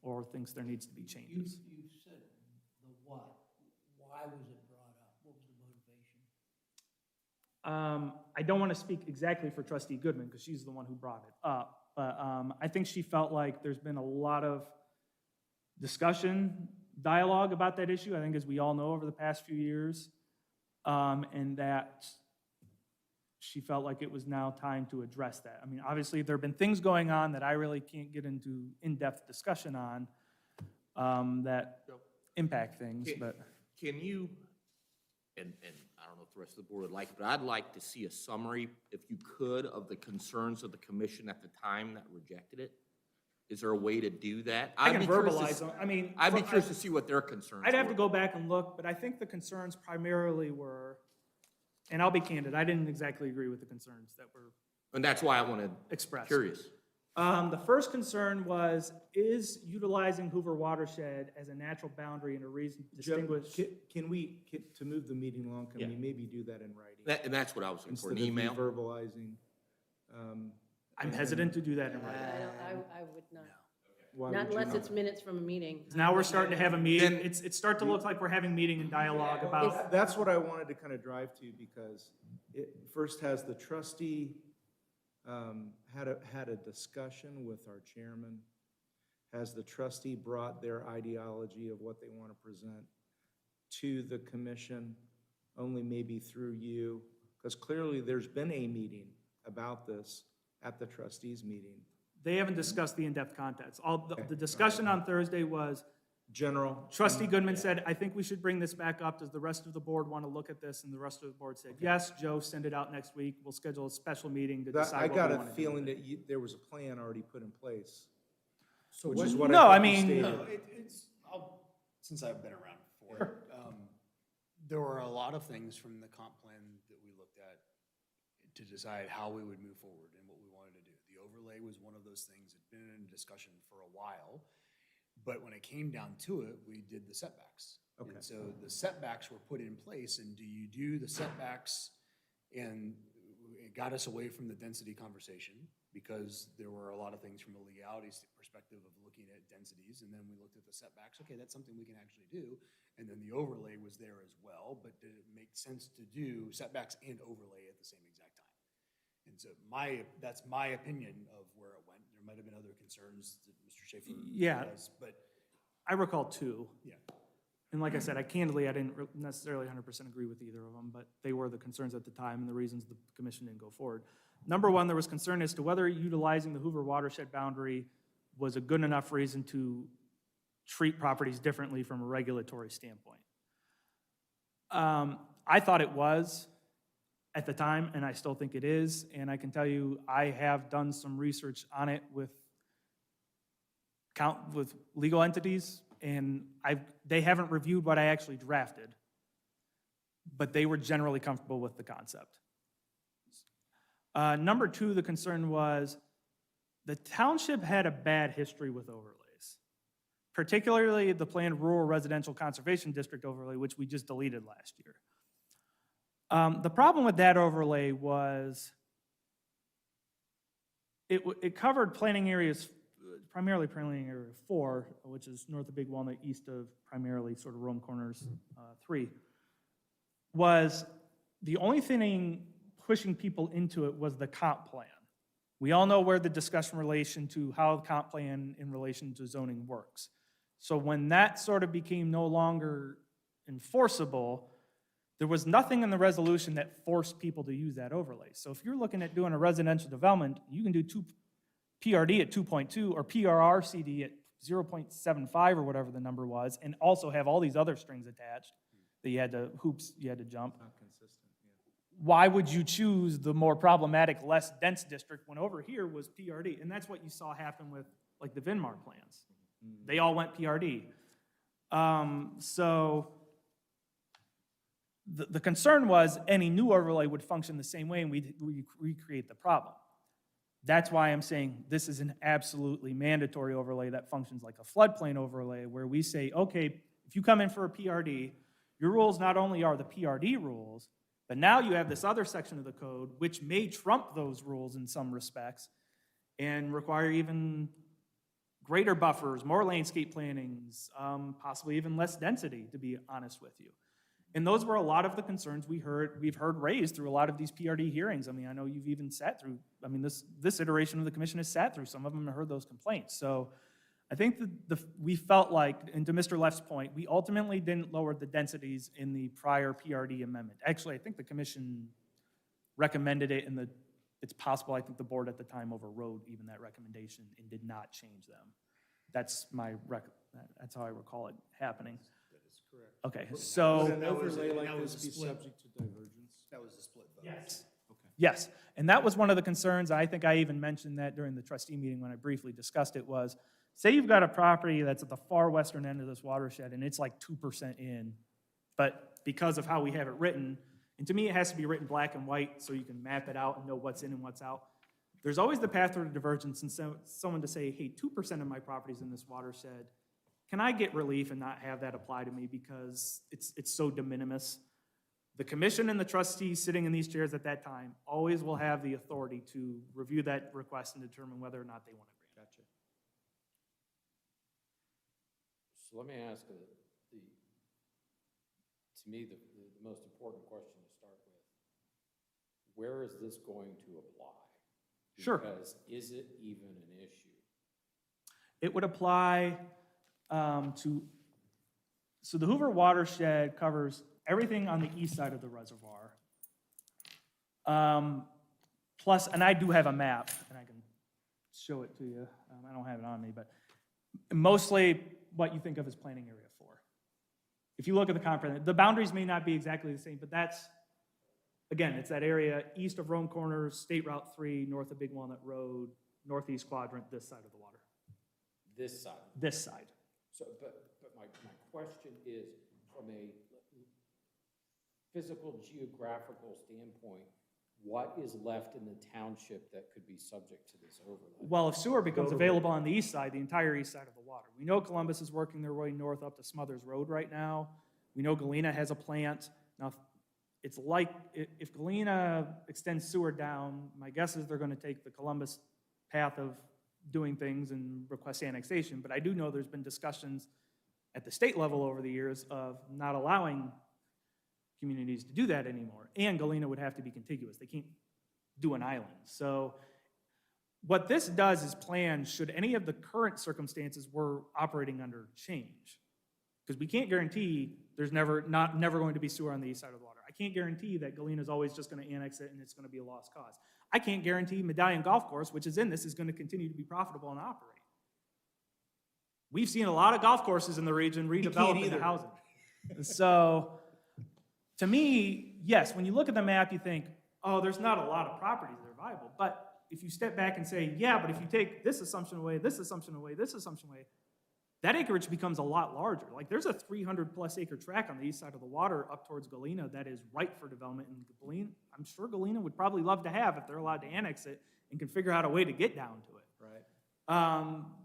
B: or thinks there needs to be changes.
K: You said the what? Why was it brought up? What was the motivation?
B: I don't want to speak exactly for trustee Goodman, because she's the one who brought it up, but I think she felt like there's been a lot of discussion, dialogue about that issue, I think, as we all know, over the past few years, and that she felt like it was now time to address that. I mean, obviously, there have been things going on that I really can't get into in-depth discussion on that impact things, but.
M: Can you, and I don't know if the rest of the board would like it, but I'd like to see a summary, if you could, of the concerns of the commission at the time that rejected it. Is there a way to do that?
B: I can
M: I'd be curious to
B: verbalize them. I mean.
M: I'd be curious to see what their concerns were.
B: I'd have to go back and look, but I think the concerns primarily were, and I'll be candid, I didn't exactly agree with the concerns that were
M: And that's why I wanted,
B: expressed.
M: curious.
B: The first concern was, is utilizing Hoover watershed as a natural boundary and a reason to
G: Joe,
B: distinguish.
G: to move the meeting along, can
M: Yeah.
G: we maybe do that in writing?
M: And that's what I was looking for,
G: Instead
M: an
G: of
M: email.
G: verbalizing?
B: I'm hesitant to do that in writing.
L: I would not.
G: Why
L: Not
G: would you
L: unless it's minutes from a meeting.
B: Now we're starting to have a meeting,
M: Then-
B: it's start to look like we're having meeting and dialogue about,
G: That's what I wanted to kind of drive to, because it first has the trustee, had a discussion with our chairman. Has the trustee brought their ideology of what they want to present to the commission, only maybe through you? Because clearly there's been a meeting about this at the trustees meeting.
B: they haven't discussed the in-depth contents. The discussion on Thursday was,
G: General.
B: Trustee Goodman said, I think we should bring this back up. Does the rest of the board want to look at this? And the rest of the board said, yes. Joe, send it out next week. We'll schedule a special meeting to
G: That-
B: decide
G: I
B: what we
G: got
B: want
G: a
B: to do.
G: feeling that there was a plan already put in place.
C: So
G: Which
C: what-
G: is what
B: No, I
G: thought you
B: mean-
G: stated.
C: No, since I've been around before, there were a lot of things from the comp plan that we looked at to decide how we would move forward and what we wanted to do. The overlay was one of those things that had been in discussion for a while, but when it came down to it, we did the setbacks.
G: Okay.
C: And so the setbacks were put in place, and do you do the setbacks and got us away from the density conversation because there were a lot of things from a legality perspective of looking at densities. And then we looked at the setbacks. Okay, that's something we can actually do. And then the overlay was there as well, but did it make sense to do setbacks and overlay at the same exact time? And so that's my opinion of where it went. There might have been other concerns that Mr. Schaefer
B: Yeah.
C: has, but
B: I recall two.
C: yeah.
B: And like I said, I didn't necessarily 100% agree with either of them, but they were the concerns at the time and the reasons the commission didn't go forward. Number one, there was concern as to whether utilizing the Hoover watershed boundary was a good enough reason to treat properties differently from a regulatory standpoint. I thought it was at the time, and I still think it is, and I can tell you, I have done some research on it with legal entities, and they haven't reviewed what I actually drafted, but they were generally comfortable with the concept. Number two, the concern was the township had a bad history with overlays, particularly the planned rural residential conservation district overlay, which we just deleted last year. The problem with that overlay was it covered planning areas, primarily planning area 4, which is north of Big Walnut, east of primarily sort of Rome Corners 3, was the only thing pushing people into it was the comp plan. We all know where the discussion relation to how the comp plan in relation to zoning works. So when that sort of became no longer enforceable, there was nothing in the resolution that forced people to use that overlay. So if you're looking at doing a residential development, you can do PRD at 2.2 or PRRCD at 0.75 or whatever the number was, and also have all these other strings attached that you had to, hoops you had to jump.
G: Not consistent, yeah.
B: Why would you choose the more problematic, less dense district when over here was PRD? And that's what you saw happen with like the Vinmar plans. They all went PRD. So the concern was any new overlay would function the same way and we'd recreate the problem. That's why I'm saying this is an absolutely mandatory overlay that functions like a floodplain overlay where we say, okay, if you come in for a PRD, your rules not only are the PRD rules, but now you have this other section of the code which may trump those rules in some respects and require even greater buffers, more landscape plantings, possibly even less density, to be honest with you. And those were a lot of the concerns we've heard raised through a lot of these PRD hearings. I mean, I know you've even sat through, I mean, this iteration of the commission has sat through some of them and heard those complaints. So I think that we felt like, and to Mr. Left's point, we ultimately didn't lower the densities in the prior PRD amendment. Actually, I think the commission recommended it, and it's possible, I think the board at the time overrode even that recommendation and did not change them. That's that's how I recall it happening.
G: That is correct.
B: Okay, so.
G: Would an overlay like
C: that was
G: this
C: a
G: be
C: split.
G: subject to divergence?
C: That was a split vote.
B: Yes.
G: Okay.
B: Yes, and that was one of the concerns, I think I even mentioned that during the trustee meeting when I briefly discussed it, was, say you've got a property that's at the far western end of this watershed and it's like 2% in, but because of how we have it written, and to me it has to be written black and white so you can map it out and know what's in and what's out. There's always the path of divergence and someone to say, hey, 2% of my property's in this watershed. Can I get relief and not have that apply to me because it's so de minimis? The commission and the trustees sitting in these chairs at that time always will have the authority to review that request and determine whether or not they want to grant it.
D: Gotcha. So let me ask to me, the most important question to start with. Where is this going to apply?
B: Sure.
D: Because is it even an issue?
B: It would apply so the Hoover watershed covers everything on the east side of the reservoir. Plus, and I do have a map, and I can show it to you. I don't have it on me, but mostly what you think of as planning area 4. If you look at the comprehensive, the boundaries may not be exactly the same, but that's, again, it's that area east of Rome Corners, State Route 3, north of Big Walnut Road, northeast quadrant, this side of the water.
D: This side.
B: This side.
D: So, but my question is, from a physical geographical standpoint, what is left in the township that could be subject to this overlay?
B: Well, if sewer becomes available on the east side, the entire east side of the water. We know Columbus is working their way north up to Smothers Road right now. We know Galena has a plant. Now, it's like, if Galena extends sewer down, my guess is they're gonna take the Columbus path of doing things and request annexation, but I do know there's been discussions at the state level over the years of not allowing communities to do that anymore, and Galena would have to be contiguous. They can't do an island. So what this does is plan, should any of the current circumstances we're operating under change. Because we can't guarantee there's never going to be sewer on the east side of the water. I can't guarantee that Galena's always just gonna annex it and it's gonna be a lost cause. I can't guarantee Medallion Golf Course, which is in this, is gonna continue to be profitable and operate. We've seen a lot of golf courses in the region redeveloped into housing. So, to me, yes, when you look at the map, you think, oh, there's not a lot of properties that are viable. But if you step back and say, yeah, but if you take this assumption away, this assumption away, this assumption away, that acreage becomes a lot larger. Like, there's a 300-plus acre tract on the east side of the water up towards Galena that is ripe for development. And Galena, I'm sure Galena would probably love to have if they're allowed to annex it and can figure out a way to get down to it.
G: Right.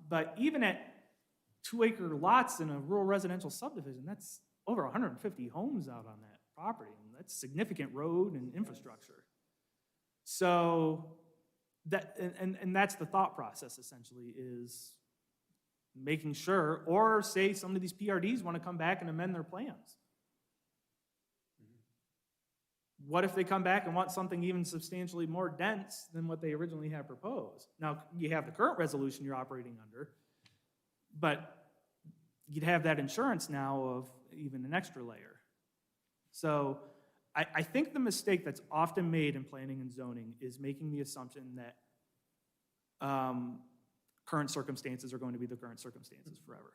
B: But even at 2-acre lots in a rural residential subdivision, that's over 150 homes out on that property. And that's significant road and infrastructure. So that, and that's the thought process essentially, is making sure, or say some of these PRDs want to come back and amend their plans. What if they come back and want something even substantially more dense than what they originally had proposed? Now, you have the current resolution you're operating under, but you'd have that insurance now of even an extra layer. So I think the mistake that's often made in planning and zoning is making the assumption that current circumstances are going to be the current circumstances forever.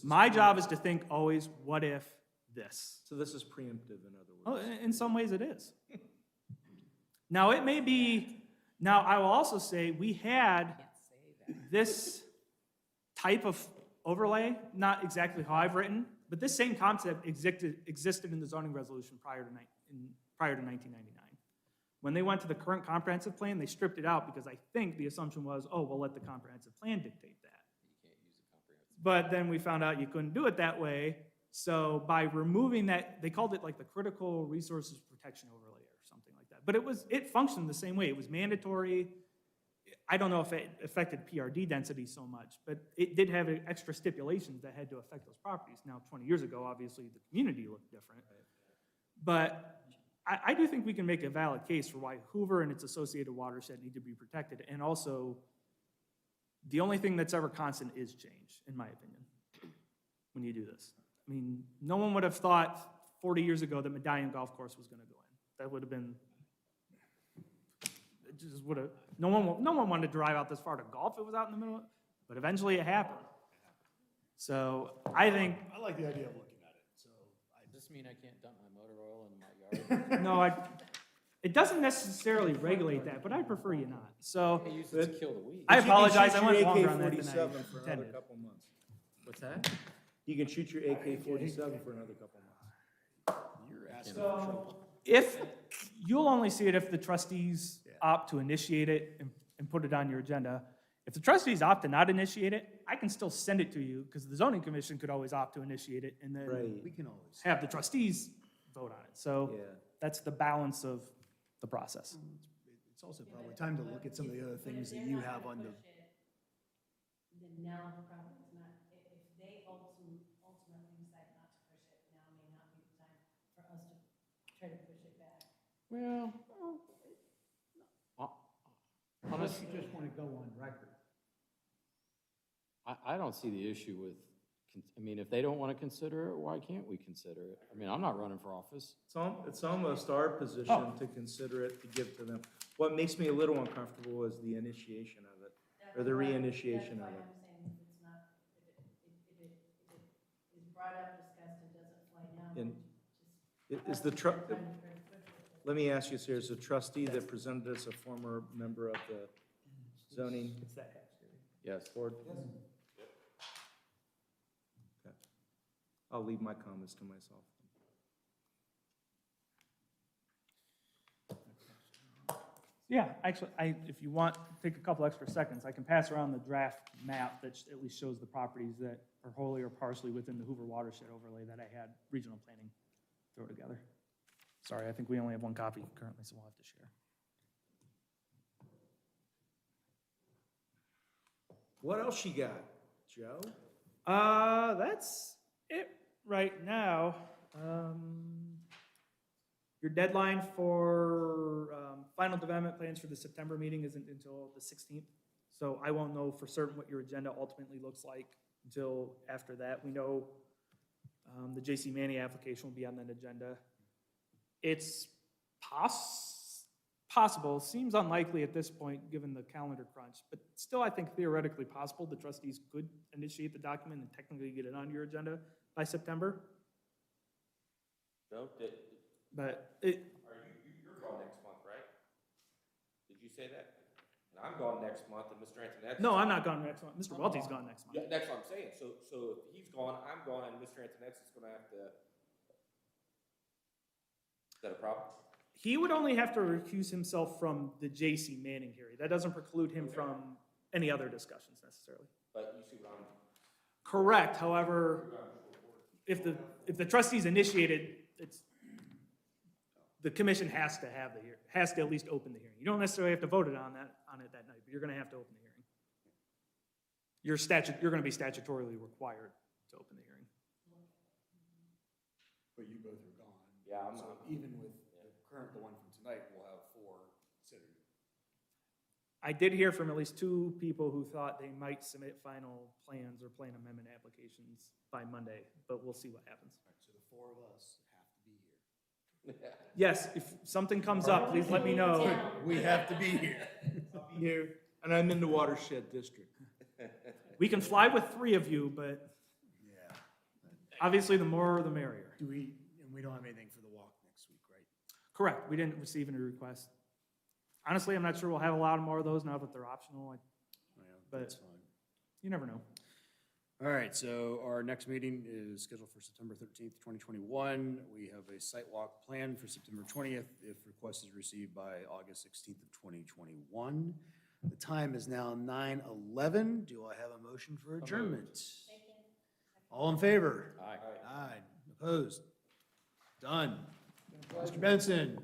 B: My job is to think always, what if this?
G: So this is preemptive, in other
B: Oh,
G: words.
B: in some ways it is. Now, it may be, now I will also say, we had this type of overlay, not exactly how I've written, but this same concept existed in the zoning resolution prior to 1999. When they went to the current comprehensive plan, they stripped it out because I think the assumption was, oh, we'll let the comprehensive plan dictate that. But then we found out you couldn't do it that way. So by removing that, they called it like the critical resources protection overlay or something like that. But it functioned the same way. It was mandatory. I don't know if it affected PRD density so much, but it did have extra stipulations that had to affect those properties. Now, 20 years ago, obviously, the community looked different. But I do think we can make a valid case for why Hoover and its associated watershed need to be protected. And also, the only thing that's ever constant is change, in my opinion, when you do this. I mean, no one would have thought 40 years ago that Medallion Golf Course was going to go in. That would have been, it just would have, no one wanted to drive out this far to golf. It was out in the middle, but eventually it happened. So I think,
C: I like the idea of looking at it, so.
D: Does this mean I can't dump my motor oil in my yard?
B: no, it doesn't necessarily regulate that, but I prefer you not. So
D: I use it to kill the weeds.
B: I apologize,
G: You
B: I
G: can
B: went
G: shoot
B: longer
G: your
B: on that than I
G: AK-47 for another
B: intended.
G: couple months.
D: What's that?
G: You can shoot your AK-47 for another couple months.
C: You're asking.
B: So if, you'll only see it if the trustees opt to initiate it and put it on your agenda. If the trustees opt to not initiate it, I can still send it to you, because the zoning commission could always opt to initiate it and then
G: Right.
C: We can always.
B: have the trustees vote on it. So
G: Yeah.
B: that's the balance of the process.
C: It's also probably time to look at some of the other things that you have on the.
L: Then now the problem is not, if they ultimately decide not to push it, now may not be the time for us to try to push it back.
D: Well,
K: Unless you just want to go on record.
D: I don't see the issue with, I mean, if they don't want to consider it, why can't we consider it? I mean, I'm not running for office.
G: It's almost our position to consider it, to give to them. What makes me a little uncomfortable is the initiation of it, or the reinitiation of it.
L: That's why I'm saying if it's not, if it is brought up, discussed, and doesn't fly down,
G: And
L: just.
G: Is the let me ask you, sir, is the trustee that presented us a former member of the zoning
B: It's that half series.
D: Yes.
G: board? Okay. I'll leave my comments to myself.
B: Yeah, actually, if you want, take a couple extra seconds, I can pass around the draft map that at least shows the properties that are wholly or partially within the Hoover watershed overlay that I had regional planning throw together. Sorry, I think we only have one copy currently, so we'll have to share.
G: What else you got, Joe?
B: That's it right now. Your deadline for final development plans for the September meeting isn't until the 16th. So I won't know for certain what your agenda ultimately looks like until after that. We know the J.C. Manny application will be on that agenda. It's possible, seems unlikely at this point, given the calendar crunch, but still I think theoretically possible. The trustees could initiate the document and technically get it on your agenda by September.
M: Joe,
B: But it,
M: you're gone next month, right? Did you say that? And I'm gone next month, and Mr. Antoinette.
B: no, I'm not gone next month. Mr. Welty's gone next month.
M: Yeah, that's what I'm saying. So if he's gone, I'm gone, and Mr. Antoinette's is gonna have to. Is that a problem?
B: He would only have to recuse himself from the J.C. Manning hearing. That doesn't preclude him from any other discussions necessarily.
M: But you see what I'm.
B: Correct, however, if the trustees initiated, the commission has to have has to at least open the hearing. You don't necessarily have to vote it on it that night, but you're gonna have to open the hearing. You're gonna be statutorily required to open the hearing.
C: But you both are gone.
M: Yeah, I'm
C: So
M: not.
C: even with the one from tonight, we'll have 4 sitting.
B: I did hear from at least 2 people who thought they might submit final plans or plan amendment applications by Monday, but we'll see what happens.
C: So the 4 of us have to be here.
B: Yes, if something comes up, please let me know.
C: We have to be here.
G: I'll be here, and I'm in the watershed district.
B: We can fly with 3 of you, but
C: Yeah.
B: obviously the more the merrier.
C: And we don't have anything for the walk next week, right?
B: Correct, we didn't receive any requests. Honestly, I'm not sure we'll have a lot more of those now that they're optional, But-
C: That's fine.
B: you never know.
C: All right, so our next meeting is scheduled for September 13th, 2021. We have a site walk planned for September 20th if request is received by August 16th of 2021. The time is now 9:11. Do I have a motion for adjournment? All in favor?
D: Aye.
C: Aye. Opposed? Done. Mr. Benson?